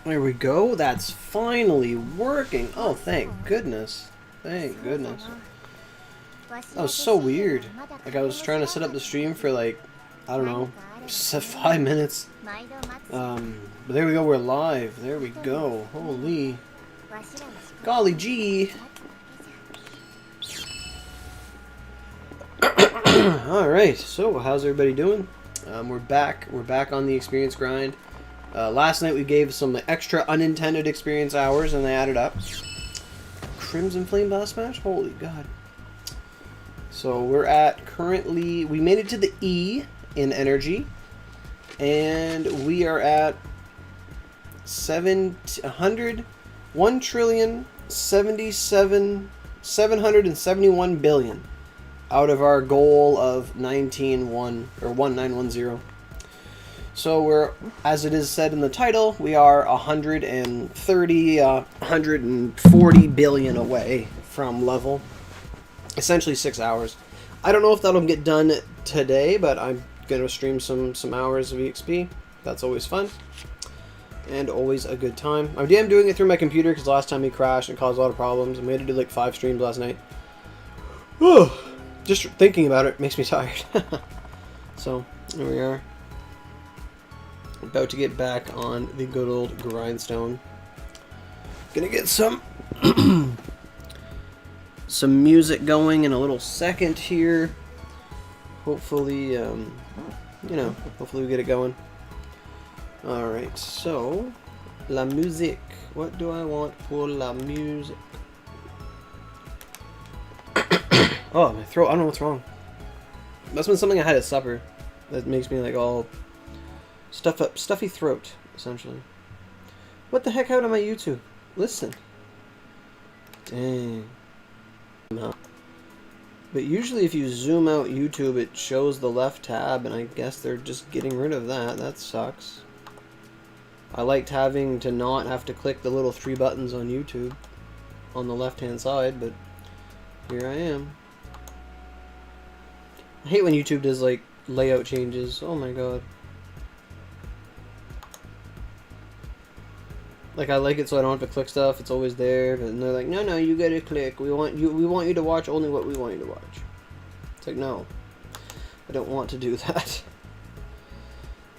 There we go. That's finally working. Oh, thank goodness. Thank goodness. That was so weird. Like, I was trying to set up the stream for, like, I don't know, 5 minutes. But there we go. We're live. There we go. Holy. Golly gee. Alright, so how's everybody doing? We're back. We're back on the experience grind. Last night we gave some extra unintended experience hours and they added up. Crimson Flame Boss Smash? Holy God. So we're at currently, we made it to the E in energy. And we are at 771 billion out of our goal of 1910. So we're, as it is said in the title, we are 140 billion away from level. Essentially 6 hours. I don't know if that'll get done today, but I'm going to stream some hours of EXP. That's always fun. And always a good time. I'm doing it through my computer because last time he crashed and caused a lot of problems. I made it do like 5 streams last night. Whew. Just thinking about it makes me tired. So, here we are. About to get back on the good old grindstone. Gonna get some some music going in a little second here. Hopefully, you know, hopefully we get it going. Alright, so, la musique. What do I want for la musique? Oh, my throat. I don't know what's wrong. Must have been something I had at supper that makes me like all stuffy throat, essentially. What the heck happened to my YouTube? Listen. Dang. But usually if you zoom out YouTube, it shows the left tab, and I guess they're just getting rid of that. That sucks. I liked having to not have to click the little 3 buttons on YouTube on the left-hand side, but here I am. I hate when YouTube does, like, layout changes. Oh my god. Like, I like it so I don't have to click stuff. It's always there. But they're like, no, you gotta click. We want you to watch only what we want you to watch. It's like, no. I don't want to do that.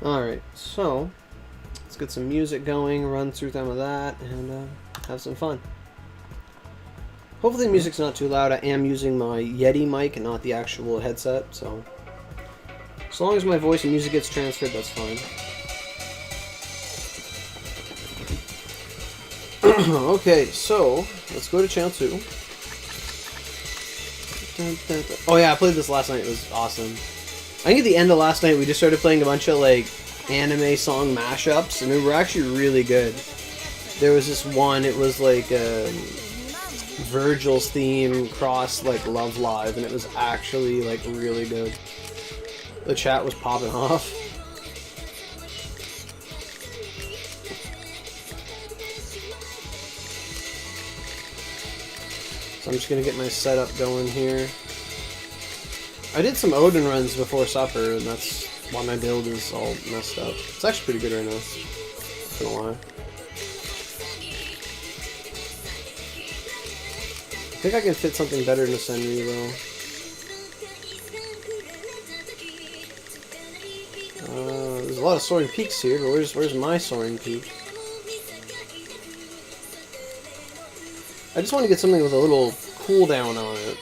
Alright, so let's get some music going, run through some of that, and have some fun. Hopefully the music's not too loud. I am using my Yeti mic and not the actual headset, so as long as my voice and music gets transferred, that's fine. Okay, so let's go to channel 2. Oh yeah, I played this last night. It was awesome. I think at the end of last night we just started playing a bunch of like anime song mashups, and they were actually really good. There was this one. It was like Virgil's theme cross like Love Live, and it was actually like really good. The chat was popping off. So I'm just gonna get my setup going here. I did some Odin runs before supper, and that's why my build is all messed up. It's actually pretty good right now. Not gonna lie. I think I can fit something better in the Senryu though. There's a lot of soaring peaks here, but where's my soaring peak? I just want to get something with a little cooldown on it.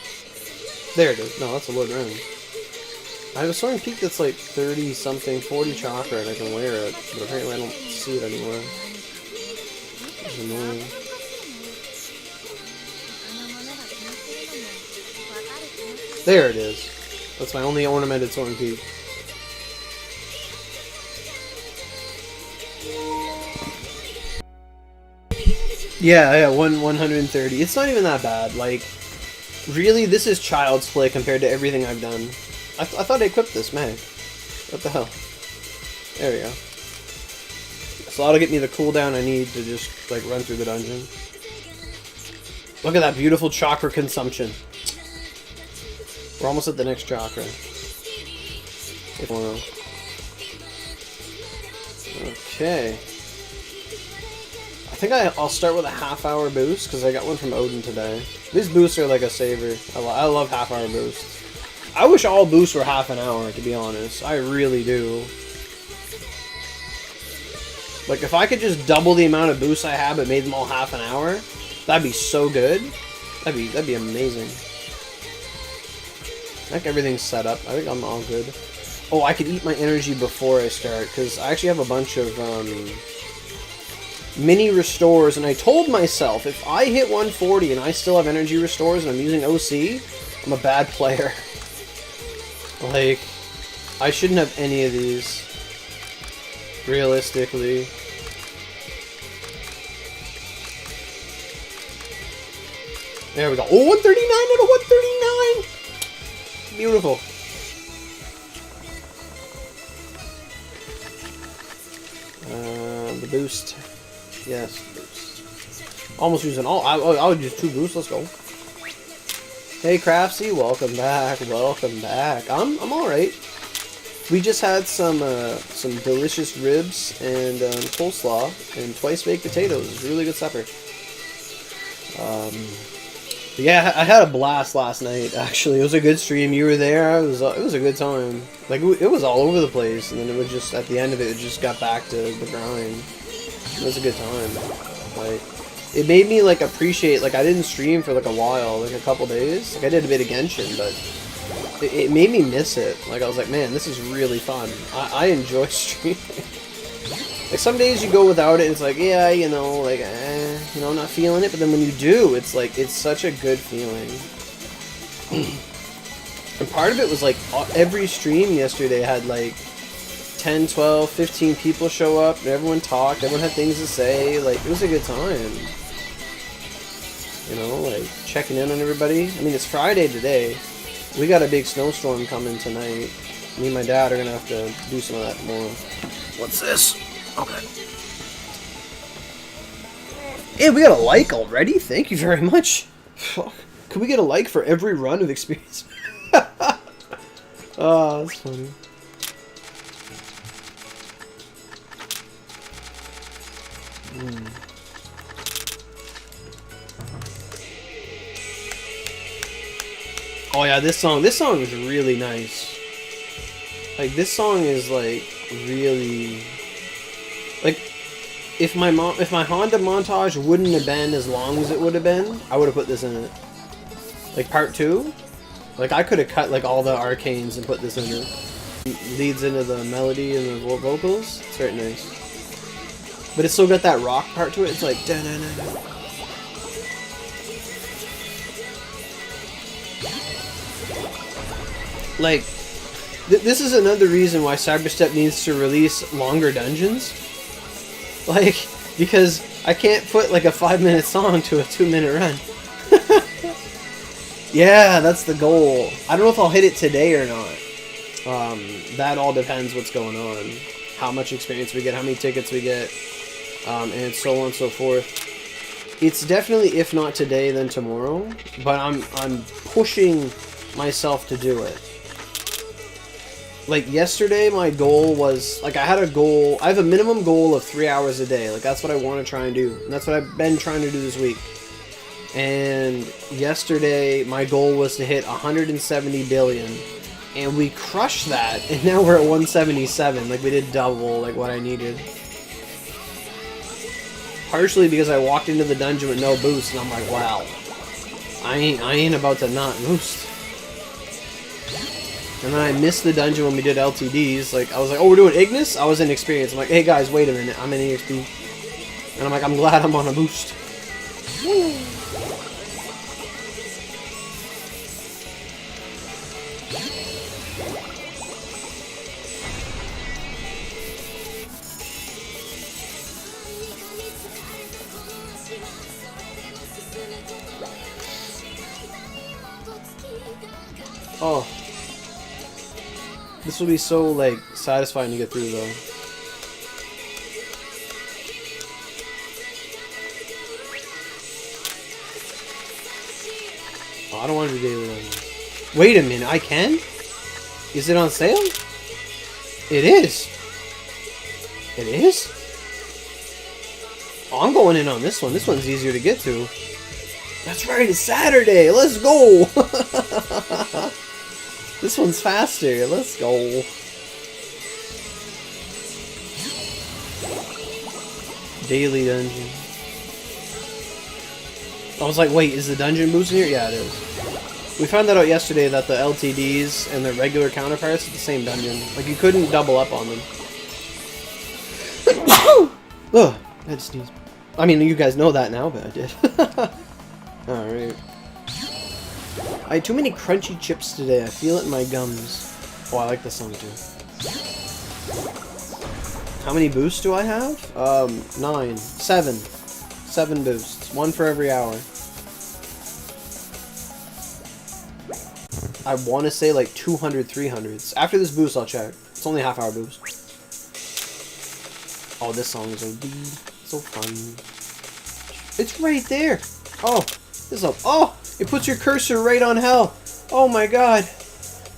There it is. No, that's a low room. I have a soaring peak that's like 30 something, 40 chakra, and I can wear it, but apparently I don't see it anymore. It's annoying. There it is. That's my only ornamented soaring peak. Yeah, 130. It's not even that bad. Like, really, this is child's play compared to everything I've done. I thought I equipped this mag. What the hell? There we go. So that'll get me the cooldown I need to just, like, run through the dungeon. Look at that beautiful chakra consumption. We're almost at the next chakra. Okay. I think I'll start with a half-hour boost, because I got one from Odin today. These boosts are like a saver. I love half-hour boosts. I wish all boosts were half an hour, to be honest. I really do. Like, if I could just double the amount of boosts I have but made them all half an hour, that'd be so good. That'd be amazing. I think everything's set up. I think I'm all good. Oh, I could eat my energy before I start, because I actually have a bunch of mini restores, and I told myself, if I hit 140 and I still have energy restores and I'm using OC, I'm a bad player. Like, I shouldn't have any of these. Realistically. There we go. Oh, 139 out of 139! Beautiful. The boost. Yes, boost. Almost using all. I would use 2 boosts. Let's go. Hey, Craftsy, welcome back. Welcome back. I'm all right. We just had some delicious ribs and coleslaw and twice baked potatoes. It was a really good supper. Yeah, I had a blast last night. Actually, it was a good stream. You were there. It was a good time. Like, it was all over the place, and then it would just at the end of it, it just got back to the grind. It was a good time. Like, it made me like appreciate. Like, I didn't stream for like a while, like a couple days. Like, I did a bit of Genshin, but it made me miss it. Like, I was like, man, this is really fun. I enjoy streaming. Like, some days you go without it, and it's like, yeah, you know, like, you know, I'm not feeling it. But then when you do, it's like, it's such a good feeling. And part of it was like, every stream yesterday had like 10, 12, 15 people show up, and everyone talked, everyone had things to say. Like, it was a good time. You know, like, checking in on everybody. I mean, it's Friday today. We got a big snowstorm coming tonight. Me and my dad are gonna have to do some of that tomorrow. What's this? Okay. Hey, we got a like already? Thank you very much. Could we get a like for every run of experience? Oh, that's funny. Oh yeah, this song is really nice. Like, this song is like really, like, if my Honda montage wouldn't have been as long as it would have been, I would have put this in it. Like, part 2, like, I could have cut like all the arcanes and put this in it. It leads into the melody and the vocals. It's very nice, but it's still got that rock part to it. It's like da na na na. Like, this is another reason why Cyberstep needs to release longer dungeons. Like, because I can't put like a 5-minute song to a 2-minute run. Yeah, that's the goal. I don't know if I'll hit it today or not. That all depends what's going on. How much experience we get, how many tickets we get, and so on and so forth. It's definitely, if not today, then tomorrow. But I'm pushing myself to do it. Like, yesterday, my goal was, like, I had a goal, I have a minimum goal of 3 hours a day. Like, that's what I want to try and do. And that's what I've been trying to do this week. And yesterday, my goal was to hit 170 billion. And we crushed that, and now we're at 177. Like, we did double, like, what I needed. Partially because I walked into the dungeon with no boost, and I'm like, wow. I ain't about to not boost. And then I missed the dungeon when we did LTDs. Like, I was like, oh, we're doing Ignis? I was in experience. I'm like, hey guys, wait a minute, I'm in EXP. And I'm like, I'm glad I'm on a boost. Woo. Oh. This will be so, like, satisfying to get through, though. Oh, I don't want to do daily runs. Wait a minute, I can? Is it on sale? It is. It is? Oh, I'm going in on this one. This one's easier to get to. That's right, it's Saturday. Let's go. This one's faster. Let's go. Daily dungeon. I was like, wait, is the dungeon boost in here? Yeah, it is. We found that out yesterday, that the LTDs and the regular counterparts are the same dungeon. Like, you couldn't double up on them. Ugh, I had to sneeze. I mean, you guys know that now, but I did. Alright. I had too many crunchy chips today. I feel it in my gums. Oh, I like this song too. How many boosts do I have? 9. 7. 7 boosts. 1 for every hour. I want to say like 200, 300s. After this boost, I'll check. It's only a half-hour boost. Oh, this song is so fun. It's right there. Oh, this is oh, it puts your cursor right on hell. Oh my god.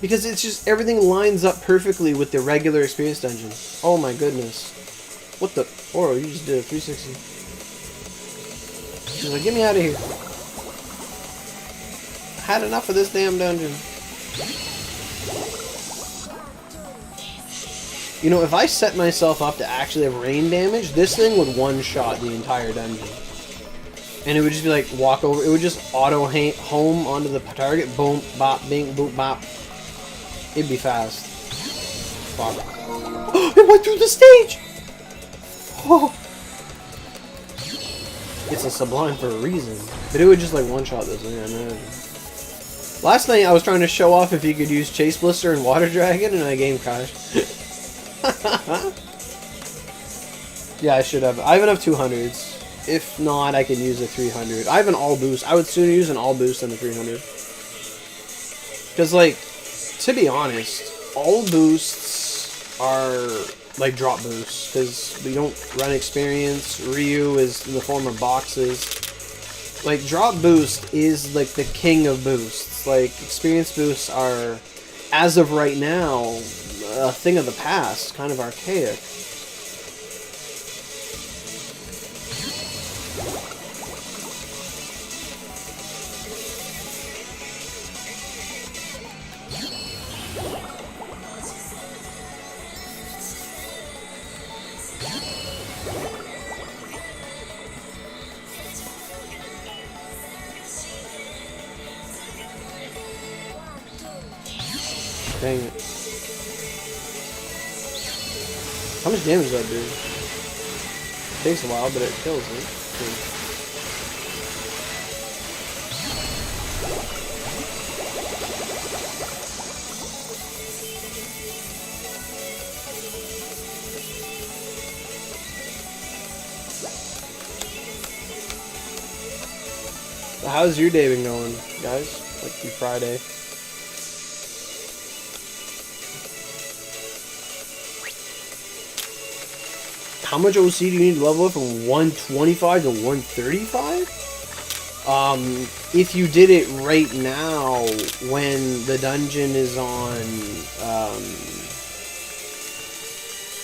Because it's just, everything lines up perfectly with the regular experience dungeon. Oh my goodness. What the? Oh, you just did a 360. She's like, get me out of here. I had enough of this damn dungeon. You know, if I set myself up to actually have rain damage, this thing would one-shot the entire dungeon. And it would just be like, walk over, it would just auto-home onto the target, boom, bop, bing, boop, bop. It'd be fast. Fuck. It went through the stage! Oh. It's a sublime for a reason. But it would just like one-shot this thing, I imagine. Last night I was trying to show off if you could use Chase Blister and Water Dragon, and I game crashed. Yeah, I should have. I have enough 200s. If not, I can use a 300. I have an all boost. I would sooner use an all boost than a 300. Because, like, to be honest, all boosts are like drop boosts. Because we don't run experience. Ryu is in the form of boxes. Like, drop boost is like the king of boosts. Like, experience boosts are, as of right now, a thing of the past, kind of archaic. Dang it. How much damage does that do? It takes a while, but it kills it. So how's your day been going, guys? Like, through Friday. How much OC do you need to level up from 125 to 135? If you did it right now, when the dungeon is on,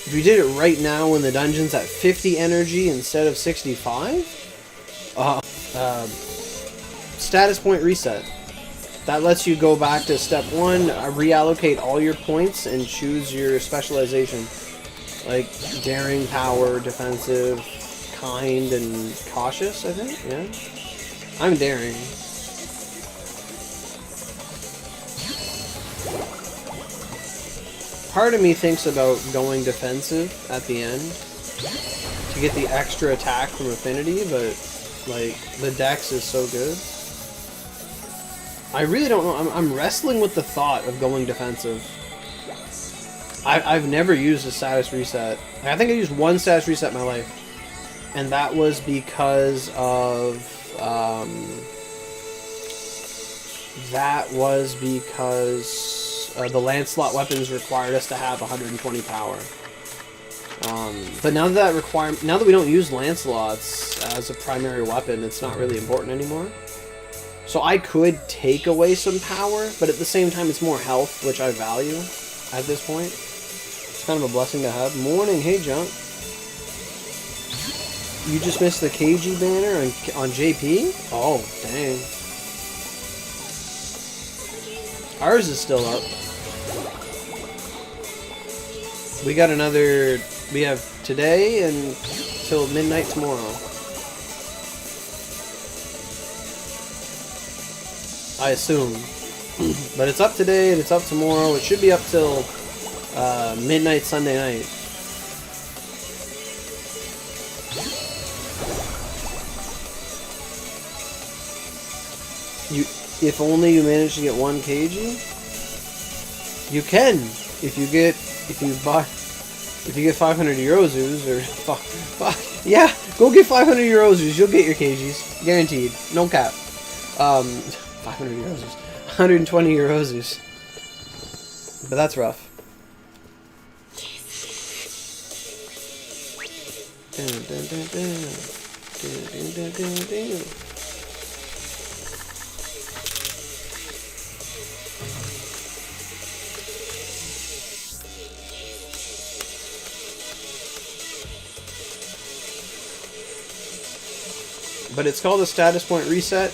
if you did it right now when the dungeon's at 50 energy instead of 65, status point reset. That lets you go back to step 1, reallocate all your points, and choose your specialization. Like, daring, power, defensive, kind, and cautious, I think? Yeah. I'm daring. Part of me thinks about going defensive at the end to get the extra attack from affinity, but, like, the dex is so good. I really don't know. I'm wrestling with the thought of going defensive. I've never used a status reset. I think I used one status reset in my life, and that was because of the Lancelot weapons required us to have 120 power. But now that we don't use Lancelots as a primary weapon, it's not really important anymore. So I could take away some power, but at the same time, it's more health, which I value at this point. It's kind of a blessing to have. Morning, hey, Junk. You just missed the KG banner on JP? Oh, dang. Ours is still up. We got another... We have today and till midnight tomorrow. I assume. But it's up today and it's up tomorrow. It should be up till midnight Sunday night. If only you manage to get 1 kg, you can. If you get 500 Eurozus or yeah, go get 500 Eurozus. You'll get your kgs, guaranteed. No cap. 500 Eurozus, 120 Eurozus. But that's rough. But it's called a status point reset.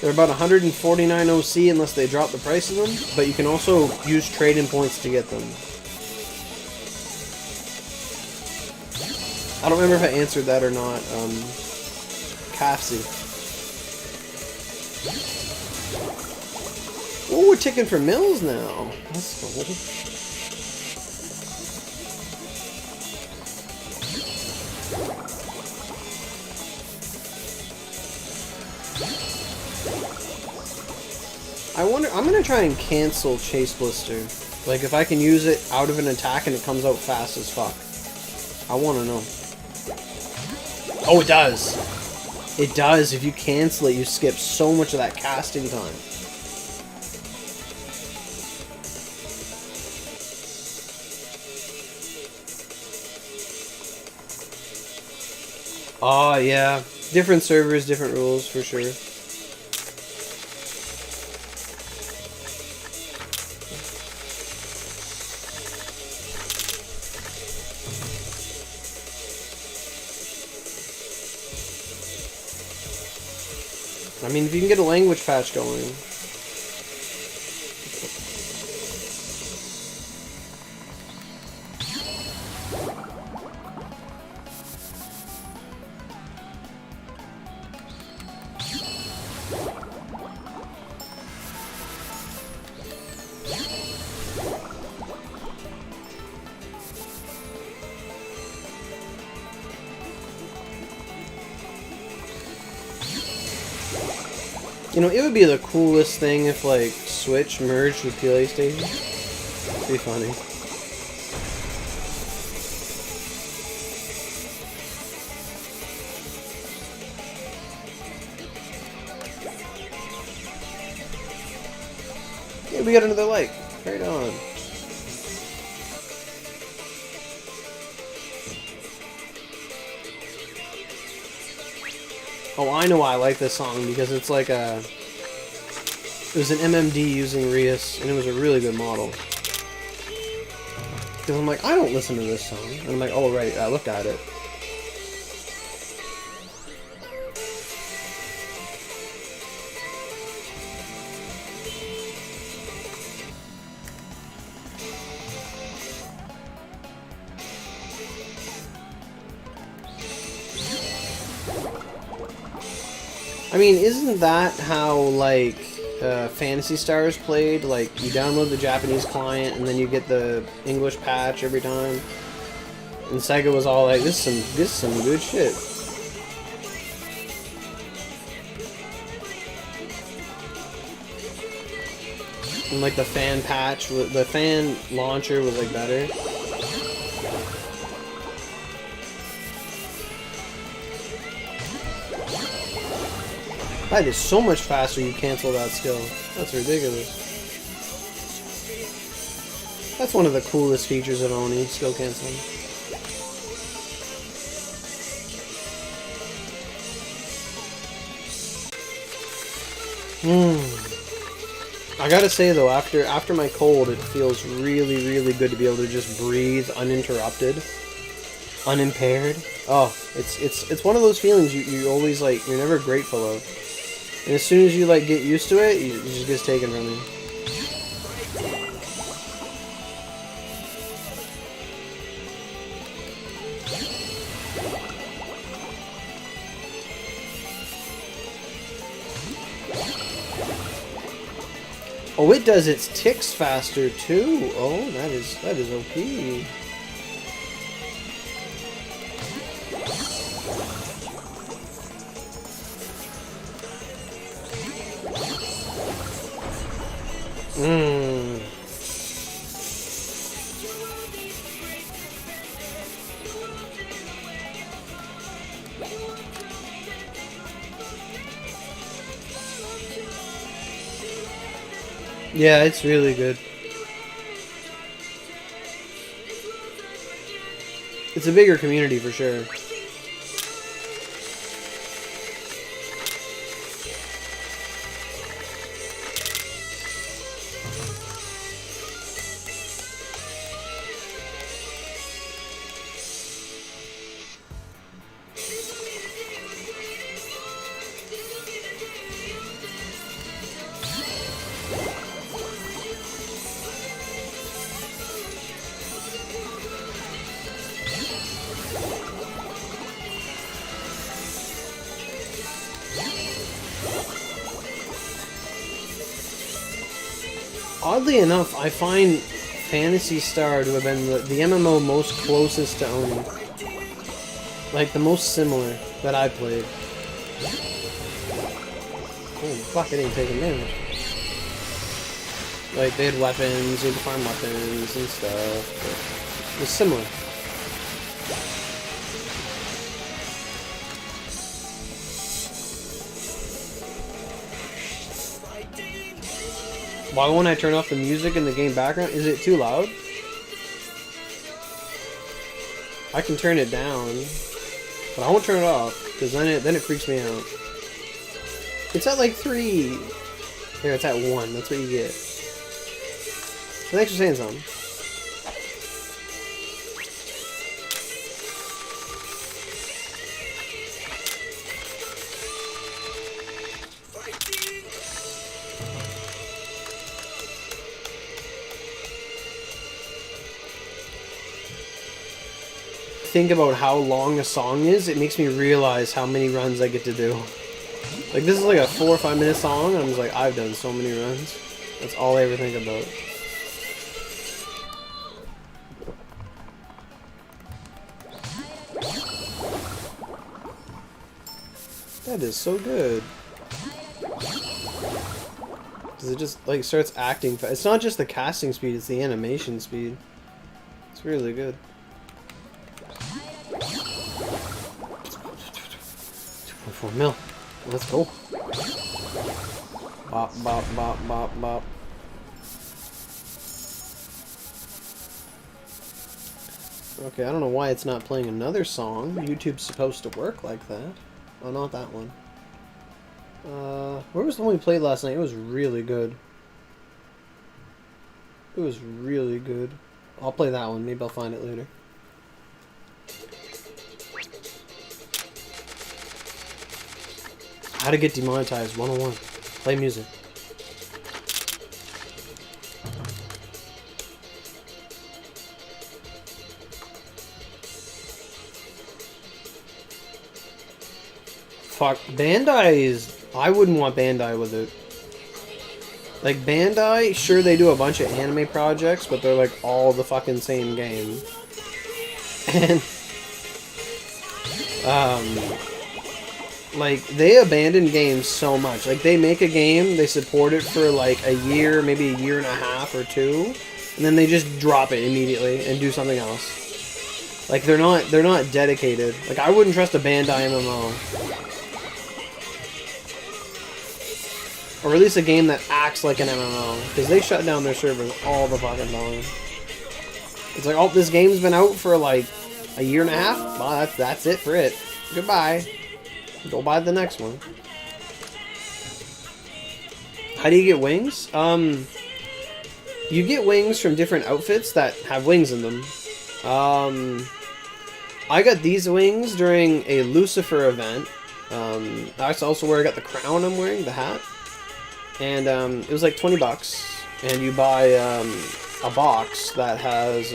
They're about 149 OC unless they drop the price of them. But you can also use trade-in points to get them. I don't remember if I answered that or not. Kafsi. Oh, we're ticking for mills now. That's cool. I wonder, I'm gonna try and cancel Chase Blister. Like, if I can use it out of an attack and it comes out fast as fuck. I wanna know. Oh, it does! It does. If you cancel it, you skip so much of that casting time. Oh, yeah. Different servers, different rules, for sure. I mean, if you can get a language patch going. You know, it would be the coolest thing if, like, Switch merged with PlayStation. It'd be funny. Yeah, we got another like. Right on. Oh, I know why I like this song, because it's like a... It was an MMD using Rias, and it was a really good model. Because I'm like, I don't listen to this song. And I'm like, oh, right, I looked at it. I mean, isn't that how, like, Phantasy Stars played? Like, you download the Japanese client, and then you get the English patch every time? And Sega was all like, this is some good shit. And, like, the fan patch, the fan launcher was, like, better. That is so much faster you cancel that skill. That's ridiculous. That's one of the coolest features of Oni, skill canceling. I gotta say though, after my cold, it feels really, really good to be able to just breathe uninterrupted, unimpaired. Oh, it's one of those feelings you always like. You're never grateful of, and as soon as you like get used to it, it just gets taken from you. Oh, it does its ticks faster too. Oh, that is OP. Mmm. Yeah, it's really good. It's a bigger community for sure. Oddly enough, I find Phantasy Star to have been the MMO most closest to owning. Like, the most similar that I played. Oh, fuck, it ain't taking damage. Like, they had weapons, you had to farm weapons and stuff, but it was similar. Why won't I turn off the music in the game background? Is it too loud? I can turn it down, but I won't turn it off because then it freaks me out. It's at like 3. There, it's at 1. That's what you get. So thanks for saying something. Think about how long a song is, it makes me realize how many runs I get to do. Like, this is like a 4 or 5 minute song, and I'm just like, I've done so many runs. That's all I ever think about. That is so good. Because it just, like, starts acting fast. It's not just the casting speed, it's the animation speed. It's really good. 2.4 mil. Let's go. Bop, bop, bop, bop, bop. Okay, I don't know why it's not playing another song. YouTube's supposed to work like that. Oh, not that one. Where was the one we played last night? It was really good. It was really good. I'll play that one. Maybe I'll find it later. How to get demonetized 101. Play music. Fuck, Bandai is... I wouldn't want Bandai with it. Like, Bandai, sure they do a bunch of anime projects, but they're like all the fucking same game. And... like, they abandon games so much. Like, they make a game, they support it for like a year, maybe a year and a half or 2, and then they just drop it immediately and do something else. Like, they're not dedicated. Like, I wouldn't trust a Bandai MMO. Or at least a game that acts like an MMO. Because they shut down their servers all the fucking time. It's like, oh, this game's been out for like a year and a half? Well, that's it for it. Goodbye. Go buy the next one. How do you get wings? You get wings from different outfits that have wings in them. I got these wings during a Lucifer event. That's also where I got the crown I'm wearing, the hat. And it was like 20 bucks. And you buy a box that has...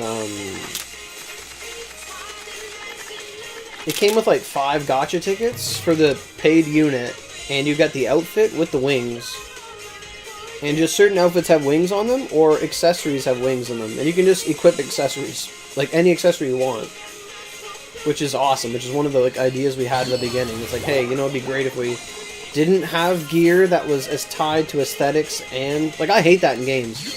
it came with like 5 gacha tickets for the paid unit. And you got the outfit with the wings. And just certain outfits have wings on them, or accessories have wings in them. And you can just equip accessories. Like any accessory you want. Which is awesome, which is one of the like ideas we had in the beginning. It's like, hey, you know, it'd be great if we didn't have gear that was as tied to aesthetics and... Like, I hate that in games.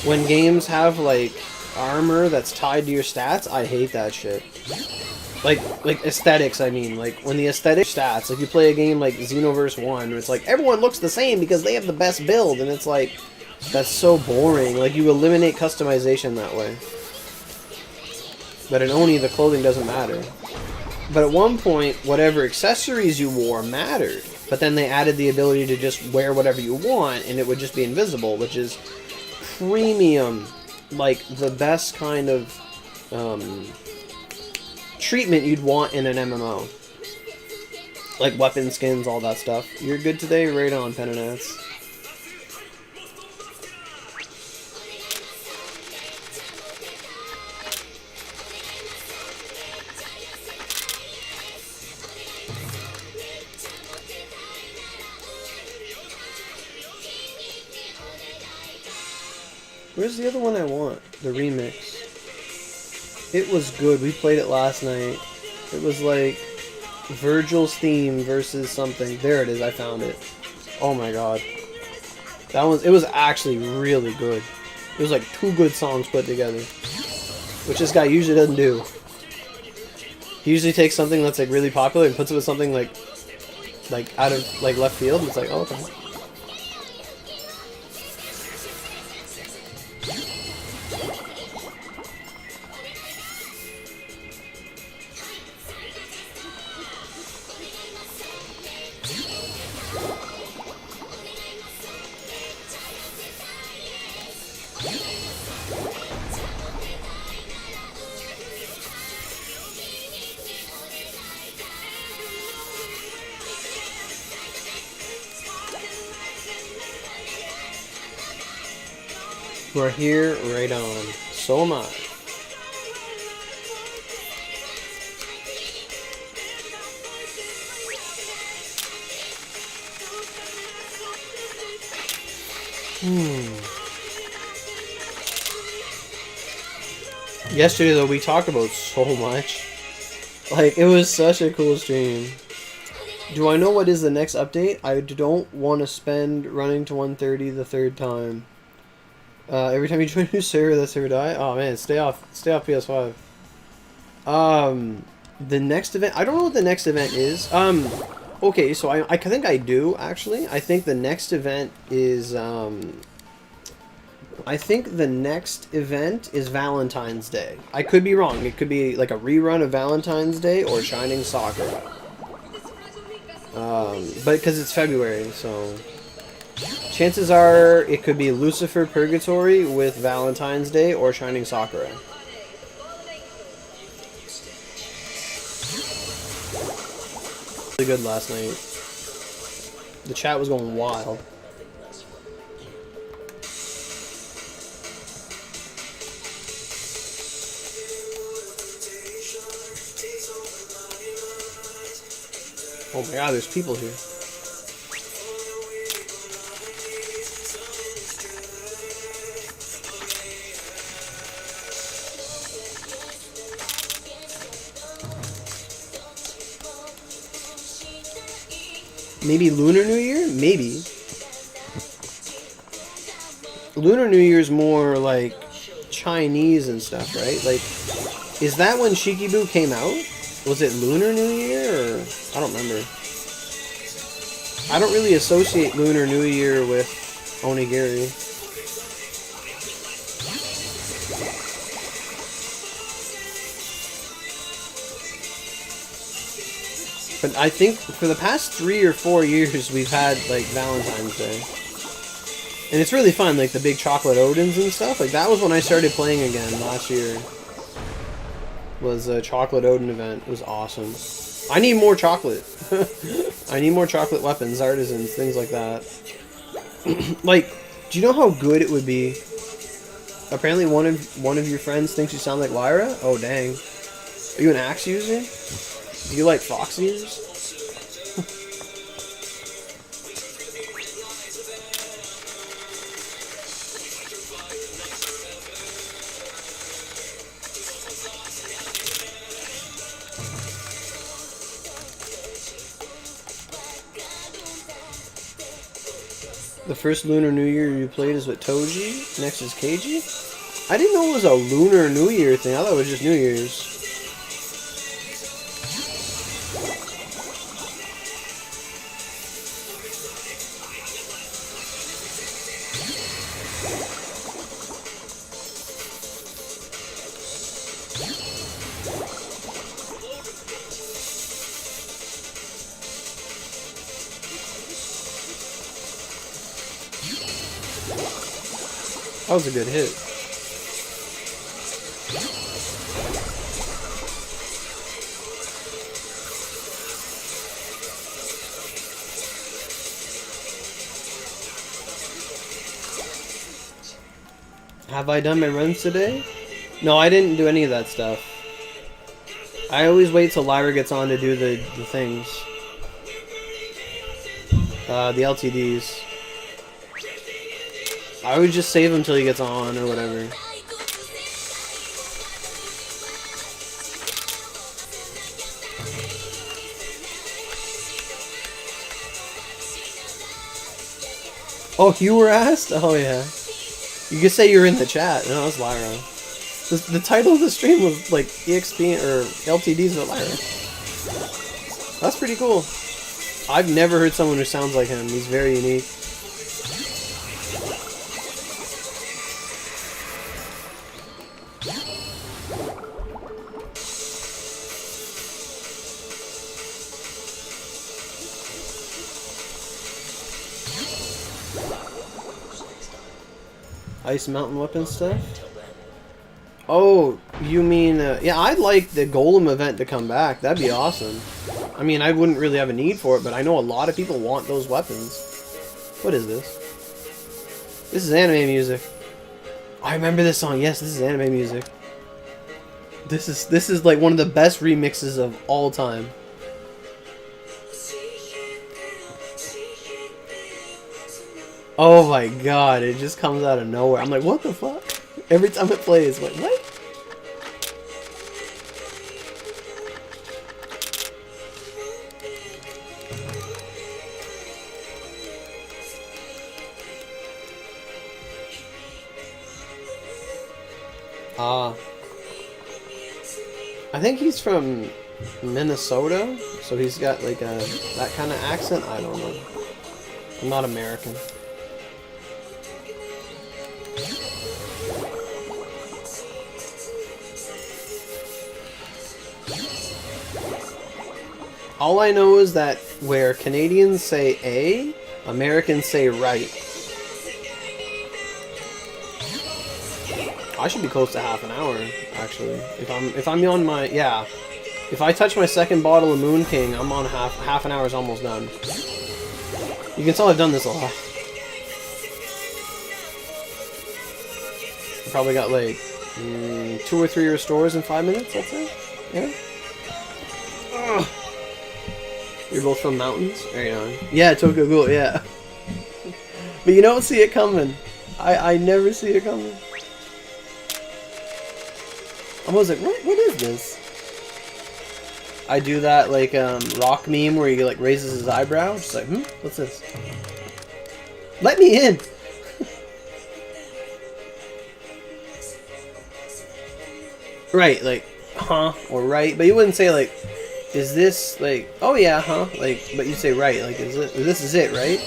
When games have, like, armor that's tied to your stats, I hate that shit. Like aesthetics, I mean. Like, when the aesthetic stats, like, you play a game like Xenoverse 1, where it's like, everyone looks the same because they have the best build, and it's like, that's so boring. Like, you eliminate customization that way. But in Oni, the clothing doesn't matter. But at one point, whatever accessories you wore mattered. But then they added the ability to just wear whatever you want, and it would just be invisible, which is premium. Like, the best kind of treatment you'd want in an MMO. Like weapon skins, all that stuff. You're good today? Right on, Penanats. Where's the other one I want? The remix. It was good. We played it last night. It was like Virgil's theme versus something. There it is. I found it. Oh my god. It was actually really good. It was like 2 good songs put together. Which this guy usually doesn't do. He usually takes something that's like really popular and puts it with something like out of like left field. And it's like, oh, okay. We're here, right on. So am I. Yesterday, though, we talked about so much. Like, it was such a cool stream. Do I know what is the next update? I don't want to spend running to 130 the 3rd time. Every time you join a new server, that server die? Oh man, stay off PS5. The next event, I don't know what the next event is. Okay, so I think I do, actually. I think the next event is, I think the next event is Valentine's Day. I could be wrong. It could be like a rerun of Valentine's Day or Shining Sakura. But because it's February, so... Chances are it could be Lucifer Purgatory with Valentine's Day or Shining Sakura. Really good last night. The chat was going wild. Oh my god, there's people here. Maybe Lunar New Year? Maybe. Lunar New Year's more like Chinese and stuff, right? Like, is that when Shikibu came out? Was it Lunar New Year or... I don't remember. I don't really associate Lunar New Year with onigiri. But I think for the past 3 or 4 years we've had like Valentine's Day. And it's really fun, like the big chocolate Odins and stuff. Like that was when I started playing again last year. was a chocolate Odin event. It was awesome. I need more chocolate. I need more chocolate weapons, artisans, things like that. Like, do you know how good it would be? Apparently one of your friends thinks you sound like Lyra? Oh, dang. Are you an axe user? Do you like fox ears? The first Lunar New Year you played is with Toji, next is Keiji? I didn't know it was a Lunar New Year thing, I thought it was just New Year's. That was a good hit. Have I done my runs today? No, I didn't do any of that stuff. I always wait till Lyra gets on to do the things. The LTDs. I would just save him till he gets on or whatever. Oh, you were asked? Oh, yeah. You could say you were in the chat. No, it was Lyra. The title of the stream was like EXP or LTDs with Lyra. That's pretty cool. I've never heard someone who sounds like him. He's very unique. Ice Mountain weapon stuff? Oh, you mean... yeah, I'd like the Golem event to come back. That'd be awesome. I mean, I wouldn't really have a need for it, but I know a lot of people want those weapons. What is this? This is anime music. I remember this song. Yes, this is anime music. This is like one of the best remixes of all time. Oh my god, it just comes out of nowhere. I'm like, what the fuck? Every time it plays, like, what? I think he's from Minnesota, so he's got like that kind of accent. I don't know. I'm not American. All I know is that where Canadians say A, Americans say right. I should be close to half an hour, actually. If I'm on my if I touch my second bottle of Moon King, I'm on half an hour's almost done. You can tell I've done this a lot. I probably got like 2 or 3 restores in 5 minutes, I'd say. Yeah. Ugh. You're both from mountains? There you go. Yeah, Tokyo Ghoul, yeah. But you don't see it coming. I never see it coming. I was like, what is this? I do that like rock meme where he like raises his eyebrow, just like, what's this? Let me in. Right, like, huh, or right, but you wouldn't say like, is this like, oh yeah, huh, like, but you say right, like, this is it, right?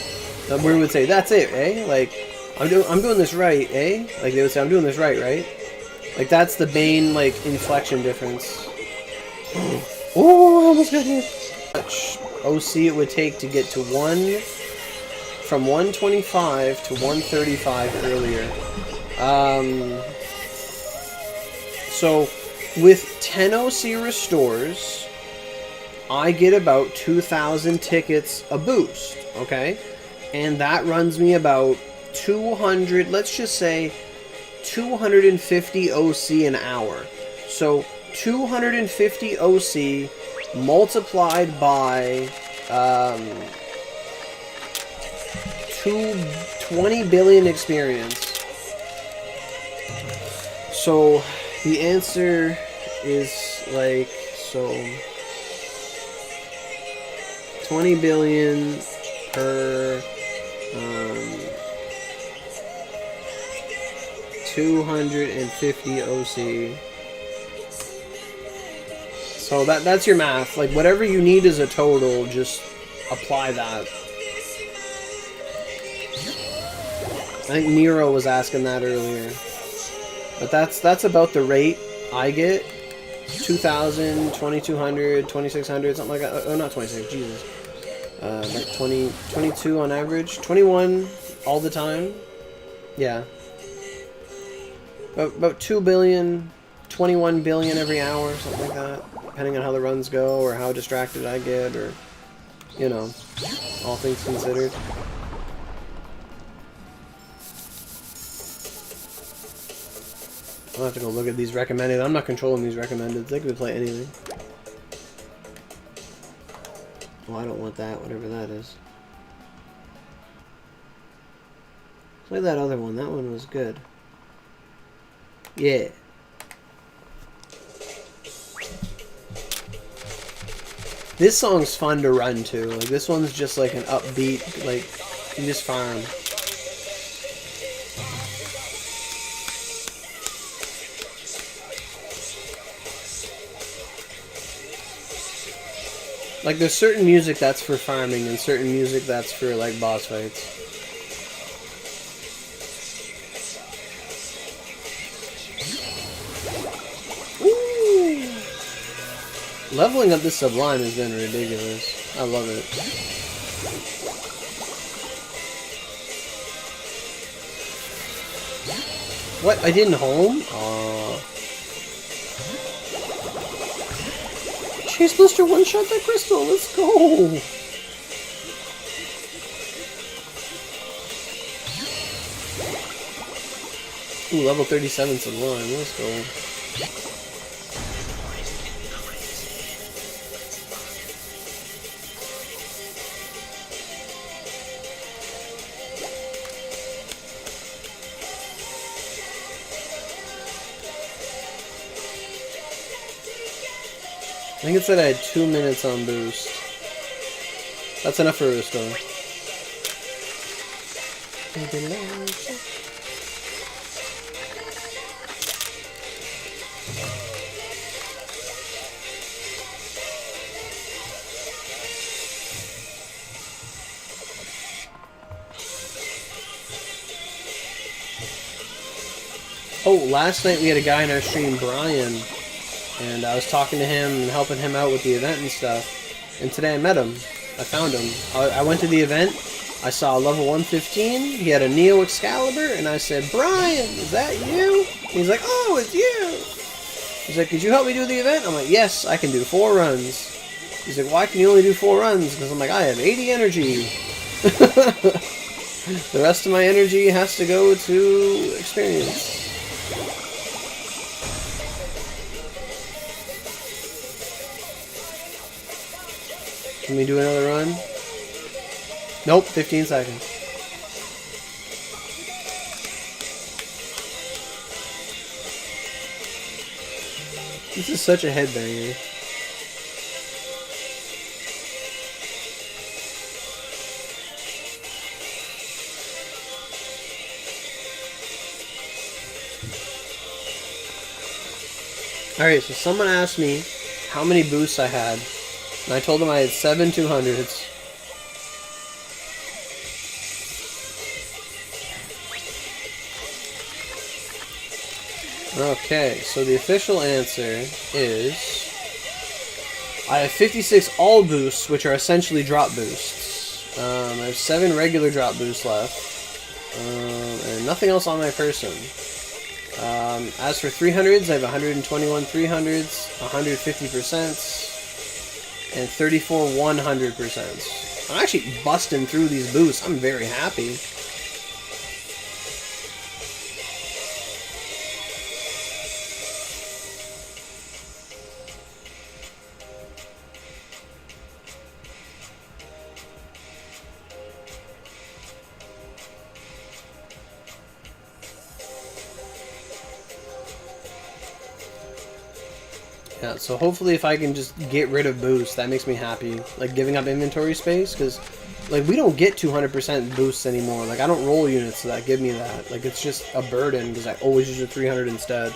We would say that's it, eh? Like, I'm doing this right, eh? Like they would say, I'm doing this right, right? Like that's the main like inflection difference. Oh, I almost got hit. Much OC it would take to get to from 125 to 135 earlier. So With 10 OC restores, I get about 2,000 tickets a boost, okay? And that runs me about 200, let's just say 250 OC an hour. So 250 OC multiplied by 20 billion experience. So the answer is like, so 20 billion per 250 OC. So that's your math. Like, whatever you need as a total, just apply that. I think Nero was asking that earlier. But that's about the rate I get. 2,000, 2,200, 2,600, something like that. Oh, not 26, Jesus. Like 20, 22 on average. 21 all the time. Yeah. About 2 billion, 21 billion every hour, something like that. Depending on how the runs go, or how distracted I get, or, you know, all things considered. I'll have to go look at these recommended. I'm not controlling these recommended. They could play anything. Oh, I don't want that, whatever that is. Play that other one. That one was good. Yeah. This song's fun to run to. Like, this one's just like an upbeat, like, you just farm. Like, there's certain music that's for farming and certain music that's for, like, boss fights. Ooh. Leveling up this Sublime has been ridiculous. I love it. What? I didn't home? Aww. Chase Blister one-shot that crystal. Let's go. Ooh, level 37 Sublime. Let's go. I think it said I had 2 minutes on boost. That's enough for a restore. Oh, last night we had a guy in our stream, Brian. And I was talking to him and helping him out with the event and stuff. And today I met him. I found him. I went to the event. I saw level 115. He had a Neo Excalibur. And I said, Brian, is that you? He's like, oh, it's you. He's like, could you help me do the event? I'm like, yes, I can do 4 runs. He's like, why can you only do 4 runs? Because I'm like, I have 80 energy. The rest of my energy has to go to experience. Can we do another run? Nope, 15 seconds. This is such a headbanger. Alright, so someone asked me how many boosts I had. And I told him I had 7 200s. Okay, so the official answer is I have 56 all boosts, which are essentially drop boosts. I have 7 regular drop boosts left. And nothing else on my person. As for 300s, I have 121 300s, 150%, and 34 100%. I'm actually busting through these boosts. I'm very happy. Yeah, so hopefully if I can just get rid of boosts, that makes me happy. Like, giving up inventory space, because, like, we don't get 200% boosts anymore. Like, I don't roll units that give me that. Like, it's just a burden, because I always use a 300 instead.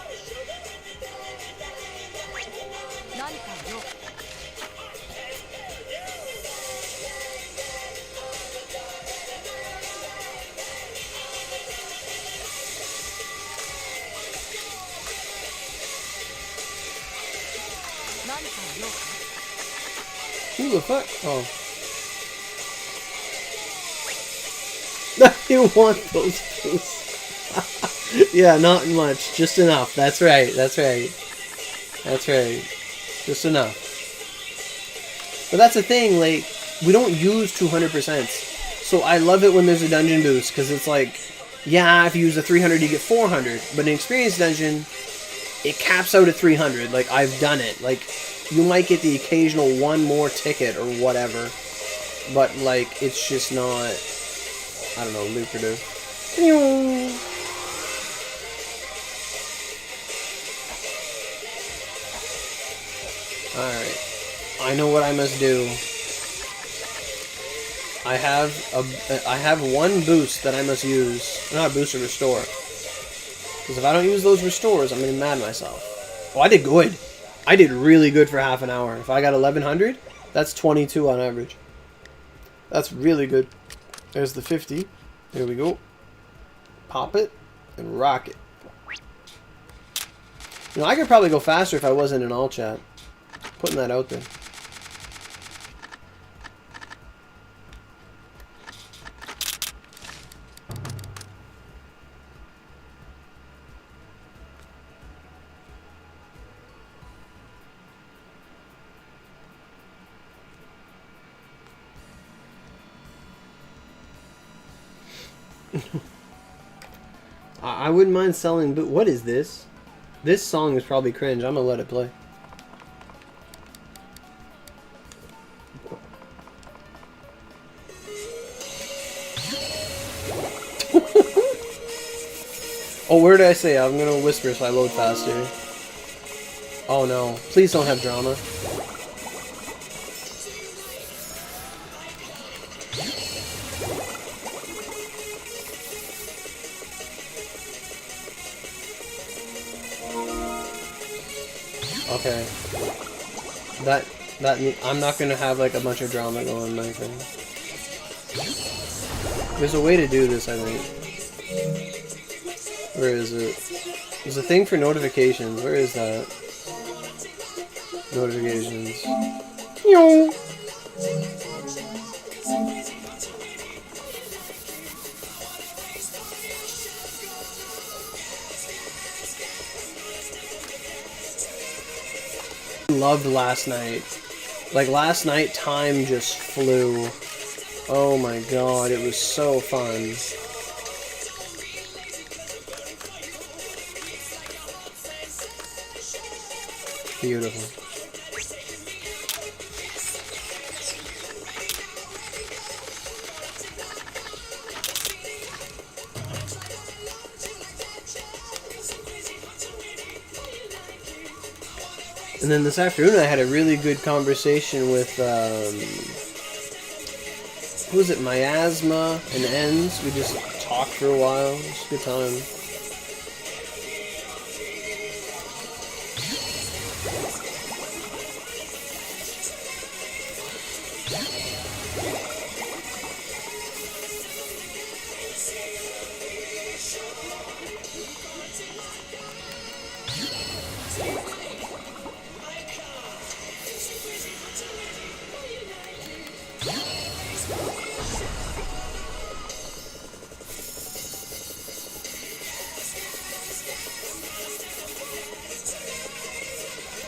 Who the fuck? Oh. You want those boosts? Yeah, not much. Just enough. That's right. That's right. That's right. Just enough. But that's the thing, like, we don't use 200%. So I love it when there's a dungeon boost, because it's like, yeah, if you use a 300, you get 400. But in Experience Dungeon, it caps out at 300. Like, I've done it. Like, you might get the occasional one more ticket or whatever, but, like, it's just not, I don't know, lucrative. Alright. I know what I must do. I have one boost that I must use. Not a boost, a restore. Because if I don't use those restores, I'm going to be mad at myself. Oh, I did good. I did really good for half an hour. If I got 1100, that's 22 on average. That's really good. There's the 50. There we go. Pop it and rock it. You know, I could probably go faster if I wasn't in all chat. Putting that out there. I wouldn't mind selling, but what is this? This song is probably cringe. I'm gonna let it play. Oh, where did I say? I'm gonna whisper so I load faster. Oh no. Please don't have drama. Okay. I'm not gonna have like a bunch of drama going on my thing. There's a way to do this, I think. Where is it? There's a thing for notifications. Where is that? Notifications. Yo. Loved last night. Like, last night, time just flew. Oh my god, it was so fun. Beautiful. And then this afternoon I had a really good conversation with, who was it, Miasma and Ends. We just talked for a while. It was a good time.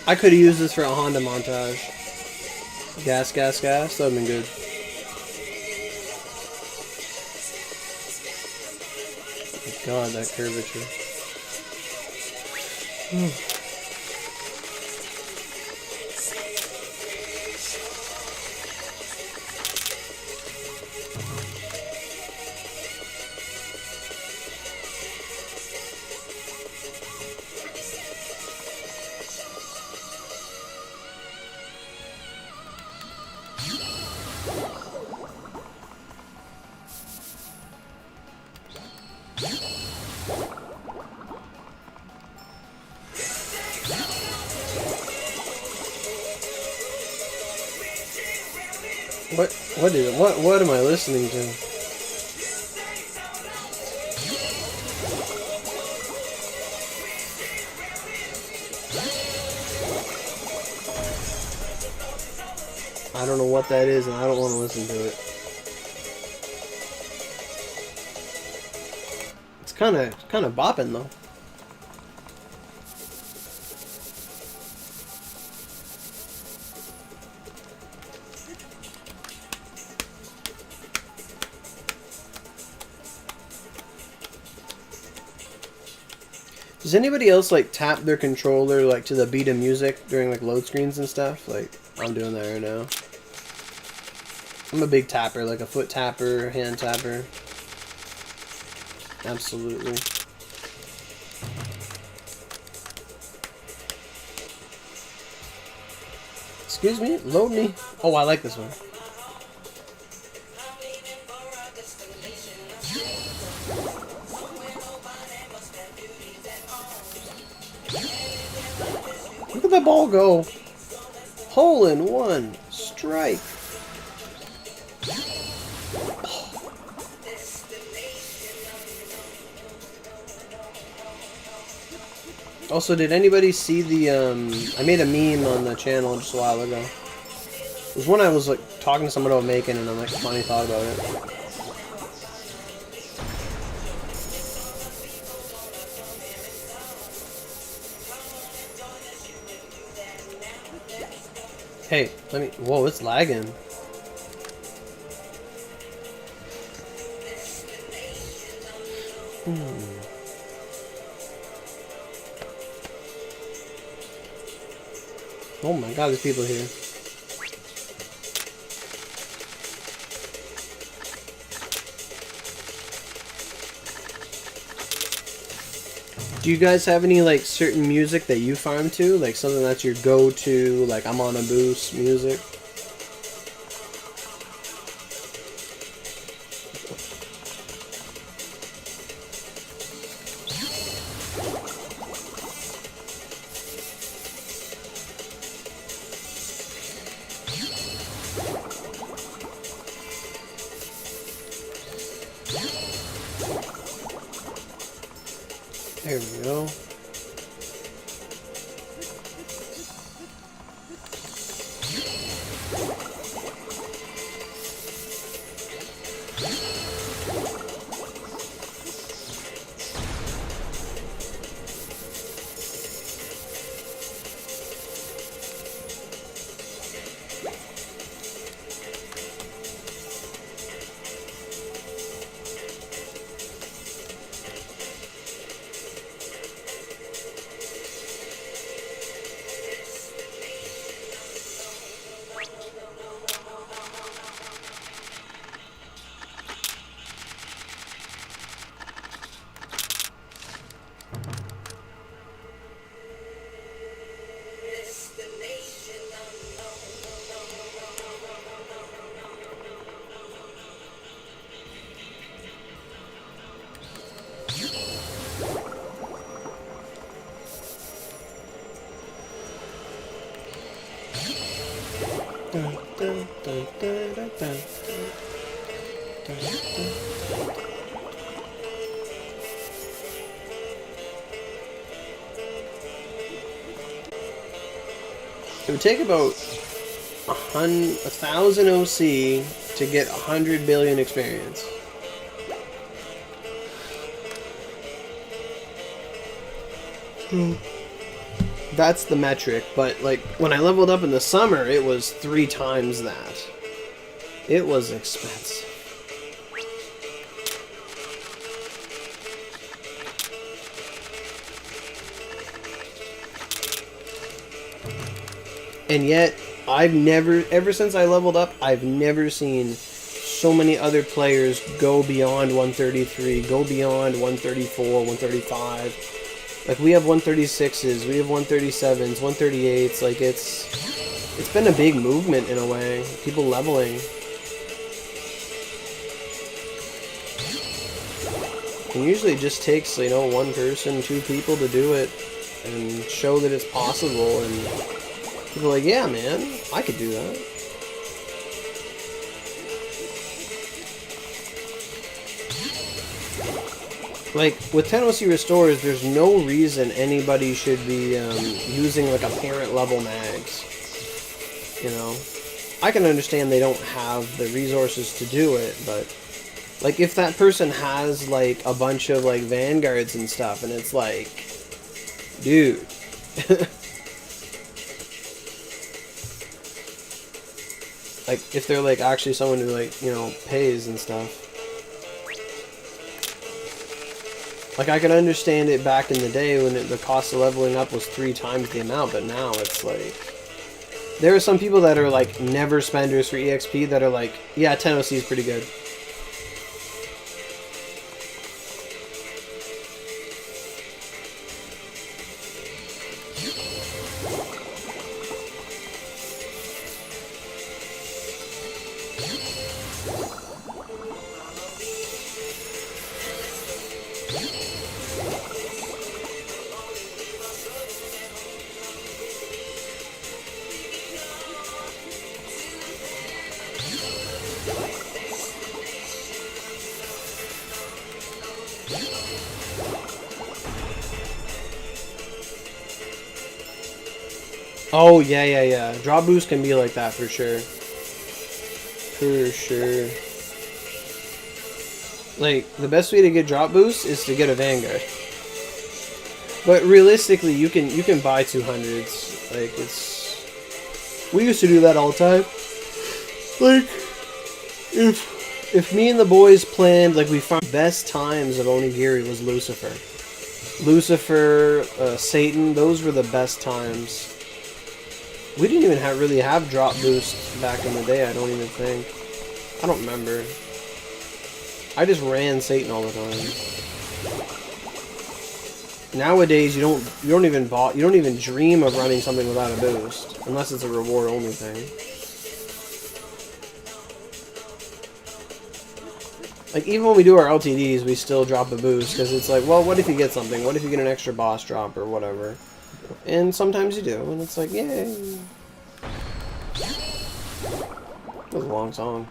I could have used this for a Honda montage. Gas, gas, gas. That would have been good. God, that curvature. What am I listening to? I don't know what that is, and I don't want to listen to it. It's kind of bopping though. Does anybody else like tap their controller like to the beat of music during like load screens and stuff? Like I'm doing that right now. I'm a big tapper, like a foot tapper, hand tapper. Absolutely. Excuse me, load me. Oh, I like this one. Look at the ball go. Hole in one. Strike. Also, did anybody see the, I made a meme on the channel just a while ago. It was one I was, like, talking to someone about making, and I'm, like, funny thought about it. Hey, let me, whoa, it's lagging. Oh my god, there's people here. Do you guys have any like certain music that you farm to? Like something that's your go-to, like I'm on a boost music? There we go. It would take about 1,000 OC to get 100 billion experience. That's the metric, but like when I leveled up in the summer, it was 3 times that. It was expensive. And yet, ever since I leveled up, I've never seen so many other players go beyond 133, go beyond 134, 135. Like, we have 136s, we have 137s, 138s. Like, it's been a big movement in a way. People leveling. And usually it just takes, you know, 1 person, 2 people to do it and show that it's possible. And people are like, yeah, man, I could do that. Like, with 10 OC restores, there's no reason anybody should be using, like, a parent level mags. You know? I can understand they don't have the resources to do it, but, like, if that person has, like, a bunch of, like, vanguards and stuff, and it's like, dude. Like, if they're, like, actually someone who, like, you know, pays and stuff. Like, I could understand it back in the day when the cost of leveling up was 3 times the amount, but now it's like... There are some people that are, like, never spenders for EXP that are like, yeah, 10 OC is pretty good. Oh, yeah. Drop boost can be like that for sure. For sure. Like, the best way to get drop boost is to get a Vanguard. But realistically, you can buy 200s. Like, it's... We used to do that all the time. Like, if me and the boys planned, like, we found best times of Onigiri was Lucifer. Lucifer, Satan, those were the best times. We didn't even really have drop boost back in the day, I don't even think. I don't remember. I just ran Satan all the time. Nowadays, you don't even dream of running something without a boost, unless it's a reward only thing. Like, even when we do our LTDs, we still drop a boost, because it's like, well, what if you get something? What if you get an extra boss drop or whatever? And sometimes you do, and it's like, yay. That was a long song.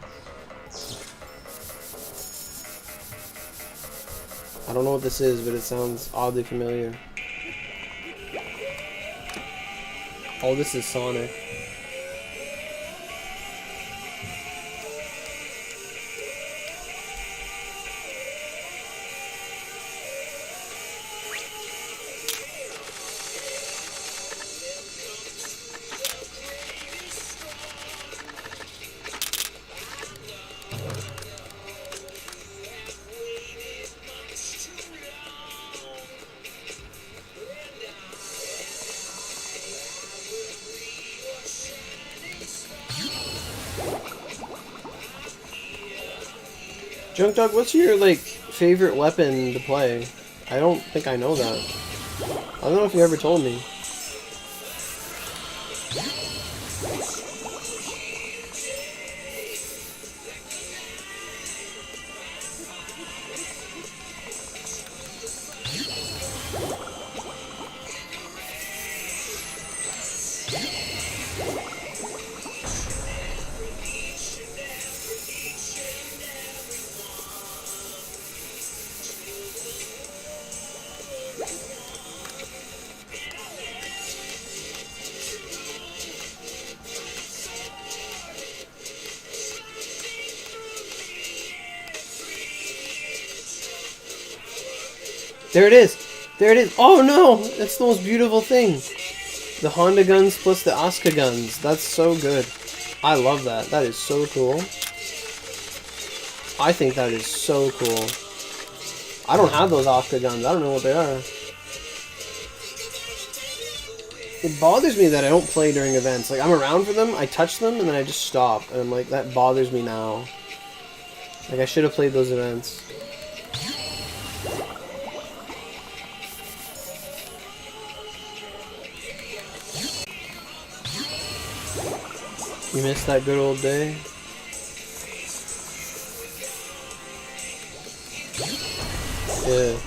I don't know what this is, but it sounds oddly familiar. Oh, this is Sonic. Junk Dog, what's your, like, favorite weapon to play? I don't think I know that. I don't know if you ever told me. There it is! There it is! Oh no! That's the most beautiful thing! The Honda guns plus the Asuka guns. That's so good. I love that. That is so cool. I think that is so cool. I don't have those Asuka guns. I don't know what they are. It bothers me that I don't play during events. Like, I'm around for them, I touch them, and then I just stop. And I'm like, that bothers me now. Like, I should have played those events. You missed that good old day? Yeah.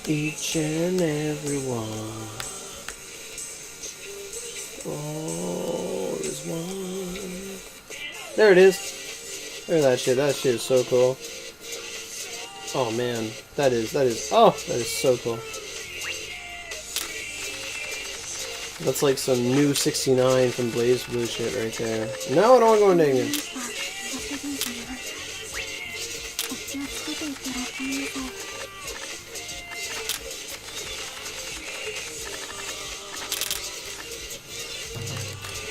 Each and every one. All is one. There it is. Look at that shit. That shit is so cool. Oh man, that is so cool. That's like some new 69 from Blaze Blue shit right there. Now I don't want to go into England.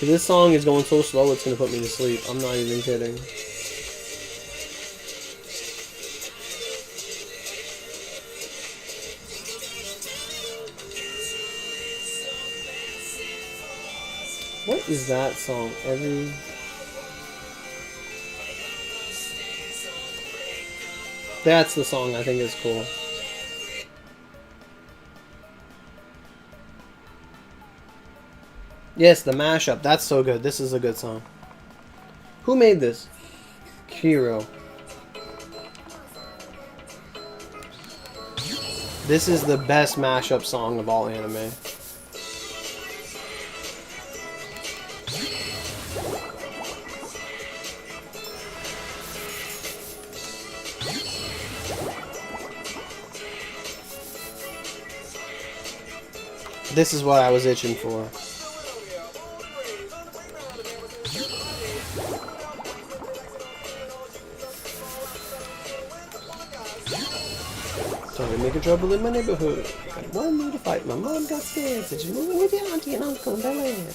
This song is going so slow it's gonna put me to sleep. I'm not even kidding. What is that song? That's the song I think is cool. Yes, the mashup. That's so good. This is a good song. Who made this? Kiro. This is the best mashup song of all anime. This is what I was itching for. Started making trouble in my neighborhood. Got one more to fight. My mom got scared. Said she's moving with your auntie and uncle in Bel Air.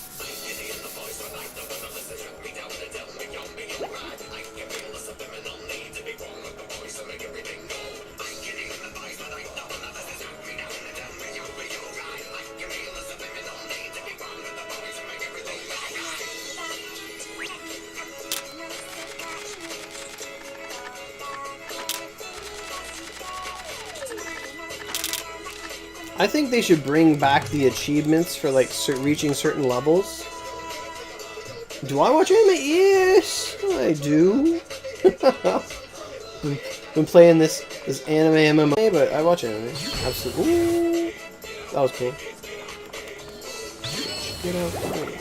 I think they should bring back the achievements for like reaching certain levels. Do I watch anime? Yes, I do. Been playing this anime MMO, but I watch anime. Absolutely. Ooh, that was cool. Get out the way.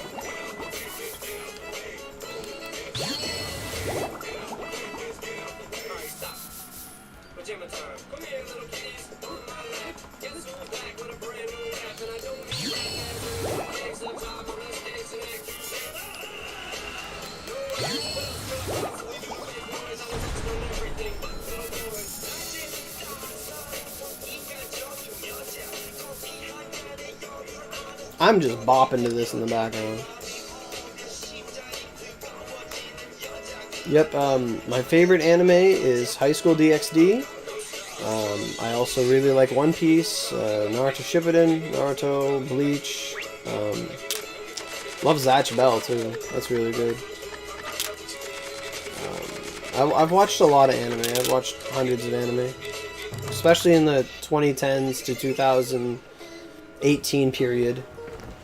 I'm just bopping to this in the background. Yep, my favorite anime is High School DxD. I also really like One Piece, Naruto Shippuden, Naruto, Bleach. Love Zatch Bell too. That's really good. I've watched a lot of anime. I've watched hundreds of anime, especially in the 2010s to 2018 period.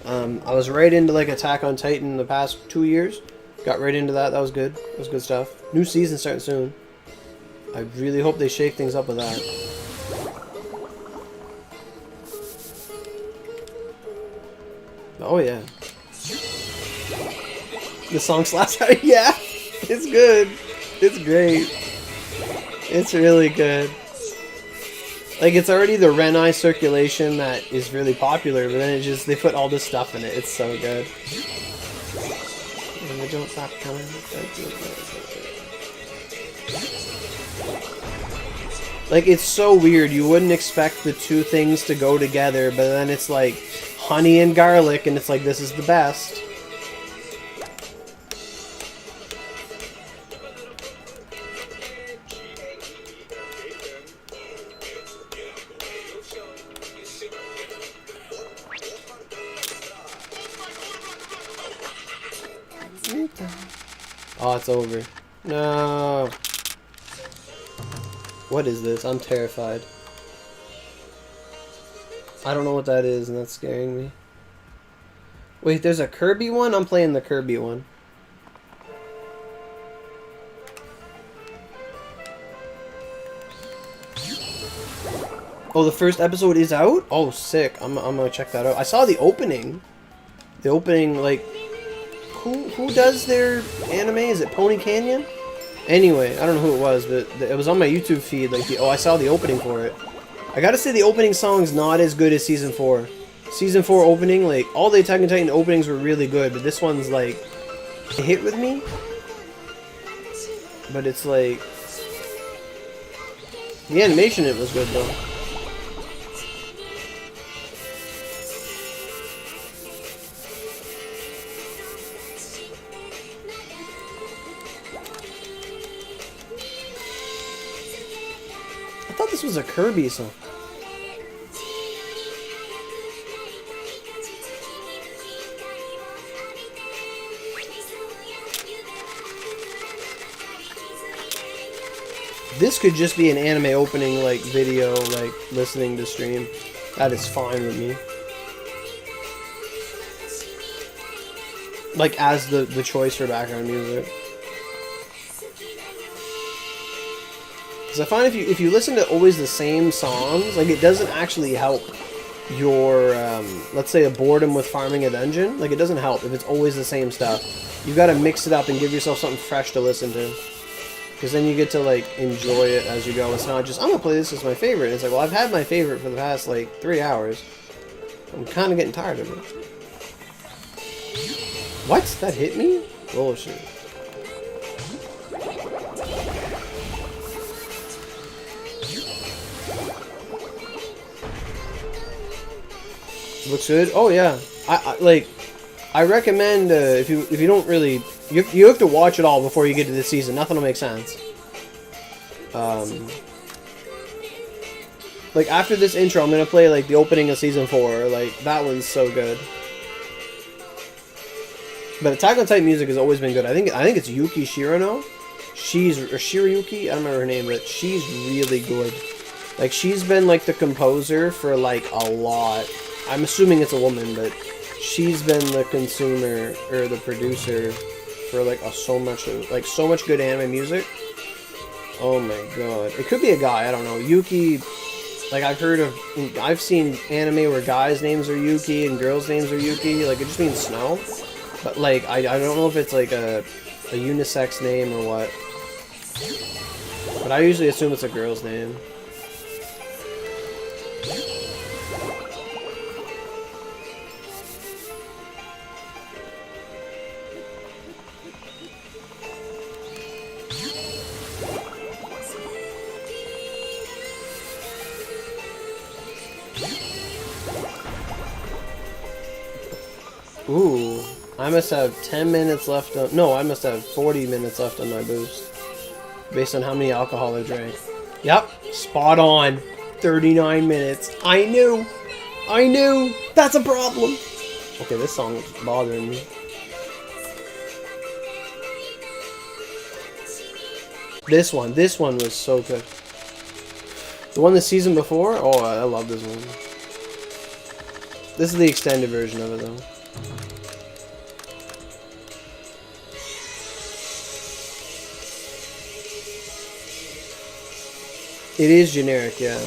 I was right into like Attack on Titan the past 2 years. Got right into that. That was good. That was good stuff. New season starting soon. I really hope they shake things up with that. Oh yeah. The song slaps out. Yeah, it's good. It's great. It's really good. Like, it's already the Renai circulation that is really popular, but then they put all this stuff in it. It's so good. I don't stop coming. Like, it's so weird. You wouldn't expect the two things to go together, but then it's like honey and garlic, and it's like, this is the best. Oh, it's over. No. What is this? I'm terrified. I don't know what that is, and that's scaring me. Wait, there's a Kirby one? I'm playing the Kirby one. Oh, the first episode is out? Oh, sick. I'm gonna check that out. I saw the opening. The opening, like... Who does their anime? Is it Pony Canyon? Anyway, I don't know who it was, but it was on my YouTube feed. Like, oh, I saw the opening for it. I gotta say, the opening song's not as good as Season 4. Season 4 opening, like, all the Attack on Titan openings were really good, but this one's, like, it hit with me. But it's, like... The animation in it was good, though. I thought this was a Kirby song. This could just be an anime opening, like, video, like, listening to stream. That is fine with me. Like, as the choice for background music. Because I find if you listen to always the same songs, like, it doesn't actually help your, let's say, a boredom with farming a dungeon. Like, it doesn't help if it's always the same stuff. You gotta mix it up and give yourself something fresh to listen to. Because then you get to, like, enjoy it as you go. It's not just, I'm gonna play this as my favorite. It's like, well, I've had my favorite for the past, like, 3 hours. I'm kind of getting tired of it. What? That hit me? Bullshit. Looks good. Oh yeah, I recommend if you don't really you have to watch it all before you get to this season. Nothing will make sense. Like after this intro, I'm gonna play like the opening of season 4. Like that one's so good. But Attack on Titan music has always been good. I think it's Yuki Shirano. Or Shirayuki. I don't remember her name, but she's really good. Like she's been like the composer for like a lot. I'm assuming it's a woman, but she's been the consumer or the producer for like so much good anime music. Oh my god, it could be a guy. I don't know. Yuki. Like I've seen anime where guys' names are Yuki and girls' names are Yuki. Like it just means snow. But like I don't know if it's like a unisex name or what. But I usually assume it's a girl's name. Ooh, I must have 10 minutes left on... No, I must have 40 minutes left on my boost. Based on how many alcohol I drank. Yep, spot on. 39 minutes. I knew! I knew! That's a problem! Okay, this song is bothering me. This one was so good. The one the season before? Oh, I love this one. This is the extended version of it, though. It is generic, yeah.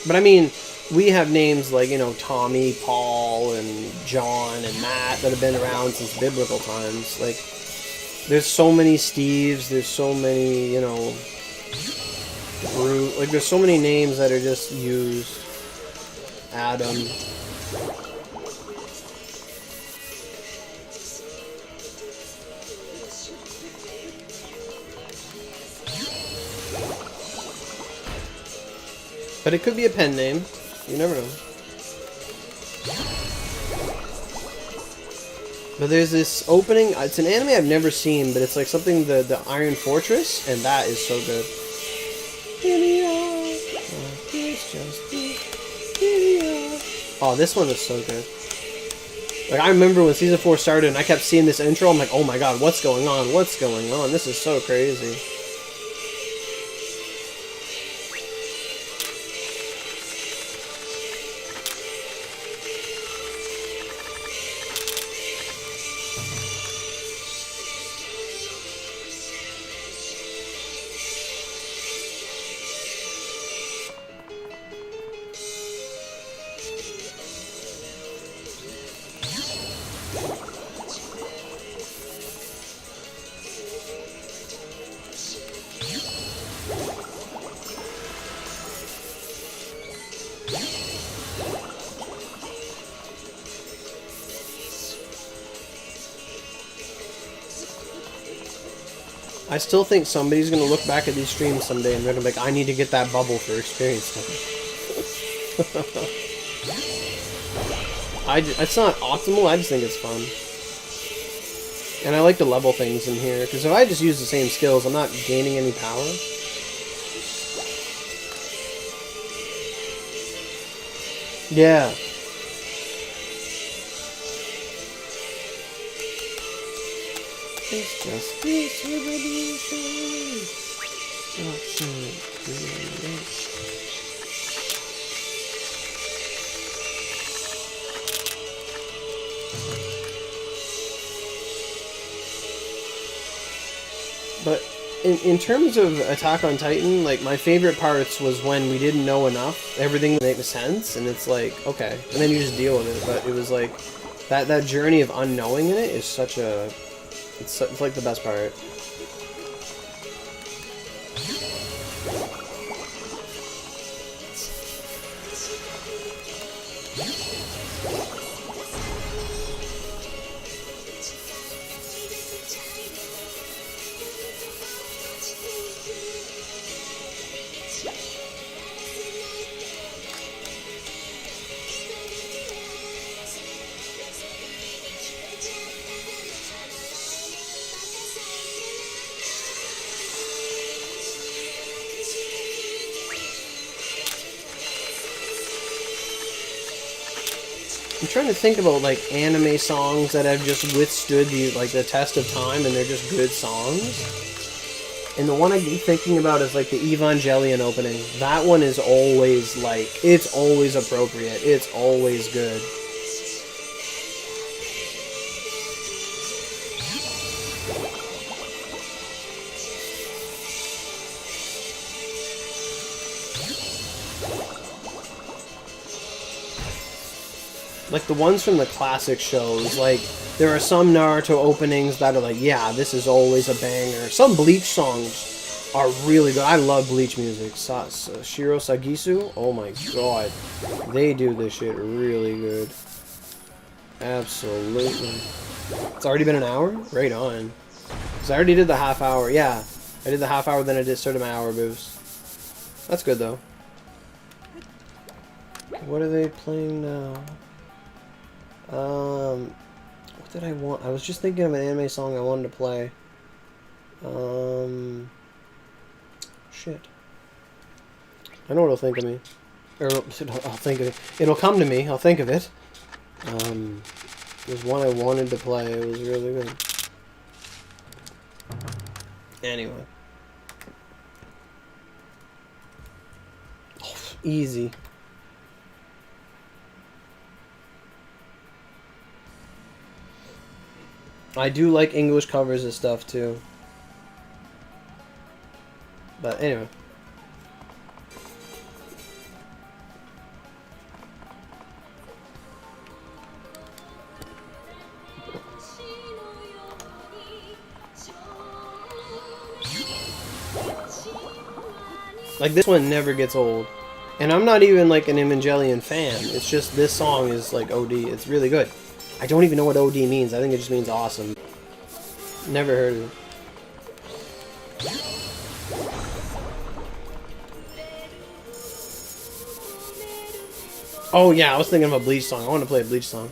But I mean, we have names like, you know, Tommy, Paul, and John, and Matt that have been around since biblical times. Like, there's so many Steves, there's so many, you know, like, there's so many names that are just used. Adam. But it could be a pen name. You never know. But there's this opening. It's an anime I've never seen, but it's like something the Iron Fortress, and that is so good. Oh, this one is so good. Like, I remember when Season 4 started and I kept seeing this intro, I'm like, oh my god, what's going on? What's going on? This is so crazy. I still think somebody's going to look back at these streams someday and they're going to be like, I need to get that bubble for experience time. It's not optimal, I just think it's fun. And I like to level things in here, because if I just use the same skills, I'm not gaining any power. Yeah. It's just this revolution. But in terms of Attack on Titan, like, my favorite parts was when we didn't know enough. Everything would make sense, and it's like, okay. And then you just deal with it. But it was like, that journey of unknowing in it is such a... It's like the best part. I'm trying to think about, like, anime songs that have just withstood the test of time, and they're just good songs. And the one I keep thinking about is, like, the Evangelion opening. That one is always, like, it's always appropriate. It's always good. Like, the ones from the classic shows, like, there are some Naruto openings that are like, yeah, this is always a banger. Some Bleach songs are really good. I love Bleach music. Shiro Sagisu, oh my god. They do this shit really good. Absolutely. It's already been an hour? Right on. Because I already did the half hour. Yeah, I did the half hour, then I started my hour boost. That's good, though. What are they playing now? What did I want? I was just thinking of an anime song I wanted to play. Shit. I know what'll think of me. Or, I'll think of it. It'll come to me. I'll think of it. There's one I wanted to play. It was really good. Anyway. Oh, easy. I do like English covers and stuff too. But anyway. Like, this one never gets old. And I'm not even like an Evangelion fan. It's just this song is like OD. It's really good. I don't even know what OD means. I think it just means awesome. Never heard of it. Oh yeah, I was thinking of a Bleach song. I want to play a Bleach song.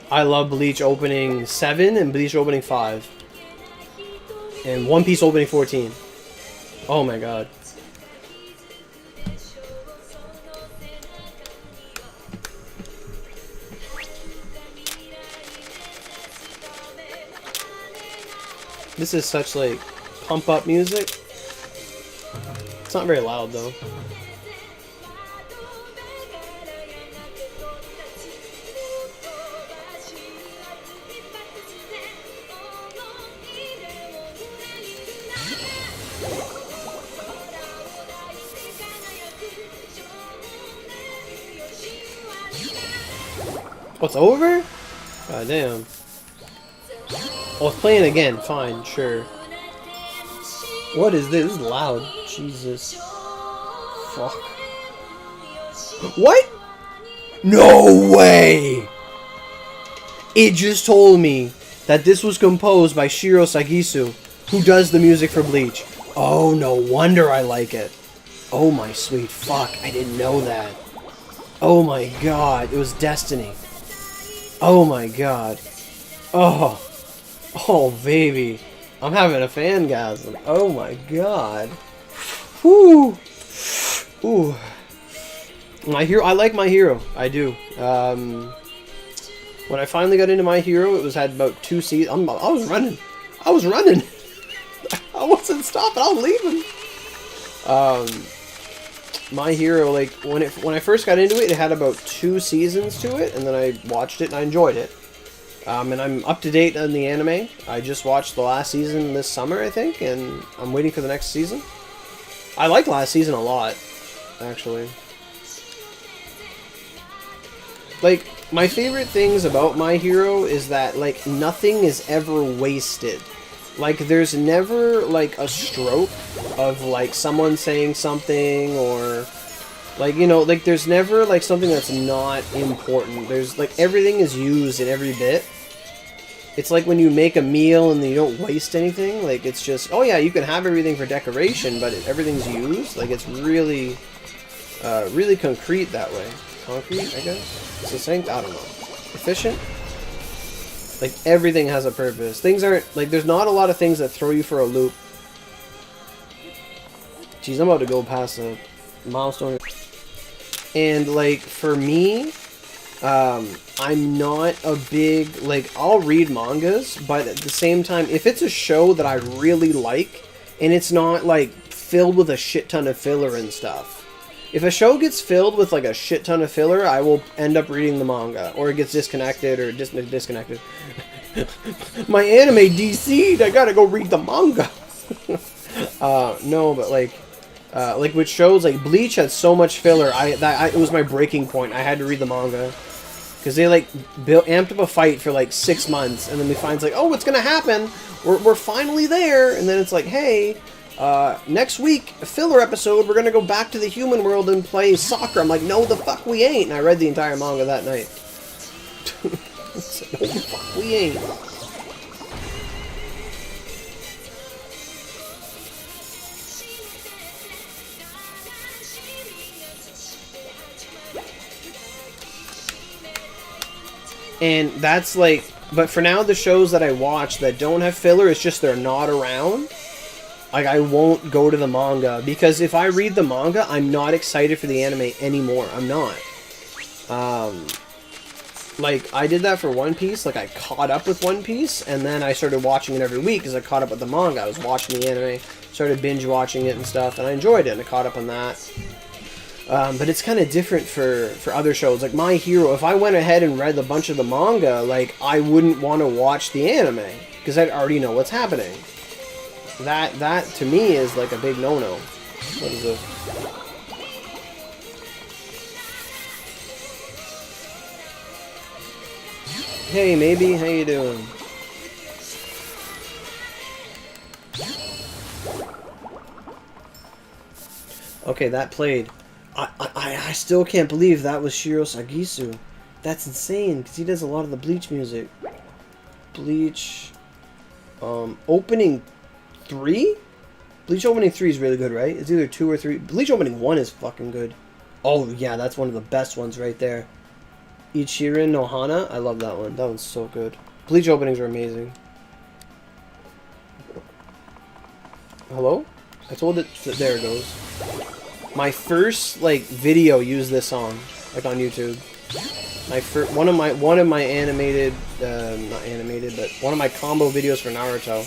I love Bleach opening 7 and Bleach opening 5. And One Piece opening 14. Oh my god. This is such like pump up music. It's not very loud though. What's over? God damn. Oh, it's playing again. Fine, sure. What is this? This is loud. Jesus. Fuck. What? No way! It just told me that this was composed by Shiro Sagisu, who does the music for Bleach. Oh, no wonder I like it. Oh my sweet fuck, I didn't know that. Oh my god, it was destiny. Oh my god. Oh. Oh, baby. I'm having a fangasm. Oh my god. Whoo. Ooh. My hero. I like My Hero. I do. When I finally got into My Hero, it had about 2 seasons. I was running. I was running. I wasn't stopping. I was leaving. My Hero, like when I first got into it, it had about 2 seasons to it, and then I watched it and I enjoyed it. And I'm up to date on the anime. I just watched the last season this summer, I think, and I'm waiting for the next season. I liked last season a lot, actually. Like, my favorite things about My Hero is that, like, nothing is ever wasted. Like, there's never, like, a stroke of, like, someone saying something, or, like, you know, like, there's never, like, something that's not important. There's, like, everything is used in every bit. It's like when you make a meal and you don't waste anything. Like, it's just, oh yeah, you can have everything for decoration, but everything's used. Like, it's really, really concrete that way. Concrete, I guess? Succinct? I don't know. Efficient? Like, everything has a purpose. Things aren't, like, there's not a lot of things that throw you for a loop. Jeez, I'm about to go past a milestone. And, like, for me, I'm not a big, like, I'll read mangas, but at the same time, if it's a show that I really like, and it's not, like, filled with a shit ton of filler and stuff. If a show gets filled with, like, a shit ton of filler, I will end up reading the manga. Or it gets disconnected, or disconnected. My anime DC'd, I gotta go read the manga. No, but, like with shows, like, Bleach had so much filler, it was my breaking point. I had to read the manga. Because they, like, amped up a fight for, like, 6 months, and then we find, it's like, oh, what's gonna happen? We're finally there, and then it's like, hey, next week, a filler episode, we're gonna go back to the human world and play soccer. I'm like, no, the fuck we ain't. And I read the entire manga that night. No, the fuck we ain't. And that's like, but for now, the shows that I watch that don't have filler, it's just they're not around. Like, I won't go to the manga, because if I read the manga, I'm not excited for the anime anymore. I'm not. Like, I did that for One Piece. Like, I caught up with One Piece, and then I started watching it every week because I caught up with the manga. I was watching the anime, started binge watching it and stuff, and I enjoyed it, and I caught up on that. But it's kind of different for other shows. Like, My Hero, if I went ahead and read a bunch of the manga, like, I wouldn't want to watch the anime, because I'd already know what's happening. That to me is like a big no-no. What is this? Hey, maybe, how you doing? Okay, that played. I still can't believe that was Shiro Sagisu. That's insane, because he does a lot of the Bleach music. Bleach... opening 3? Bleach opening 3 is really good, right? It's either 2 or 3. Bleach opening 1 is fucking good. Oh, yeah, that's one of the best ones right there. Ichirin no Hana. I love that one. That one's so good. Bleach openings are amazing. Hello? I told it... There it goes. My first, like, video used this song. Like, on YouTube. My first... One of my animated... not animated, but one of my combo videos for Naruto.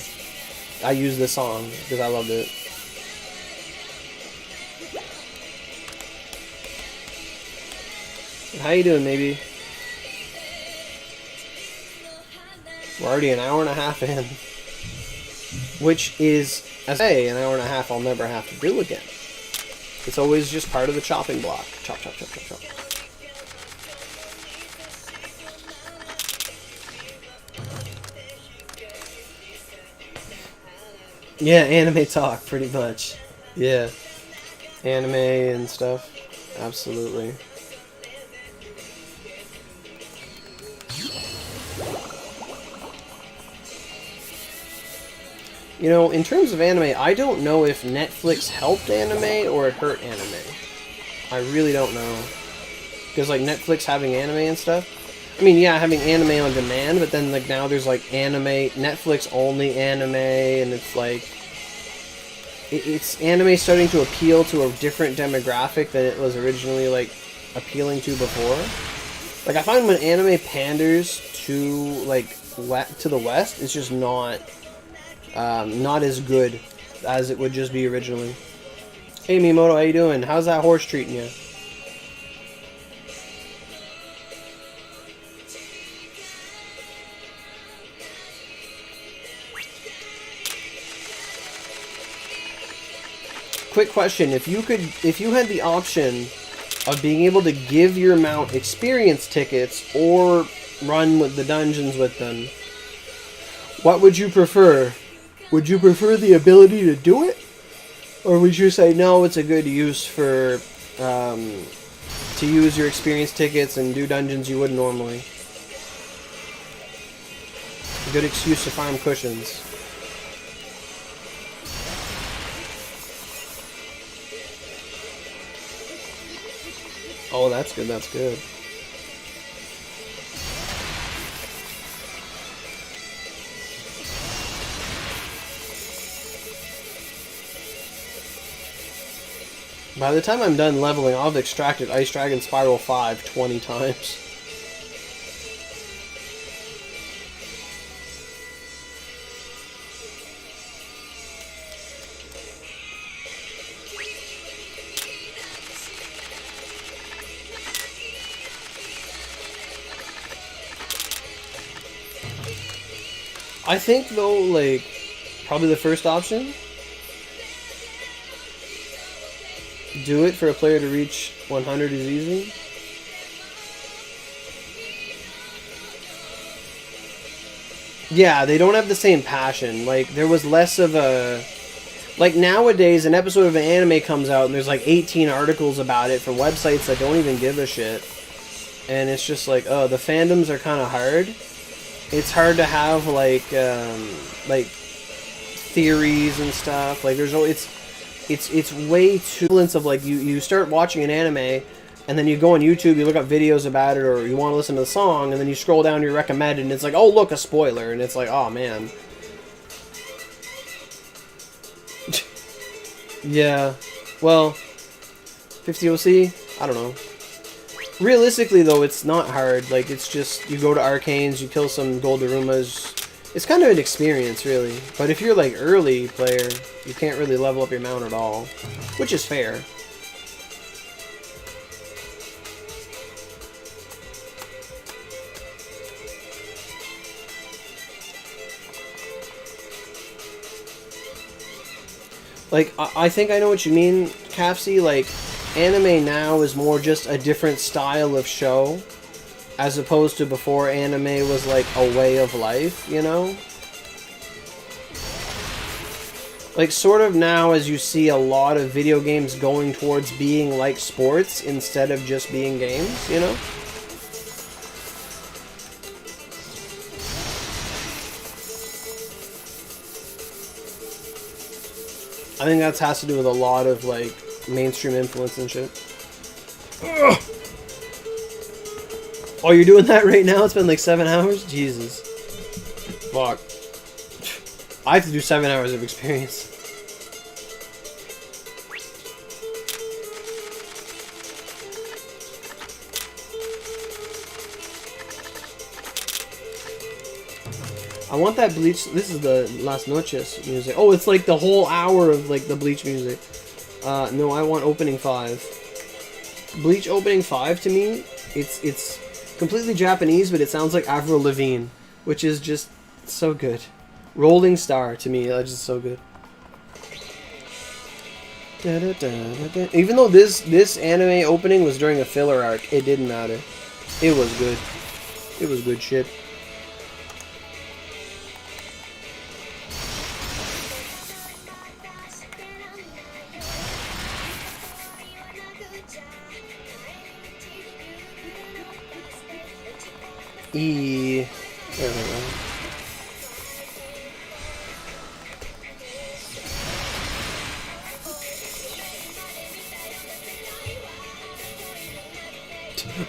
I used this song because I loved it. How you doing, maybe? We're already an hour and a half in. Which is, as I say, an hour and a half I'll never have to do again. It's always just part of the chopping block. Chop, chop, chop, chop, chop. Yeah, anime talk, pretty much. Yeah. Anime and stuff. Absolutely. You know, in terms of anime, I don't know if Netflix helped anime or it hurt anime. I really don't know. Because, like, Netflix having anime and stuff. I mean, yeah, having anime on demand, but then, like, now there's, like, anime, Netflix-only anime, and it's, like... It's anime starting to appeal to a different demographic than it was originally, like, appealing to before. Like, I find when anime panders to, like, to the West, it's just not as good as it would just be originally. Hey, Miyamoto, how you doing? How's that horse treating you? Quick question: if you had the option of being able to give your mount experience tickets or run with the dungeons with them, what would you prefer? Would you prefer the ability to do it? Or would you say, no, it's a good use for, to use your experience tickets and do dungeons you wouldn't normally? A good excuse to farm cushions. Oh, that's good, that's good. By the time I'm done leveling, I'll have extracted Ice Dragon Spiral 5 20 times. I think, though, like, probably the first option. Do it for a player to reach 100 is easy. Yeah, they don't have the same passion. Like, there was less of a... Like, nowadays, an episode of an anime comes out and there's, like, 18 articles about it from websites that don't even give a shit. And it's just like, oh, the fandoms are kind of hard. It's hard to have, like, theories and stuff. Like, there's always... It's way too... of, like, you start watching an anime, and then you go on YouTube, you look up videos about it, or you want to listen to the song, and then you scroll down to your recommended, and it's like, oh, look, a spoiler. And it's like, oh, man. Yeah. Well, 50 OC? I don't know. Realistically, though, it's not hard. Like, it's just, you go to Arcanes, you kill some Goldarumas. It's kind of an experience, really. But if you're, like, early player, you can't really level up your mount at all. Which is fair. Like, I think I know what you mean, Kafsi. Like, anime now is more just a different style of show, as opposed to before anime was like a way of life, you know? Like, sort of now as you see a lot of video games going towards being like sports instead of just being games, you know? I think that has to do with a lot of, like, mainstream influence and shit. Ugh. Oh, you're doing that right now? It's been like 7 hours? Jesus. Fuck. I have to do 7 hours of experience. I want that Bleach. This is the Las Noches music. Oh, it's like the whole hour of like the Bleach music. No, I want opening 5. Bleach opening 5 to me, it's completely Japanese, but it sounds like Avril Lavigne, which is just so good. Rolling Star to me, that's just so good. Da, da, da, da, da. Even though this anime opening was during a filler arc, it didn't matter. It was good. It was good shit. There we go.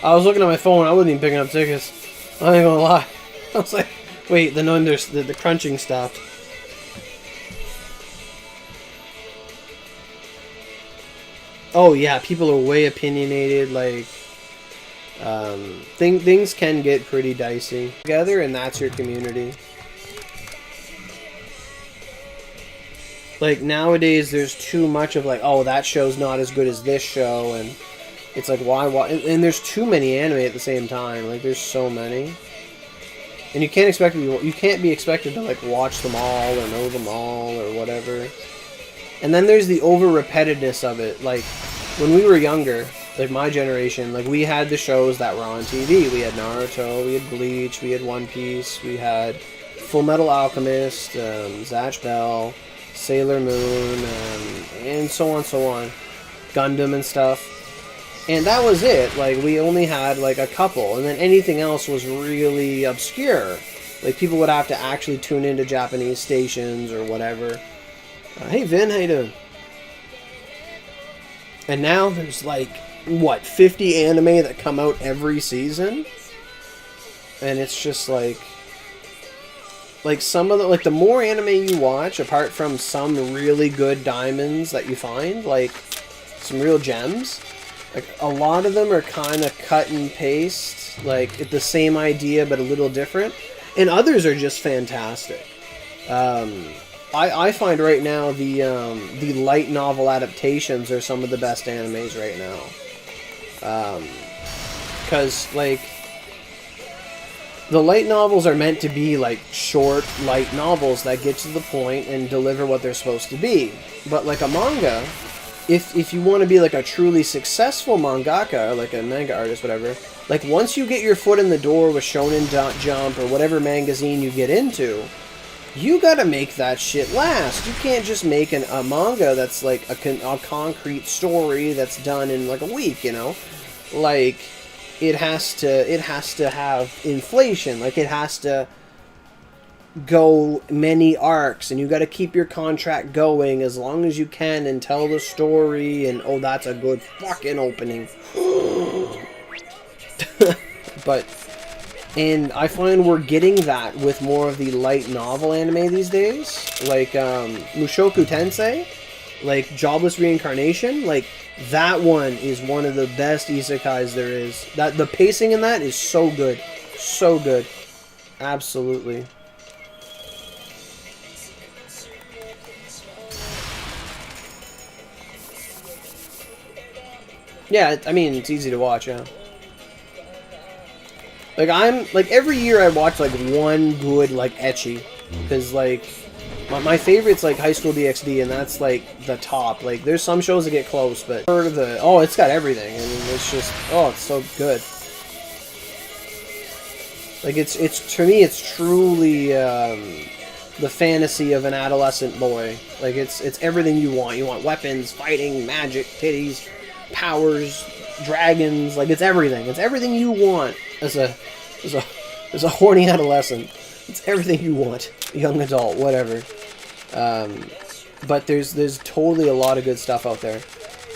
I was looking at my phone. I wasn't even picking up tickets. I ain't gonna lie. I was like, wait, the crunching stopped. Oh yeah, people are way opinionated. Like, things can get pretty dicey together, and that's your community. Like nowadays, there's too much of like, oh, that show's not as good as this show, and it's like, why? And there's too many anime at the same time. Like, there's so many, and you can't be expected to like watch them all or know them all or whatever. And then there's the over repetitiveness of it. Like when we were younger, like my generation, like we had the shows that were on TV. We had Naruto, we had Bleach, we had One Piece, we had Full Metal Alchemist, Zatch Bell, Sailor Moon, and so on, Gundam and stuff. And that was it. Like, we only had like a couple, and then anything else was really obscure. Like, people would have to actually tune into Japanese stations or whatever. Hey Vin, how you doing? And now there's like, what, 50 anime that come out every season? And it's just like some of the, like, the more anime you watch, apart from some really good diamonds that you find, like some real gems, like a lot of them are kind of cut and paste, like the same idea but a little different, and others are just fantastic. I find right now the light novel adaptations are some of the best animes right now, because like the light novels are meant to be like short, light novels that get to the point and deliver what they're supposed to be. But like a manga, if you want to be like a truly successful mangaka, or like a manga artist, whatever, like once you get your foot in the door with Shonen Jump or whatever magazine you get into, you gotta make that shit last. You can't just make a manga that's like a concrete story that's done in like a week, you know? Like, it has to have inflation. Like, it has to go many arcs, and you got to keep your contract going as long as you can and tell the story, and oh, that's a good fucking opening. And I find we're getting that with more of the light novel anime these days, like Mushoku Tensei, like Jobless Reincarnation. Like, that one is one of the best isekais there is. That the pacing in that is so good, absolutely. Yeah, I mean, it's easy to watch, yeah. Like, I'm, like, every year I watch, like, one good, like, ecchi. Because, like, my favorite's, like, High School DxD, and that's, like, the top. Like, there's some shows that get close, but oh, it's got everything. I mean, it's just, oh, it's so good. Like, it's to me, it's truly, the fantasy of an adolescent boy. Like, it's everything you want. You want weapons, fighting, magic, titties, powers, dragons. Like, it's everything. It's everything you want as a horny adolescent. It's everything you want, young adult, whatever. But there's totally a lot of good stuff out there.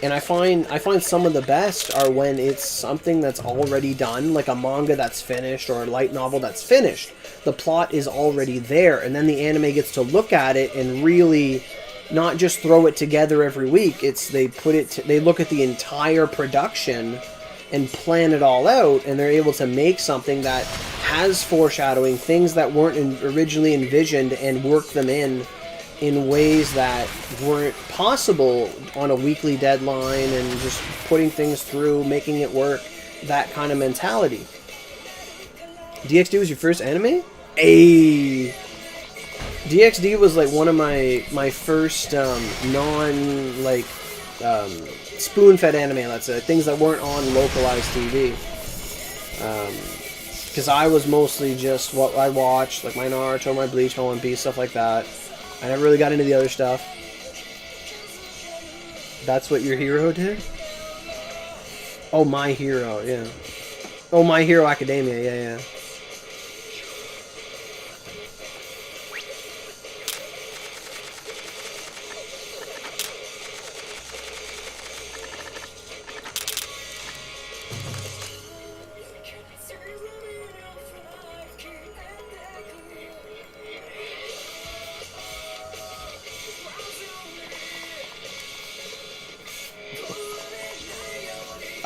And I find some of the best are when it's something that's already done, like a manga that's finished or a light novel that's finished. The plot is already there, and then the anime gets to look at it and really not just throw it together every week. It's they look at the entire production and plan it all out, and they're able to make something that has foreshadowing, things that weren't originally envisioned, and work them in ways that weren't possible on a weekly deadline, and just putting things through, making it work, that kind of mentality. DxD was your first anime? Ayy! DxD was like one of my first non like spoon-fed anime, let's say, things that weren't on localized TV. Because I was mostly just what I watched, like my Naruto, my Bleach, my One Piece, stuff like that. I never really got into the other stuff. That's what your hero did? Oh, My Hero, yeah. Oh, My Hero Academia, yeah.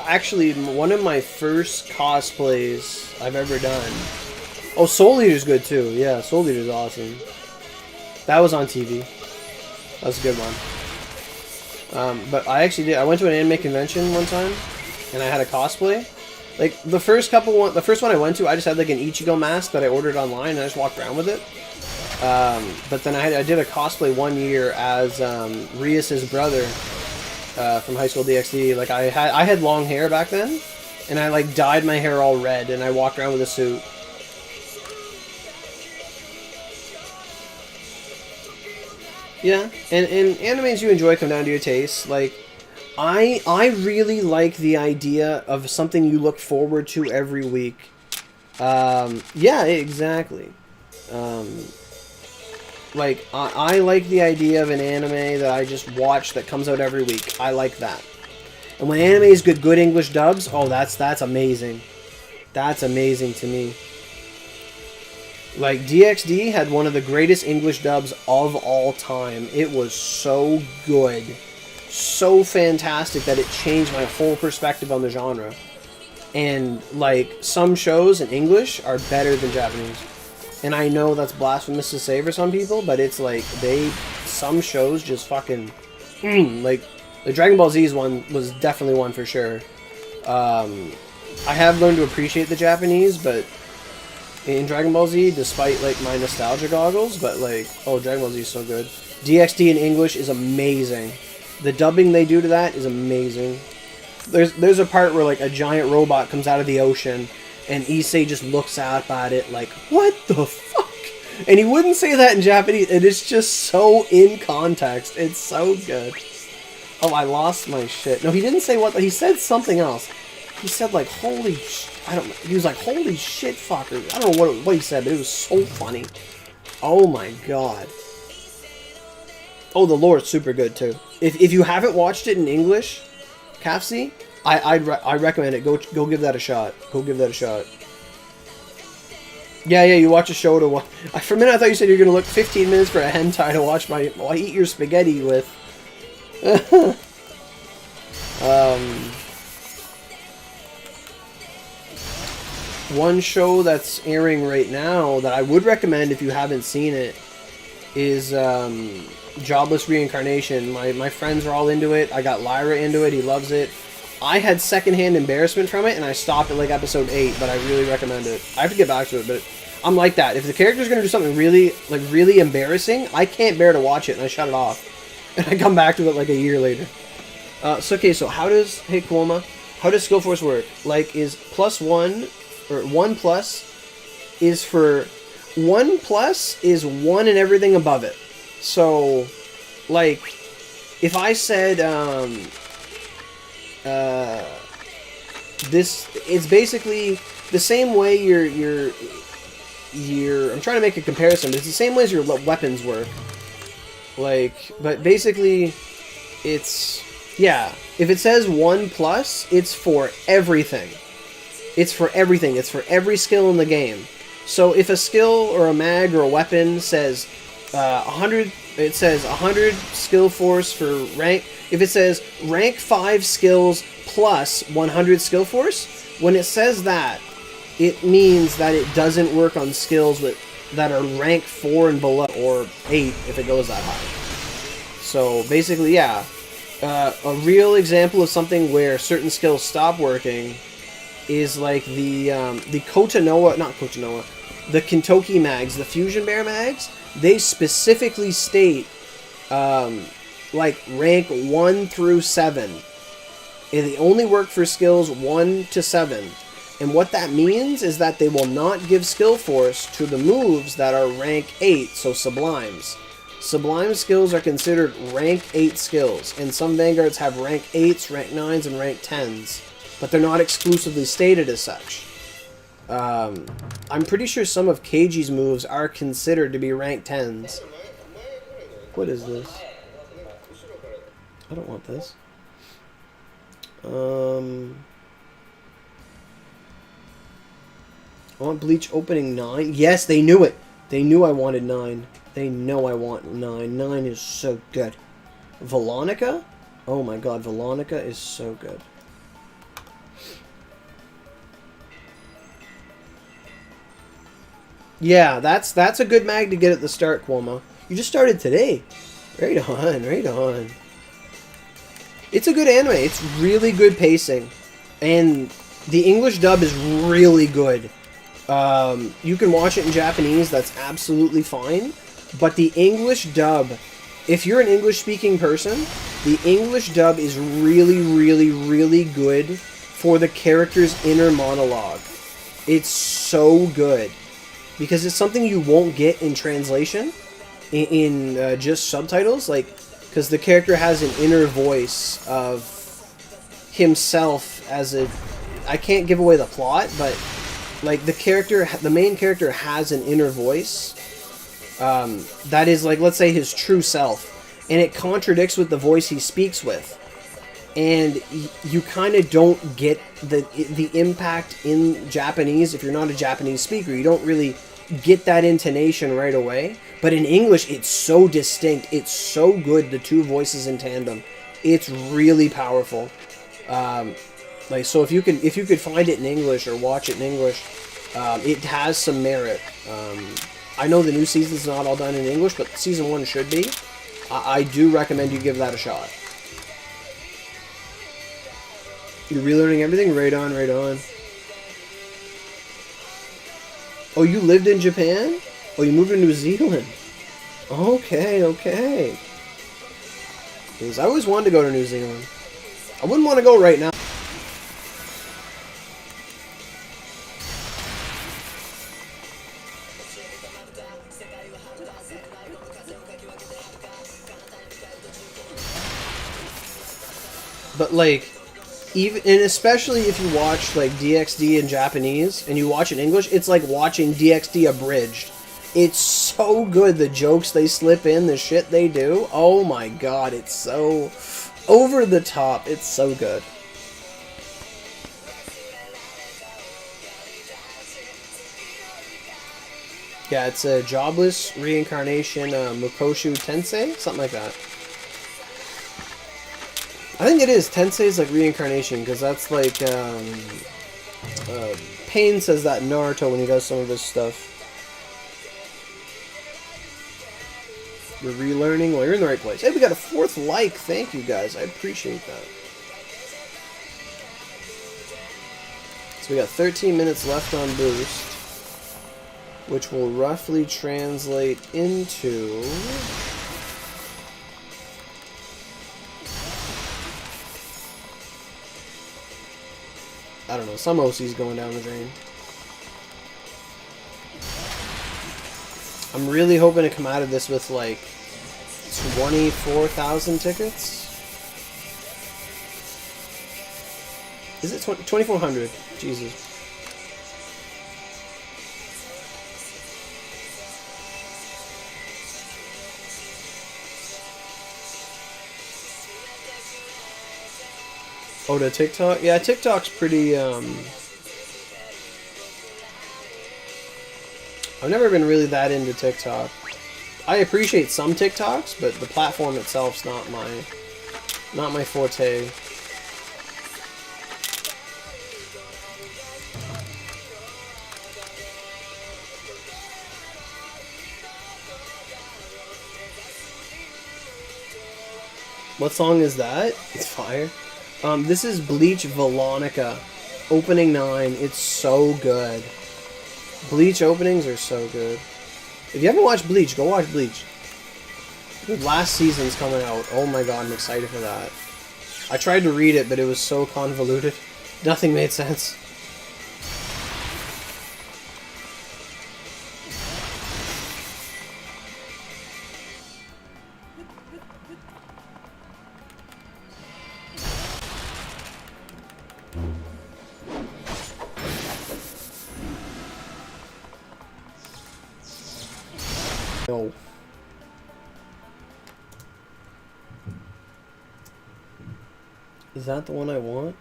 Actually, one of my first cosplays I've ever done. Oh, Soul Eater's good too. Yeah, Soul Eater's awesome. That was on TV. That was a good one. But I actually did. I went to an anime convention one time, and I had a cosplay. Like the first one I went to, I just had like an Ichigo mask that I ordered online, and I just walked around with it. But then I did a cosplay one year as Rias's brother. From High School DxD. Like I had long hair back then, and I like dyed my hair all red, and I walked around with a suit. Yeah, and animes you enjoy come down to your taste. Like I really like the idea of something you look forward to every week. Yeah, exactly. Like, I like the idea of an anime that I just watch that comes out every week. I like that. And when animes get good English dubs, oh, that's amazing. That's amazing to me. Like, DxD had one of the greatest English dubs of all time. It was so good. So fantastic that it changed my whole perspective on the genre. And, like, some shows in English are better than Japanese. And I know that's blasphemous to say for some people, but it's like, some shows just fucking, like, the Dragon Ball Z's one was definitely one for sure. I have learned to appreciate the Japanese, but in Dragon Ball Z, despite, like, my nostalgia goggles, but, like, oh, Dragon Ball Z is so good. DxD in English is amazing. The dubbing they do to that is amazing. There's a part where, like, a giant robot comes out of the ocean, and Issei just looks out at it like, what the fuck? And he wouldn't say that in Japanese, and it's just so in context. It's so good. Oh, I lost my shit. No, he didn't say what, he said something else. He said like, holy I don't know. He was like, holy shit, fucker. I don't know what he said, but it was so funny. Oh my god. Oh, the lore is super good too. If you haven't watched it in English, Kafsi, I recommend it. Go give that a shot. Go give that a shot. Yeah, you watch a show to watch. For a minute, I thought you said you were gonna look 15 minutes for a hentai to watch while I eat your spaghetti with. One show that's airing right now that I would recommend if you haven't seen it is Jobless Reincarnation. My friends are all into it. I got Lyra into it. He loves it. I had secondhand embarrassment from it, and I stopped at like episode 8, but I really recommend it. I have to get back to it, but I'm like that. If the character's going to do something really embarrassing, I can't bear to watch it, and I shut it off. And I come back to it like a year later. So how does, hey Kuoma, how does Skill Force work? Like, is +1, or 1 plus is for, 1 plus is 1 and everything above it. So, like, if I said, this, it's basically the same way your I'm trying to make a comparison, but it's the same way as your weapons work. Like, but basically, it's Yeah, if it says 1 plus, it's for everything. It's for everything. It's for every skill in the game. So if a skill or a mag or a weapon says 100, it says 100 skill force for rank. If it says rank 5 skills plus 100 skill force, when it says that, it means that it doesn't work on skills that are rank 4 and below, or 8 if it goes that high. So basically, yeah, a real example of something where certain skills stop working is like the Kotonoa, not Kotonoa, the Kintoki mags, the Fusion Bear mags. They specifically state like rank 1 through 7, and they only work for skills 1 to 7. And what that means is that they will not give skill force to the moves that are rank 8, so Sublimes. Sublime skills are considered rank 8 skills, and some Vanguards have rank 8s, rank 9s, and rank 10s, but they're not exclusively stated as such. I'm pretty sure some of Keiji's moves are considered to be rank 10s. What is this? I don't want this. I want Bleach opening 9. Yes, they knew it. They knew I wanted 9. They know I want 9. 9 is so good. Velonica? Oh my god, Velonica is so good. Yeah, that's a good mag to get at the start, Cuomo. You just started today. Right on, right on. It's a good anime. It's really good pacing. And the English dub is really good. You can watch it in Japanese, that's absolutely fine. But the English dub, if you're an English-speaking person, the English dub is really, really, really good for the character's inner monologue. It's so good. Because it's something you won't get in translation, in just subtitles. Like, because the character has an inner voice of himself as a... I can't give away the plot, but like the main character has an inner voice that is like, let's say, his true self, and it contradicts with the voice he speaks with, and you kind of don't get the impact in Japanese. If you're not a Japanese speaker, you don't really get that intonation right away, but in English it's so distinct, it's so good, the two voices in tandem. It's really powerful. Like, so if you could find it in English or watch it in English, it has some merit. I know the new season's not all done in English, but season 1 should be. I do recommend you give that a shot. You're relearning everything? Right on, right on. Oh, you lived in Japan? Oh, you moved to New Zealand? Okay, okay. Because I always wanted to go to New Zealand. I wouldn't want to go right now. But like, even, and especially if you watch like DxD in Japanese and you watch in English, it's like watching DxD abridged. It's so good, the jokes they slip in, the shit they do. Oh my god, it's so over the top. It's so good. Yeah, it's a jobless reincarnation, Mukoshu Tensei, something like that. I think it is. Tensei is like reincarnation, because that's like, Pain says that in Naruto when he does some of his stuff. You're relearning? Well, you're in the right place. Hey, we got a 4th like. Thank you, guys. I appreciate that. So we got 13 minutes left on Boost, which will roughly translate into... I don't know, some OC's going down the drain. I'm really hoping to come out of this with like 24,000 tickets. Is it 2,400? Jesus. Oh, to TikTok? Yeah, TikTok's pretty, I've never been really that into TikTok. I appreciate some TikToks, but the platform itself's not my forte. What song is that? It's fire. This is Bleach Velonica, opening 9. It's so good. Bleach openings are so good. If you haven't watched Bleach, go watch Bleach. The last season's coming out. Oh my god, I'm excited for that. I tried to read it, but it was so convoluted. Nothing made sense. No. Is that the one I want?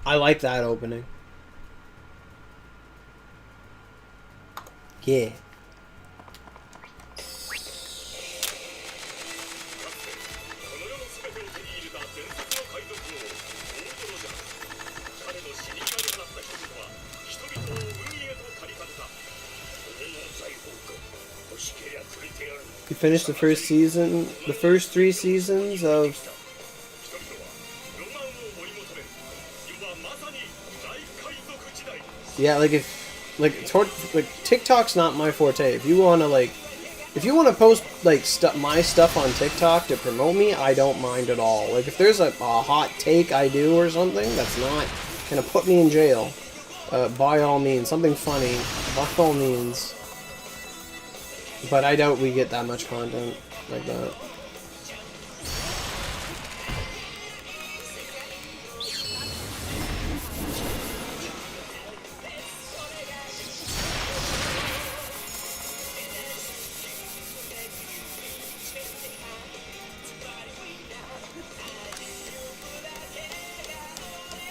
I like that opening. Yeah. You finished the first season, the first 3 seasons of... Yeah, like TikTok's not my forte. If you wanna post like my stuff on TikTok to promote me, I don't mind at all. Like if there's a hot take I do or something that's not gonna put me in jail, by all means, something funny, by all means. But I doubt we get that much content like that.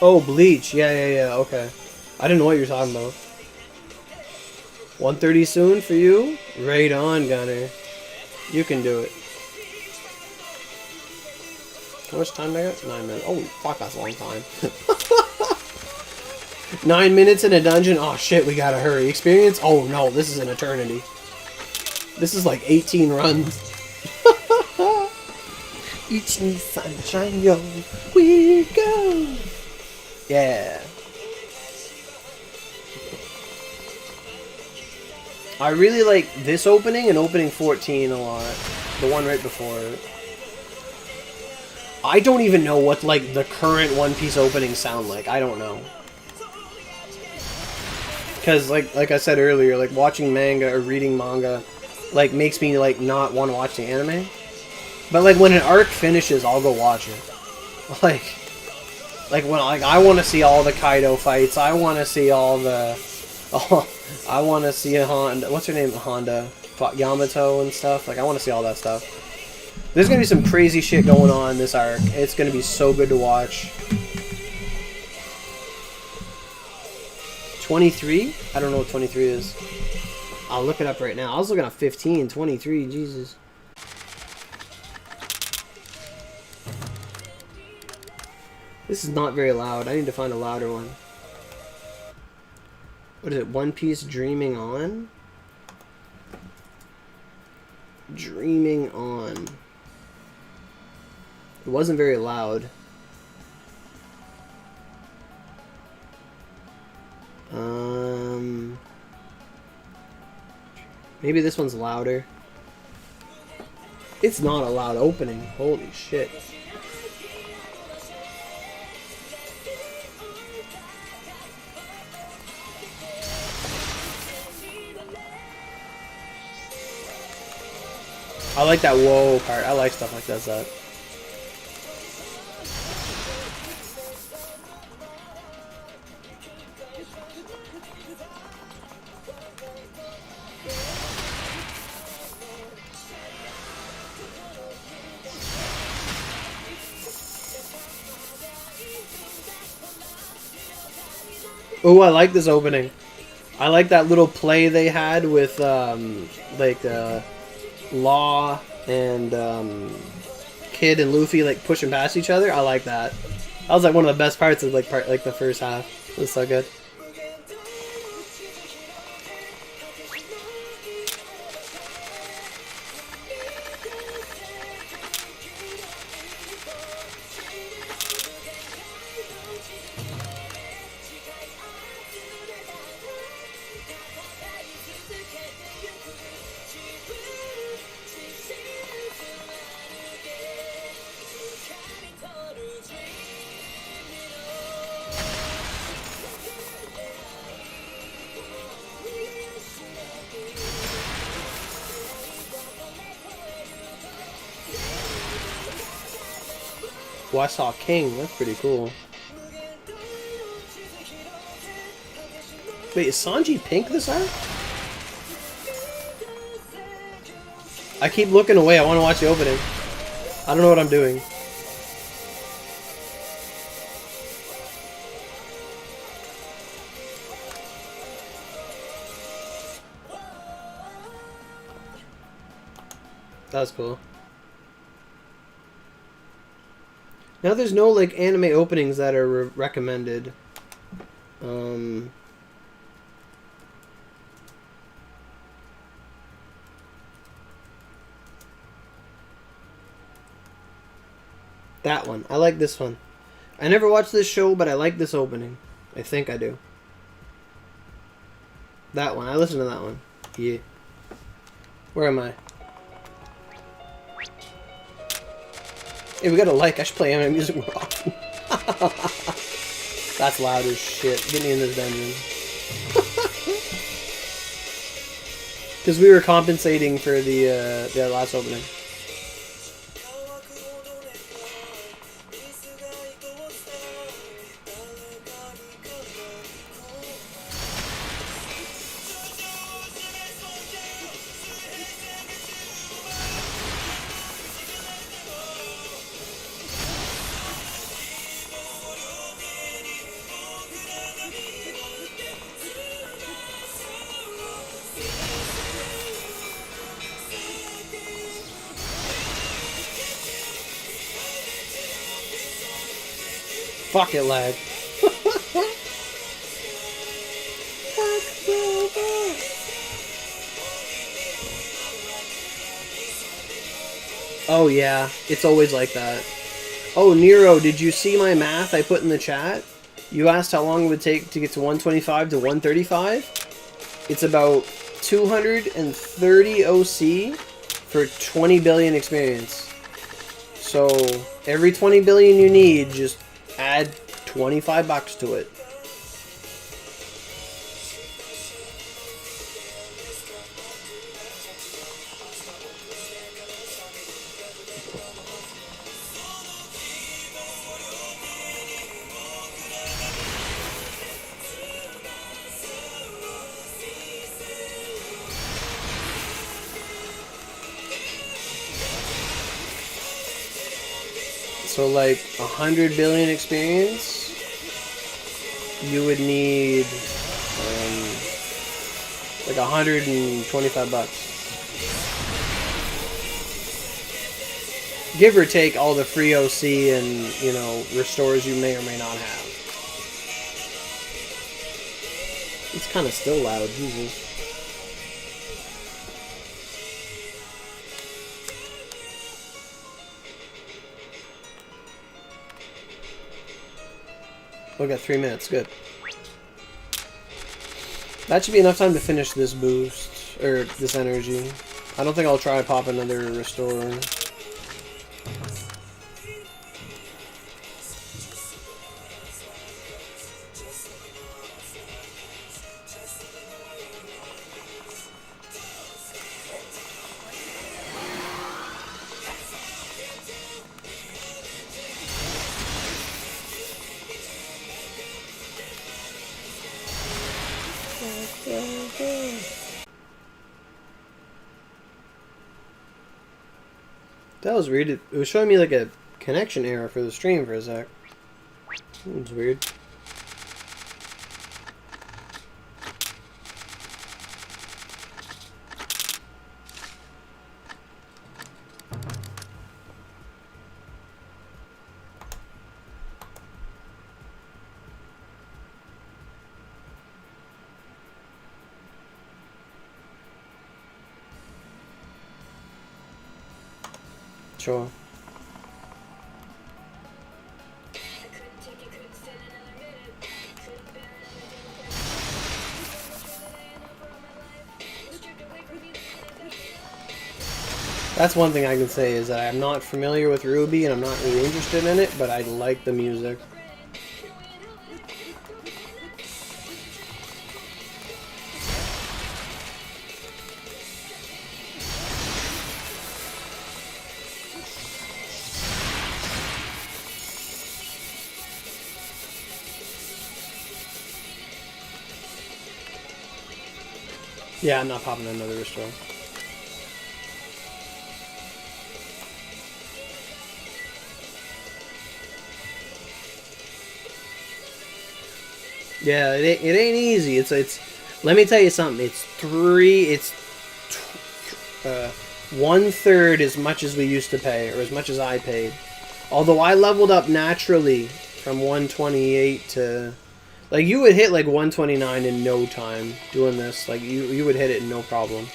Oh, Bleach. Yeah, okay. I didn't know what you were talking about. 1:30 soon for you? Right on, Gunner. You can do it. How much time do I got? 9 minutes. Oh, fuck, that's a long time. 9 minutes in a dungeon? Oh, shit, we gotta hurry. Experience? Oh, no, this is an eternity. This is like 18 runs. Each new sunshine, yo, we go. Yeah. I really like this opening and opening 14 a lot. The one right before it. I don't even know what like the current One Piece openings sound like. I don't know. Because like I said earlier, like watching manga or reading manga like makes me like not want to watch the anime. But like when an arc finishes, I'll go watch it. Like when I want to see all the Kaido fights. I want to see all the I want to see a Honda. What's her name? Honda. Yamato and stuff. Like, I want to see all that stuff. There's going to be some crazy shit going on in this arc. It's going to be so good to watch. 23? I don't know what 23 is. I'll look it up right now. I was looking at 15. 23. Jesus. This is not very loud. I need to find a louder one. What is it? One Piece Dreaming On? Dreaming On. It wasn't very loud. Maybe this one's louder. It's not a loud opening. Holy shit. I like that whoa part. I like stuff like that. Oh, I like this opening. I like that little play they had with like Law and Kid and Luffy like pushing past each other. I like that. That was like one of the best parts of like the first half. It was so good. Well, I saw King. That's pretty cool. Wait, is Sanji pink this arc? I keep looking away. I want to watch the opening. I don't know what I'm doing. That was cool. Now there's no like anime openings that are recommended. That one. I like this one. I never watched this show, but I like this opening. I think I do. That one. I listened to that one. Yeah. Where am I? Hey, we got a like. I should play anime music more often. That's loud as shit. Get me in this dungeon. Because we were compensating for the last opening. Fuck it, lag. Oh yeah, it's always like that. Oh, Nero, did you see my math I put in the chat? You asked how long it would take to get to 125 to 135? It's about 230 OC for 20 billion experience. So, every 20 billion you need, just add $25 to it. So like 100 billion experience, you would need like $125. Give or take all the free OC and, you know, restores you may or may not have. It's kind of still loud, Jesus. We got 3 minutes, good. That should be enough time to finish this boost, or this energy. I don't think I'll try to pop another restore. That was weird. It was showing me like a connection error for the stream for a sec. It was weird. Sure. That's one thing I can say is that I'm not familiar with Ruby and I'm not really interested in it, but I like the music. Yeah, I'm not popping another restore. Yeah, it ain't easy. It's let me tell you something. It's 1/3 as much as we used to pay, or as much as I paid. Although I leveled up naturally from 128 to, like, you would hit like 129 in no time doing this. Like you would hit it in no problem.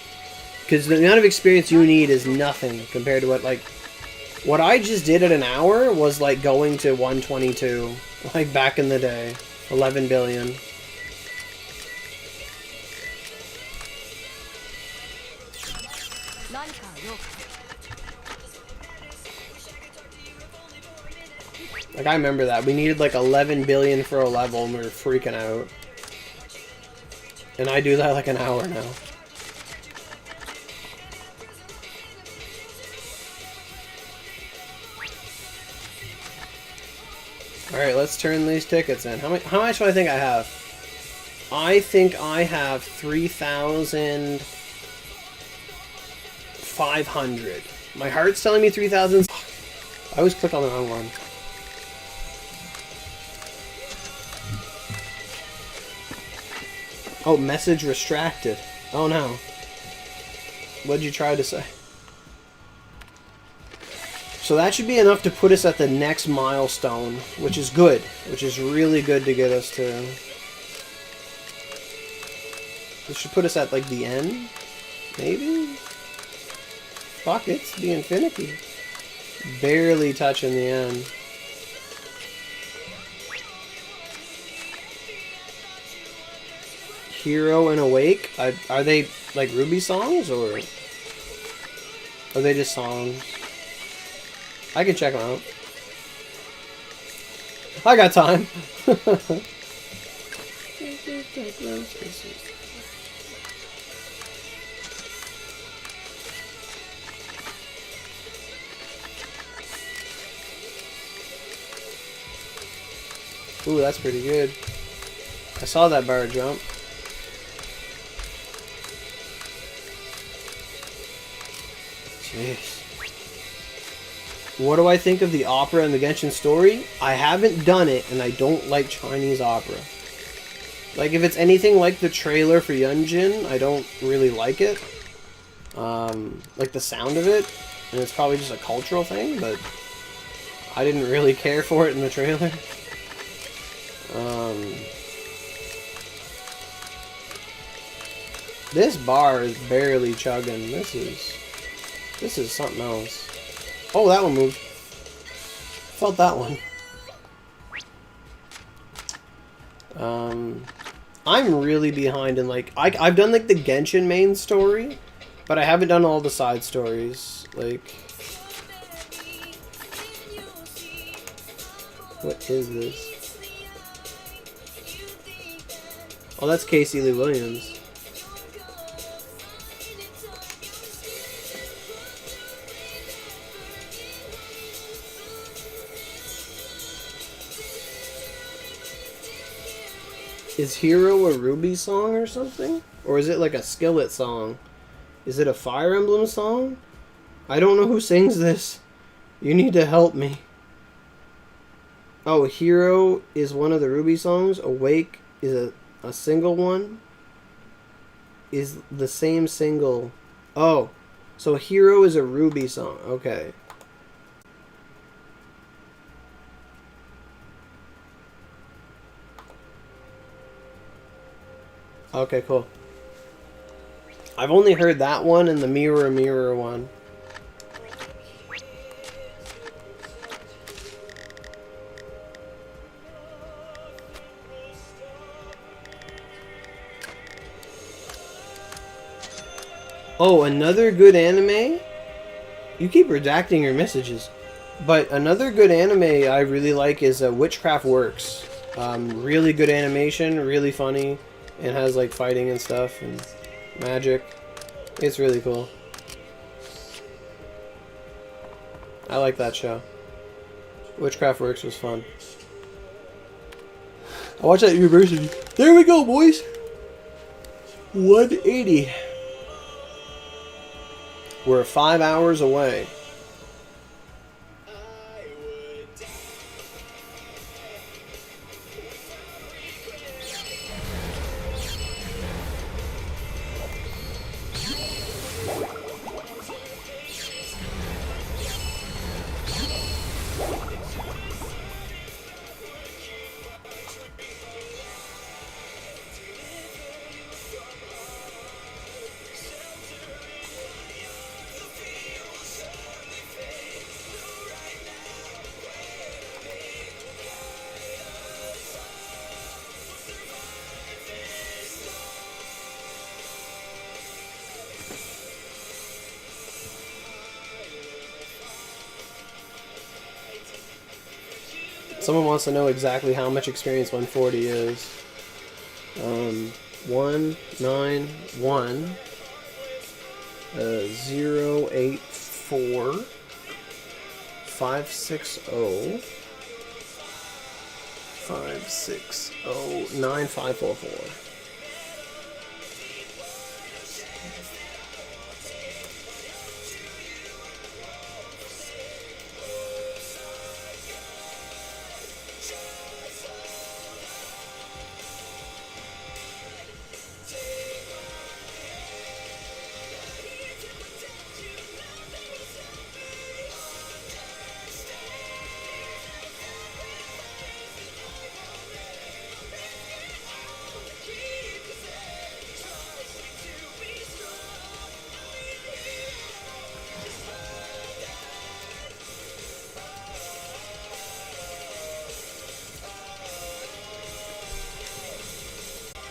Because the amount of experience you need is nothing compared to what I just did at an hour was like going to 122, like back in the day. 11 billion. Like, I remember that. We needed like 11 billion for a level and we were freaking out. And I do that like an hour now. Alright, let's turn these tickets in. How much do I think I have? I think I have 3,500. My heart's telling me 3,000. I always click on the wrong one. Oh, message restracted. Oh no. What'd you try to say? So that should be enough to put us at the next milestone, which is good. Which is really good to get us to... This should put us at, like, the end? Maybe? Fuck, it's being finicky. Barely touching the end. Hero and Awake? Are they, like, Ruby songs, or... Are they just songs? I can check them out. I got time. Ooh, that's pretty good. I saw that bar jump. Jeez. What do I think of the opera and the Genshin story? I haven't done it, and I don't like Chinese opera. Like, if it's anything like the trailer for Yunjin, I don't really like it. Like the sound of it, and it's probably just a cultural thing, but I didn't really care for it in the trailer. This bar is barely chugging. This is something else. Oh, that one moved. Felt that one. I'm really behind in, like, I've done, like, the Genshin main story, but I haven't done all the side stories. Like, what is this? Oh, that's Casey Lee Williams. Is Hero a Ruby song or something? Or is it like a Skillet song? Is it a Fire Emblem song? I don't know who sings this. You need to help me. Oh, Hero is one of the Ruby songs. Awake is a single one. Is the same single. Oh, so Hero is a Ruby song. Okay. Okay, cool. I've only heard that one and the Mirror Mirror one. Oh, another good anime? You keep redacting your messages. But another good anime I really like is Witchcraft Works. Really good animation, really funny, and has like fighting and stuff and magic. It's really cool. I like that show. Witchcraft Works was fun. I watched that at university. There we go, boys! 180. We're 5 hours away. Someone wants to know exactly how much experience 140 is. 191 084 560 560 9544.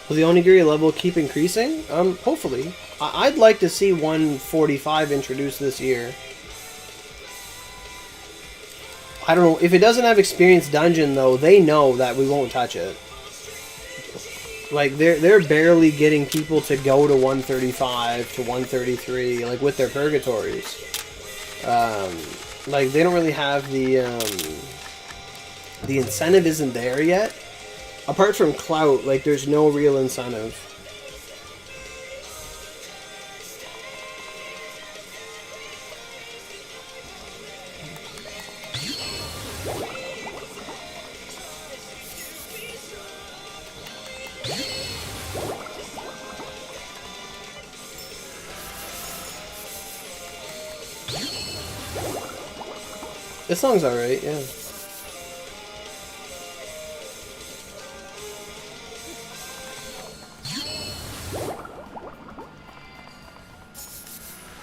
Will the Onigiri level keep increasing? Hopefully. I'd like to see 145 introduced this year. I don't know. If it doesn't have Experience Dungeon, though, they know that we won't touch it. Like, they're barely getting people to go to 135 to 133, like, with their purgatories. Like, they don't really have the incentive isn't there yet. Apart from clout, like, there's no real incentive. This song's alright, yeah.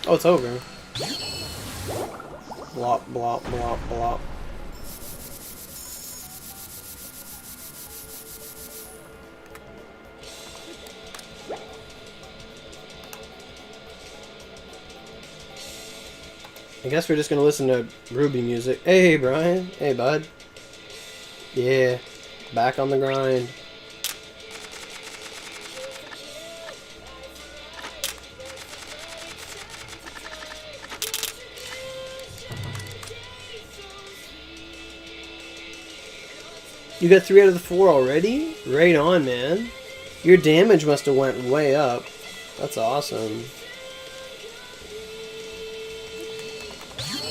Oh, it's over. Blop, blop, blop, blop. I guess we're just gonna listen to Ruby music. Hey, Brian. Hey, bud. Yeah. Back on the grind. You got 3 out of the 4 already? Right on, man. Your damage must have went way up. That's awesome.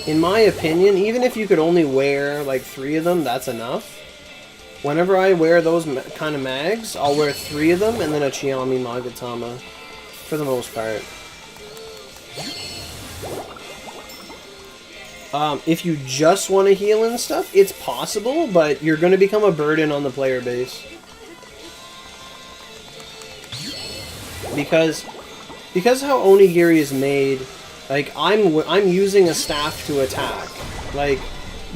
In my opinion, even if you could only wear like 3 of them, that's enough. Whenever I wear those kind of mags, I'll wear 3 of them and then a Chiami Magatama. For the most part. If you just want to heal and stuff, it's possible, but you're going to become a burden on the player base. Because how Onigiri is made, like, I'm using a staff to attack. Like,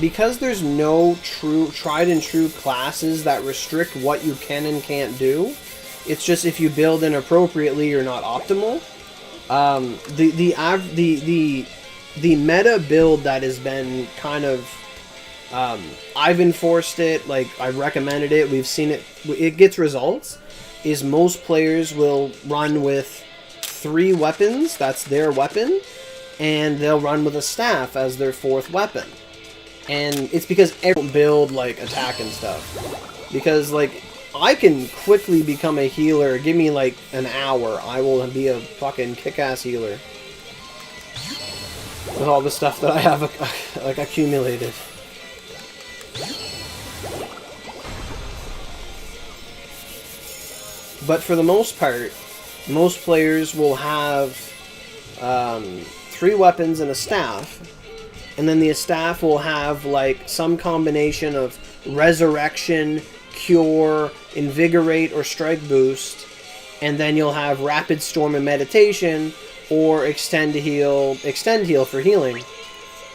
because there's no tried and true classes that restrict what you can and can't do, it's just if you build inappropriately, you're not optimal. The meta build that has been kind of, I've enforced it, like I've recommended it, we've seen it, it gets results, is most players will run with 3 weapons, that's their weapon, and they'll run with a staff as their 4th weapon. And it's because everyone build like attack and stuff. Because like I can quickly become a healer. Give me like an hour. I will be a fucking kick-ass healer. With all the stuff that I have like accumulated. But for the most part, most players will have 3 weapons and a staff. And then the staff will have like some combination of resurrection, cure, invigorate, or strike boost. And then you'll have rapid storm and meditation, or extend heal for healing.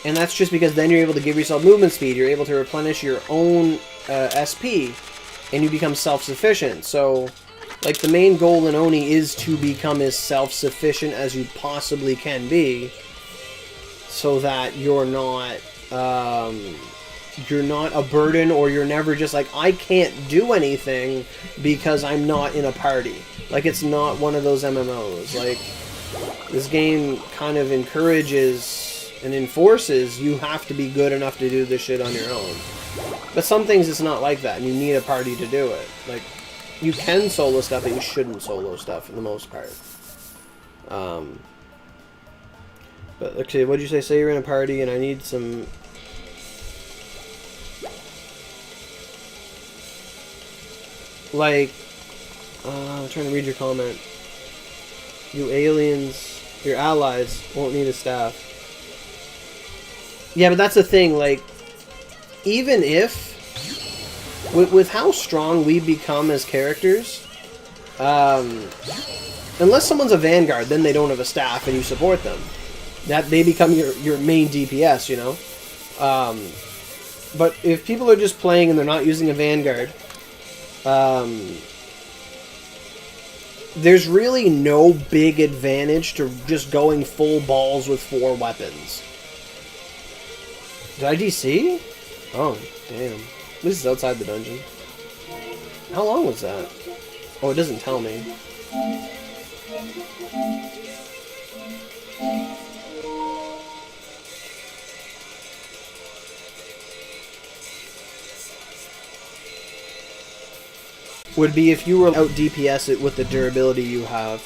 And that's just because then you're able to give yourself movement speed. You're able to replenish your own SP, and you become self-sufficient. So, like, the main goal in Oni is to become as self-sufficient as you possibly can be, so that you're not a burden, or you're never just like, I can't do anything because I'm not in a party. Like, it's not one of those MMOs. Like, this game kind of encourages and enforces you have to be good enough to do this shit on your own. But some things it's not like that, and you need a party to do it. Like, you can solo stuff, but you shouldn't solo stuff for the most part. But, okay, what'd you say? Say you're in a party and I need some... Like, I'm trying to read your comment. You aliens, your allies, won't need a staff. Yeah, but that's the thing, like, even if... With how strong we become as characters, unless someone's a vanguard, then they don't have a staff and you support them. That they become your main DPS, you know? But if people are just playing and they're not using a vanguard, there's really no big advantage to just going full balls with 4 weapons. Did I DC? Oh, damn. This is outside the dungeon. How long was that? Oh, it doesn't tell me. Would be if you were out DPS it with the durability you have,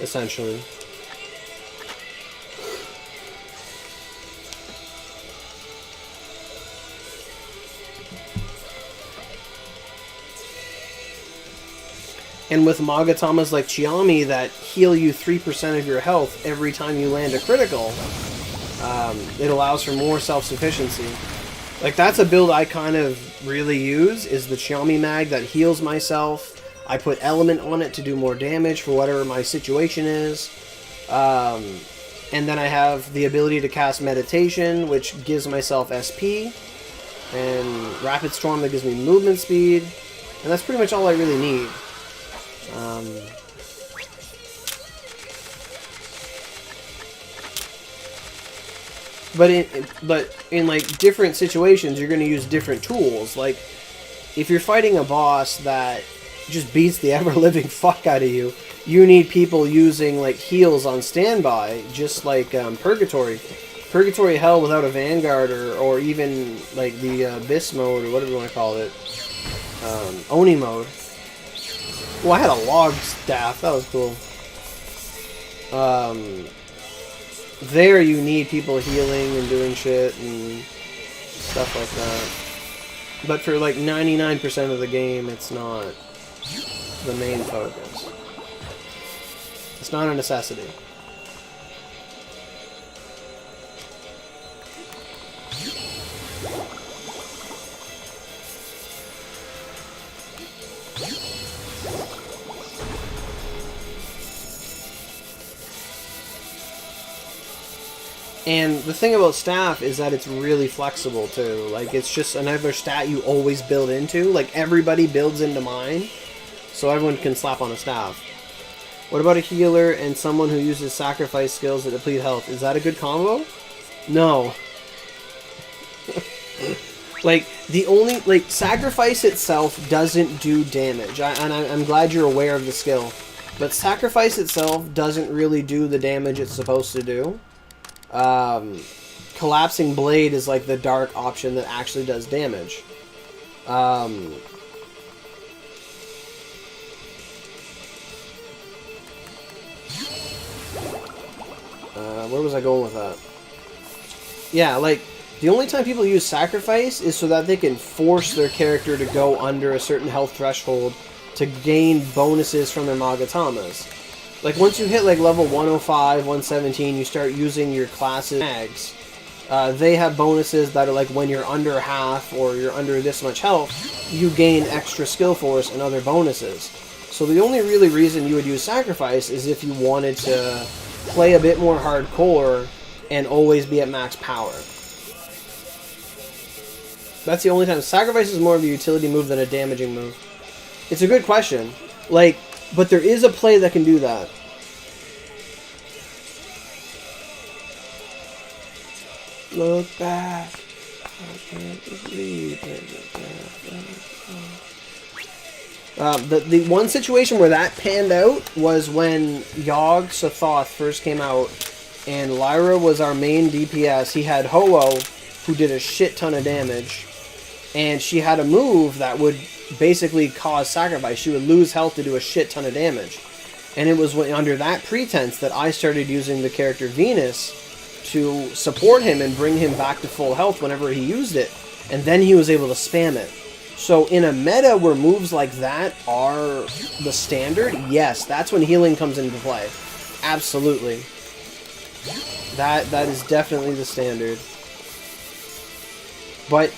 essentially. And with Magatamas like Chiami that heal you 3% of your health every time you land a critical, it allows for more self-sufficiency. Like, that's a build I kind of really use, is the Chiami Mag that heals myself. I put Element on it to do more damage for whatever my situation is. And then I have the ability to cast Meditation, which gives myself SP. And Rapid Storm that gives me movement speed. And that's pretty much all I really need. But in like different situations, you're going to use different tools. Like, if you're fighting a boss that just beats the ever-living fuck out of you, you need people using like heals on standby, just like Purgatory Hell without a Vanguard, or even like the Abyss mode, or whatever you want to call it, Oni mode. Well, I had a log staff. That was cool. There you need people healing and doing shit and stuff like that. But for like 99% of the game, it's not the main focus. It's not a necessity. And the thing about staff is that it's really flexible too. Like, it's just another stat you always build into. Like, everybody builds into mine, so everyone can slap on a staff. What about a healer and someone who uses sacrifice skills that deplete health? Is that a good combo? No. Like, the only... Like, sacrifice itself doesn't do damage. I'm glad you're aware of the skill. But sacrifice itself doesn't really do the damage it's supposed to do. Collapsing Blade is like the dark option that actually does damage. Where was I going with that? Yeah, like, the only time people use sacrifice is so that they can force their character to go under a certain health threshold to gain bonuses from their Magatamas. Like, once you hit, like, level 105, 117, you start using your classes' mags. They have bonuses that are, like, when you're under half or you're under this much health, you gain extra skill force and other bonuses. So the only really reason you would use sacrifice is if you wanted to play a bit more hardcore and always be at max power. That's the only time. Sacrifice is more of a utility move than a damaging move. It's a good question. Like, but there is a play that can do that. Look back. I can't believe it. The one situation where that panned out was when Yogg Sothoth first came out, and Lyra was our main DPS. He had Ho-Oh, who did a shit ton of damage, and she had a move that would basically cause sacrifice. She would lose health to do a shit ton of damage. And it was under that pretense that I started using the character Venus to support him and bring him back to full health whenever he used it. And then he was able to spam it. So in a meta where moves like that are the standard, yes, that's when healing comes into play. Absolutely. That is definitely the standard. But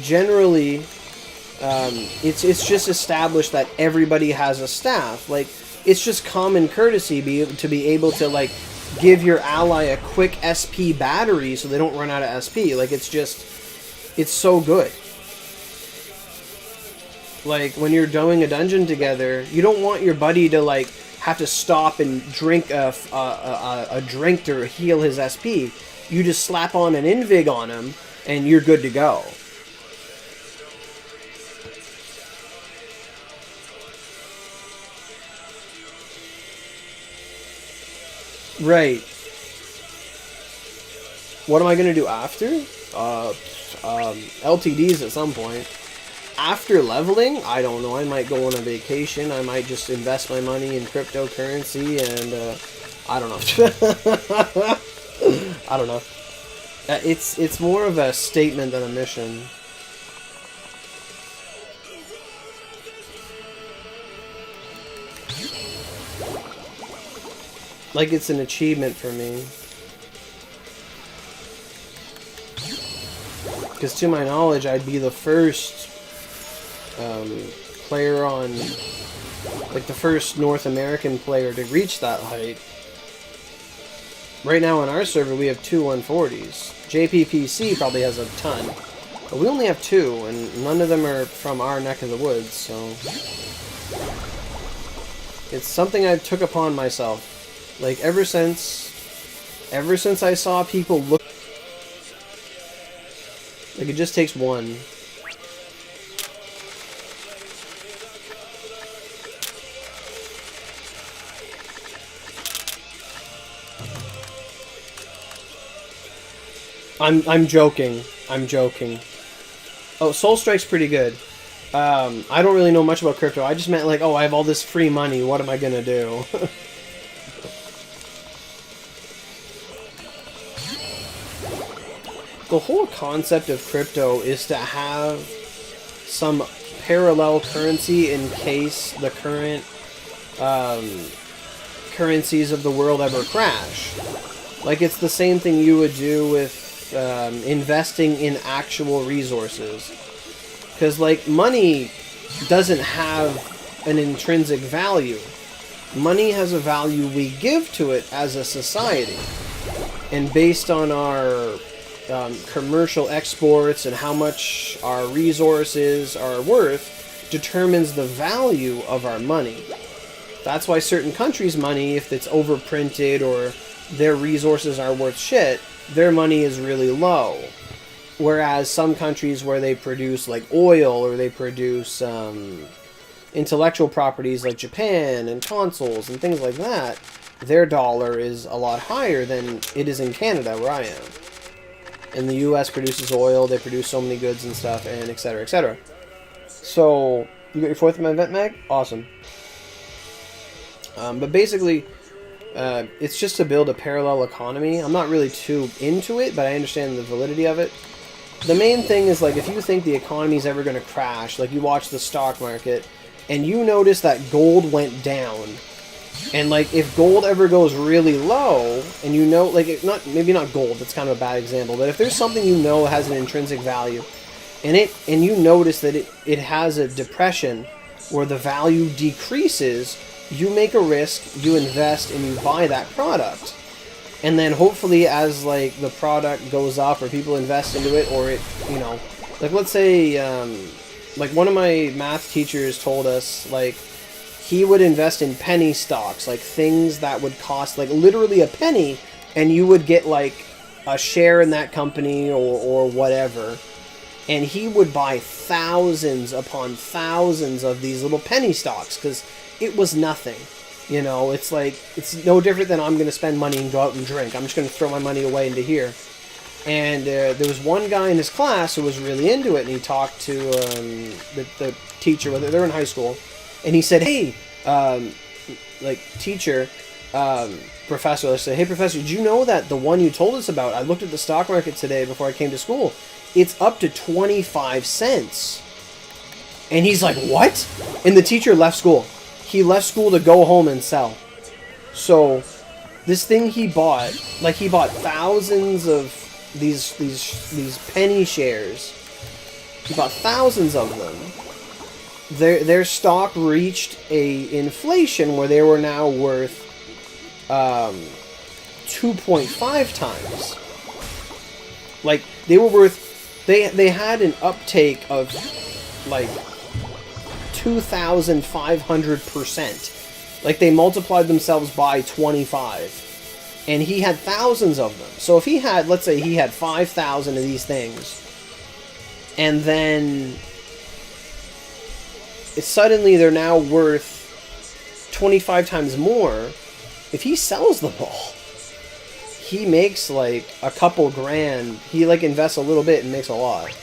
generally, it's just established that everybody has a staff. Like, it's just common courtesy to be able to, like, give your ally a quick SP battery so they don't run out of SP. Like, it's so good. Like, when you're doing a dungeon together, you don't want your buddy to, like, have to stop and drink a drink to heal his SP. You just slap on an invig on him, and you're good to go. Right. What am I going to do after? LTDs at some point. After leveling, I don't know. I might go on a vacation. I might just invest my money in cryptocurrency and, I don't know. I don't know. It's more of a statement than a mission. Like, it's an achievement for me. Because to my knowledge, I'd be the first player on, like, the first North American player to reach that height. Right now on our server, we have 2 140s. JPPC probably has a ton. But we only have 2, and none of them are from our neck of the woods, so... It's something I took upon myself. Like, ever since I saw people look... Like, it just takes one. I'm joking. I'm joking. Oh, Soul Strike's pretty good. I don't really know much about crypto. I just meant, like, oh, I have all this free money. What am I gonna do? The whole concept of crypto is to have some parallel currency in case the current currencies of the world ever crash. Like, it's the same thing you would do with investing in actual resources. Because, like, money doesn't have an intrinsic value. Money has a value we give to it as a society. And based on our commercial exports and how much our resources are worth, determines the value of our money. That's why certain countries' money, if it's overprinted or their resources are worth shit, their money is really low. Whereas some countries where they produce like oil or they produce intellectual properties like Japan and consoles and things like that, their dollar is a lot higher than it is in Canada, where I am. And the US produces oil, they produce so many goods and stuff, and etc., etc. So, you got your 4th event mag? Awesome. But basically, it's just to build a parallel economy. I'm not really too into it, but I understand the validity of it. The main thing is, like, if you think the economy is ever going to crash, like you watch the stock market, and you notice that gold went down, and, like, if gold ever goes really low, and you know, like, maybe not gold, that's kind of a bad example, but if there's something you know has an intrinsic value, and you notice that it has a depression where the value decreases, you make a risk, you invest, and you buy that product. And then hopefully as, like, the product goes up or people invest into it, or it, you know, like, let's say, like, one of my math teachers told us, like, he would invest in penny stocks, like, things that would cost, like, literally a penny, and you would get, like, a share in that company or whatever. And he would buy thousands upon thousands of these little penny stocks, because it was nothing. You know, it's like, it's no different than I'm going to spend money and go out and drink. I'm just going to throw my money away into here. And there was one guy in his class who was really into it, and he talked to the teacher, whether they're in high school, and he said, hey, like, teacher, professor, let's say, hey, professor, did you know that the one you told us about, I looked at the stock market today before I came to school, it's up to 25 cents. And he's like, what? And the teacher left school. He left school to go home and sell. So, this thing he bought, like, he bought thousands of these penny shares. He bought thousands of them. Their stock reached a inflation where they were now worth 2.5 times. Like, they were worth, they had an uptake of, like, 2,500%. Like, they multiplied themselves by 25. And he had thousands of them. So if he had, let's say he had 5,000 of these things, and then suddenly they're now worth 25 times more, if he sells them all, he makes, like, a couple grand. He, like, invests a little bit and makes a lot.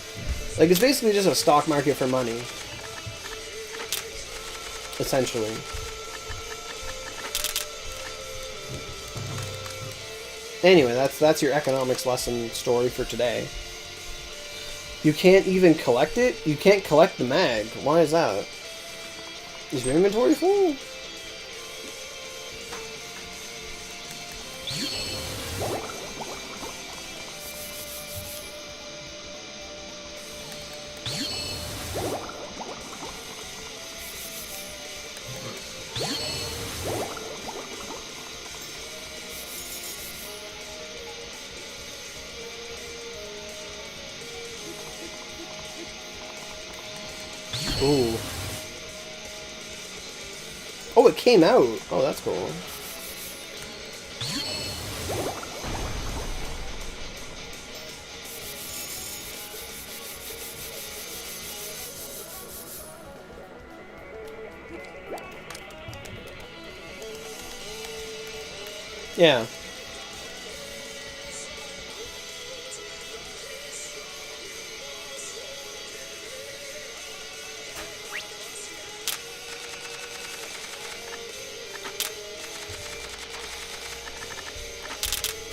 Like, it's basically just a stock market for money. Essentially. Anyway, that's your economics lesson story for today. You can't even collect it? You can't collect the mag. Why is that? Is your inventory full? Ooh. Oh, it came out. Oh, that's cool. Yeah.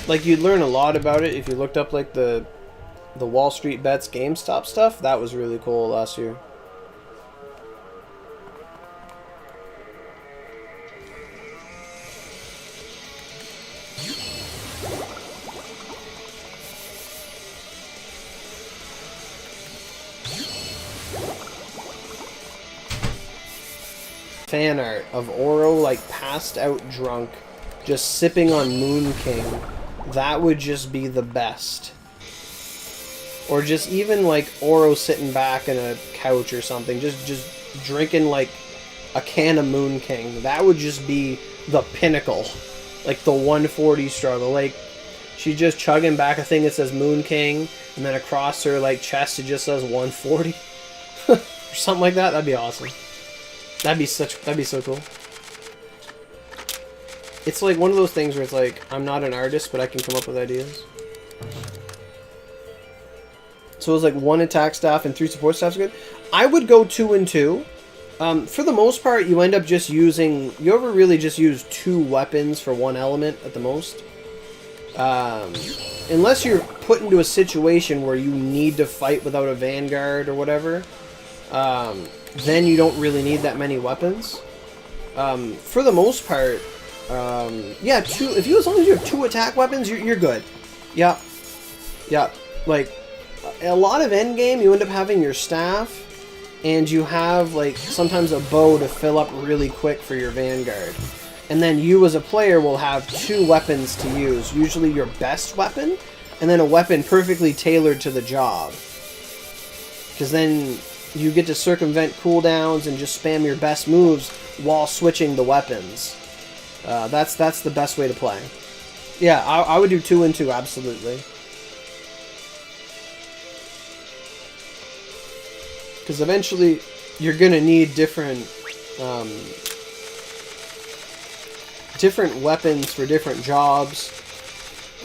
Like, you'd learn a lot about it if you looked up, like, the Wall Street Bets GameStop stuff. That was really cool last year. Fan art of Oro, like, passed out drunk, just sipping on Moon King. That would just be the best. or just even like Oro sitting back in a couch or something, just drinking like a can of Moon King. That would just be the pinnacle, like the 140 struggle. Like she's just chugging back a thing that says Moon King, and then across her like chest it just says 140 or something like that. That'd be awesome. That'd be so cool. It's like one of those things where it's like, I'm not an artist, but I can come up with ideas. So it was like 1 attack staff and 3 support staffs good. I would go 2 and 2. For the most part, you end up just using... You ever really just use 2 weapons for 1 element at the most? Unless you're put into a situation where you need to fight without a vanguard or whatever, then you don't really need that many weapons. For the most part... yeah, 2. As long as you have 2 attack weapons, you're good. Yeah. Like, a lot of endgame, you end up having your staff, and you have like sometimes a bow to fill up really quick for your vanguard. And then you as a player will have 2 weapons to use. Usually your best weapon, and then a weapon perfectly tailored to the job. Because then you get to circumvent cooldowns and just spam your best moves while switching the weapons. That's the best way to play. Yeah, I would do 2 and 2, absolutely. Because eventually you're gonna need different weapons for different jobs,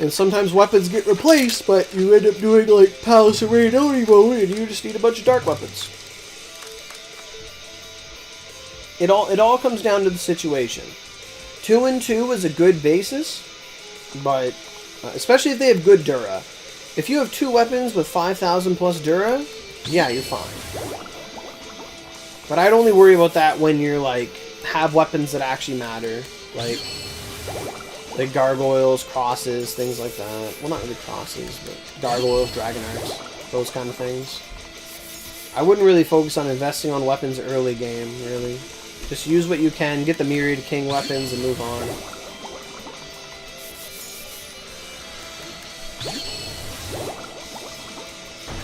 and sometimes weapons get replaced, but you end up doing like Palace of Rain Onimo, and you just need a bunch of dark weapons. It all comes down to the situation. 2 and 2 is a good basis, but especially if they have good Dura. If you have 2 weapons with 5,000 plus Dura, yeah, you're fine. But I'd only worry about that when you're like have weapons that actually matter, like gargoyles, crosses, things like that. Well, not really crosses, but gargoyles, dragon arcs, those kind of things. I wouldn't really focus on investing on weapons early game, really. Just use what you can, get the Myriad King weapons, and move on.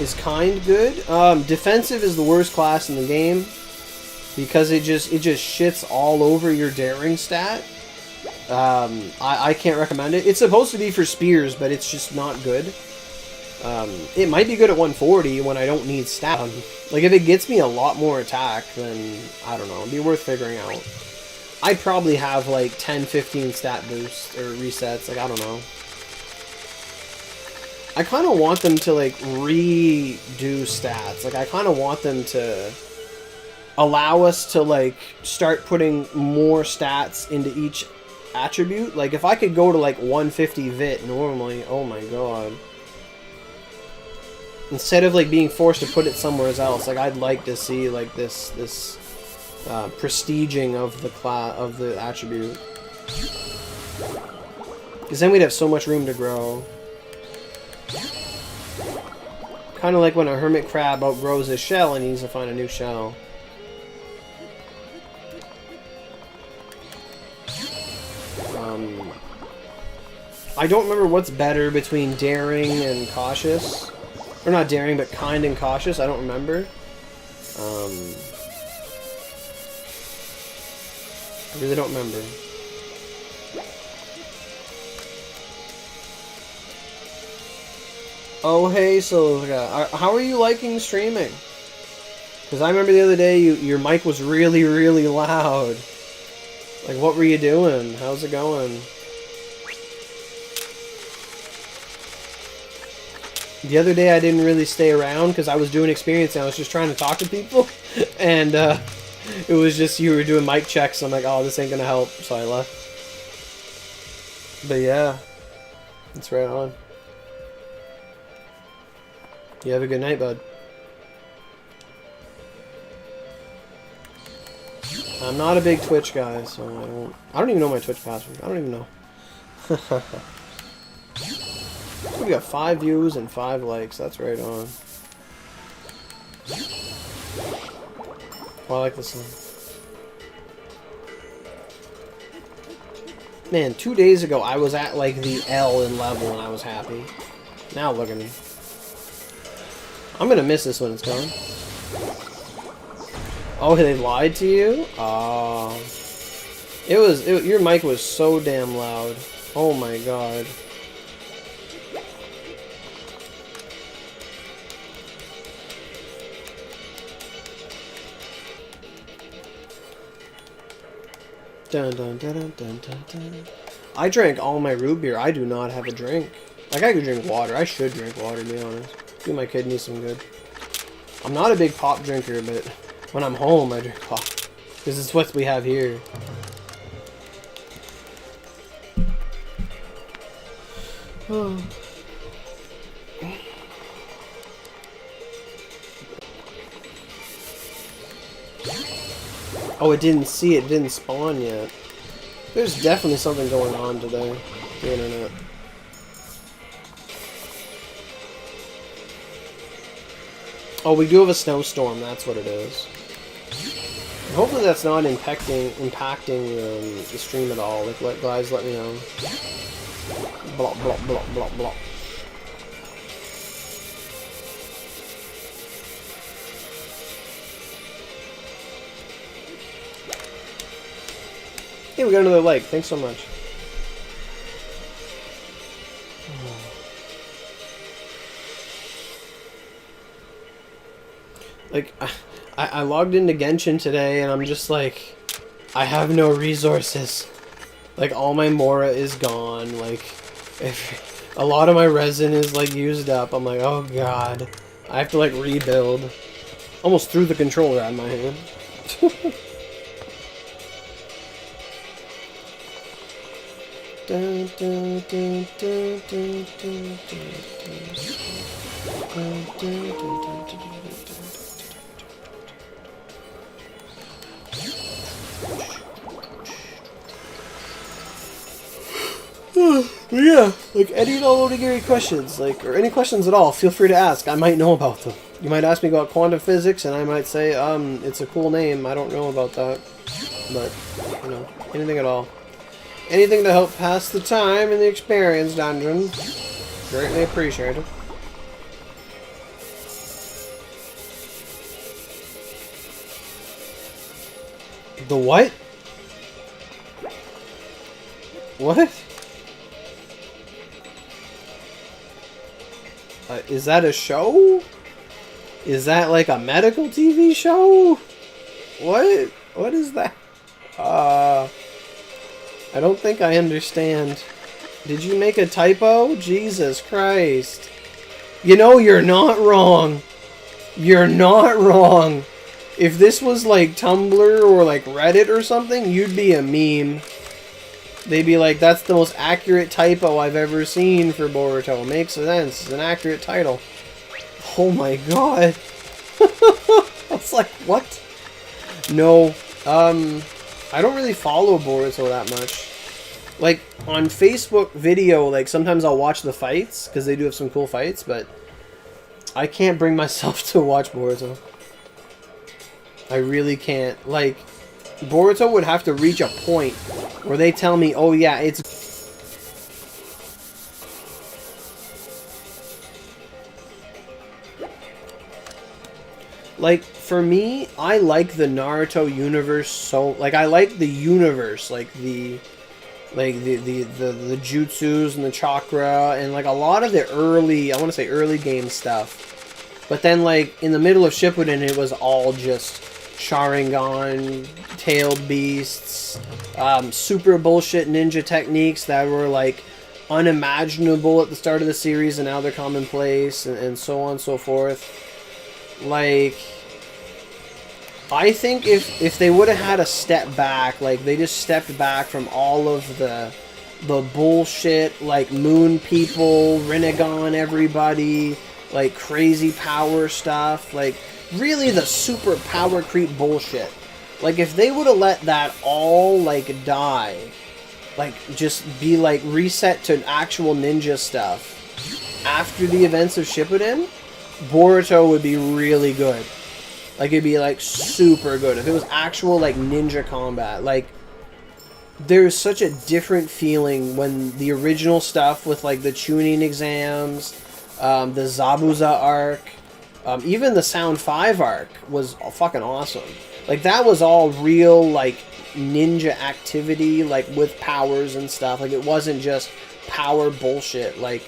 Is kind good? Defensive is the worst class in the game because it just shits all over your daring stat. I can't recommend it. It's supposed to be for spears, but it's just not good. It might be good at 140 when I don't need stat. Like if it gets me a lot more attack, then I don't know, it'd be worth figuring out. I'd probably have like 10-15 stat boosts or resets, like I don't know. I kind of want them to like redo stats. Like I kind of want them to allow us to like start putting more stats into each attribute. Like if I could go to like 150 vit normally, oh my god. Instead of like being forced to put it somewhere else, like I'd like to see like this prestiging of the attribute. Because then we'd have so much room to grow. Kind of like when a hermit crab outgrows his shell and he needs to find a new shell. I don't remember what's better between daring and cautious. Or not daring, but kind and cautious. I don't remember. I really don't remember. Oh, hey, Silica. How are you liking streaming? Because I remember the other day your mic was really, really loud. Like, what were you doing? How's it going? The other day I didn't really stay around because I was doing experience and I was just trying to talk to people. And it was just you were doing mic checks. I'm like, oh, this ain't going to help. So I left. But yeah, it's right on. You have a good night, bud. I'm not a big Twitch guy, so I don't even know my Twitch password. I don't even know. We got 5 views and 5 likes. That's right on. Oh, I like this one. Man, 2 days ago I was at like the L in level and I was happy. Now look at me. I'm gonna miss this when it's gone. Oh, they lied to you? Ah. Your mic was so damn loud. Oh my god. Dun, dun, dun, dun, dun, dun, dun. I drank all my root beer. I do not have a drink. Like, I could drink water. I should drink water, to be honest. Do my kidneys some good. I'm not a big pop drinker, but when I'm home, I drink pop. Because it's what we have here. Oh. Oh, it didn't see it. Didn't spawn yet. There's definitely something going on today. The internet. Oh, we do have a snowstorm. That's what it is. And hopefully that's not impacting the stream at all. Like, guys, let me know. Blah, blah, blah, blah, blah. Hey, we got another like. Thanks so much. Like, I logged into Genshin today, and I'm just like, I have no resources. Like, all my Mora is gone. Like, if a lot of my resin is, like, used up. I'm like, oh god. I have to, like, rebuild. Almost threw the controller out of my hand. Dun, dun, dun, dun, dun, dun, yeah, like any and all Aurogiri questions, like, or any questions at all, feel free to ask. I might know about them. You might ask me about quantum physics, and I might say, it's a cool name. I don't know about that, but you know, anything at all. Anything to help pass the time in the experience dungeon. Greatly appreciated. The what? What? Is that a show? Is that like a medical TV show? What? What is that? I don't think I understand. Did you make a typo? Jesus Christ. You know, you're not wrong. You're not wrong. If this was like Tumblr or like Reddit or something, you'd be a meme. They'd be like, that's the most accurate typo I've ever seen for Boruto. Makes sense. It's an accurate title. Oh my god. I was like, what? No. I don't really follow Boruto that much. Like, on Facebook video, like, sometimes I'll watch the fights, because they do have some cool fights, but I can't bring myself to watch Boruto. I really can't. Like, Boruto would have to reach a point where they tell me, oh yeah, it's... Like, for me, I like the Naruto universe so... Like, I like the universe, like, the jutsus and the chakra, and, like, a lot of the early, I want to say early game stuff. But then, like, in the middle of Shippuden, it was all just Sharingan, tailed beasts, super bullshit ninja techniques that were, like, unimaginable at the start of the series, and now they're commonplace, and so on and so forth. Like, I think if they would have had a step back, like, they just stepped back from all of the bullshit, like, moon people, Rinnegan everybody, like, crazy power stuff, like, really the super power creep bullshit. Like, if they would have let that all, like, die, like, just be, like, reset to actual ninja stuff after the events of Shippuden, Boruto would be really good. Like, it'd be, like, super good. If it was actual, like, ninja combat. Like, there's such a different feeling when the original stuff with, like, the Chunin exams, the Zabuza arc, Even the Sound 5 arc was fucking awesome. Like, that was all real, like, ninja activity, like, with powers and stuff. Like, it wasn't just power bullshit. Like,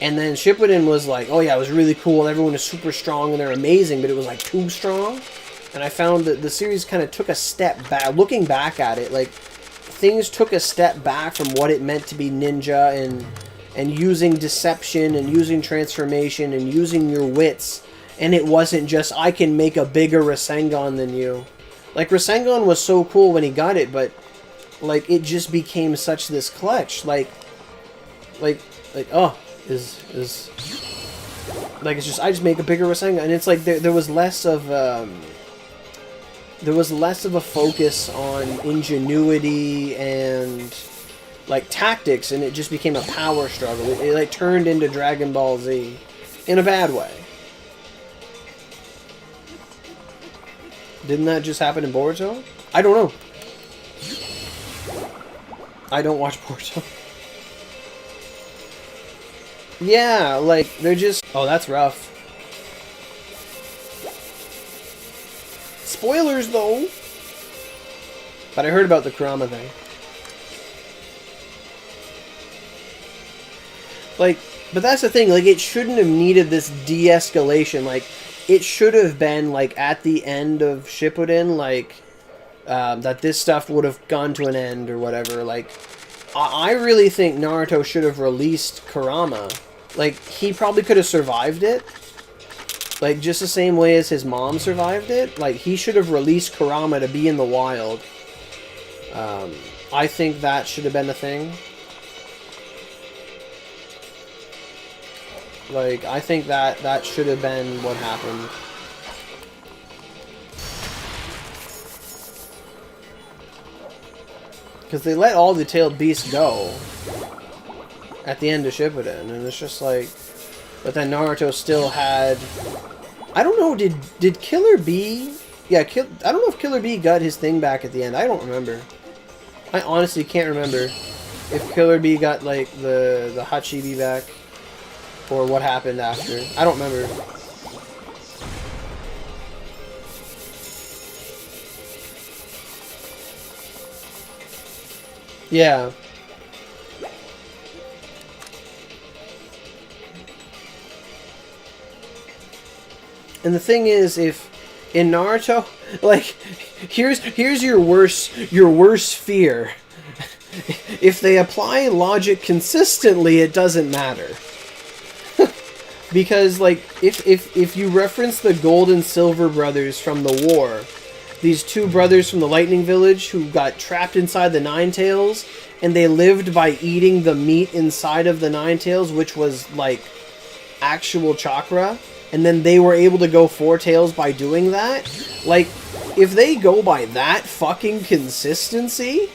and then Shippuden was like, oh yeah, it was really cool, and everyone is super strong, and they're amazing, but it was, like, too strong. And I found that the series kind of took a step back. Looking back at it, like, things took a step back from what it meant to be ninja, and using deception, and using transformation, and using your wits. And it wasn't just, I can make a bigger Rasengan than you. Like, Rasengan was so cool when he got it, but, like, it just became such this clutch. Like, oh, like, it's just, I just make a bigger Rasengan. And it's like, there was less of a focus on ingenuity and, like, tactics, and it just became a power struggle. It like, turned into Dragon Ball Z in a bad way. Didn't that just happen in Boruto? I don't know. I don't watch Boruto. Yeah, like, they're just... Oh, that's rough. Spoilers, though! But I heard about the Kurama thing. Like, but that's the thing, like, it shouldn't have needed this de-escalation, like, it should have been, like, at the end of Shippuden, like, that this stuff would have gone to an end or whatever. Like, I really think Naruto should have released Kurama. Like, he probably could have survived it. Like, just the same way as his mom survived it. Like, he should have released Kurama to be in the wild. I think that should have been a thing. Like, I think that should have been what happened. Because they let all the tailed beasts go at the end of Shippuden, and it's just like... But then Naruto still had... I don't know, did Killer Bee... Yeah, I don't know if Killer Bee got his thing back at the end. I don't remember. I honestly can't remember if Killer Bee got, like, the Hachibi back. Or what happened after. I don't remember. Yeah. And the thing is, if in Naruto, like, here's your worst fear. If they apply logic consistently, it doesn't matter. Because, like, if you reference the Gold and Silver brothers from the war, these two brothers from the Lightning Village who got trapped inside the Nine Tails, and they lived by eating the meat inside of the Nine Tails, which was, like, actual chakra, and then they were able to go Four Tails by doing that. Like, if they go by that fucking consistency,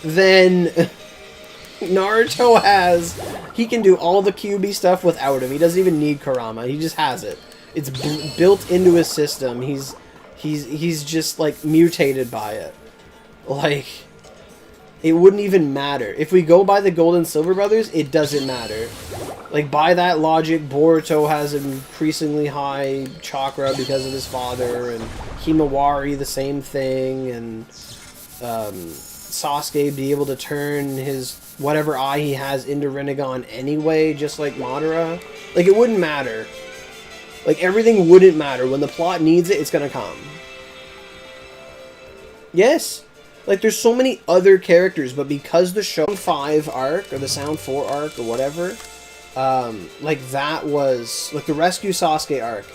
then... Naruto he can do all the QB stuff without him. He doesn't even need Kurama. He just has it. It's built into his system. He's just, like, mutated by it. Like, it wouldn't even matter. If we go by the Gold and Silver brothers, it doesn't matter. Like, by that logic, Boruto has an increasingly high chakra because of his father, and Himawari the same thing, and Sasuke be able to turn his whatever eye he has into Rinnegan anyway, just like Madara. Like, it wouldn't matter. Like, everything wouldn't matter. When the plot needs it, it's gonna come. Yes. Like, there's so many other characters, but because the Sound 5 arc, or the Sound 4 arc, or whatever, like, that was, like, the Rescue Sasuke arc.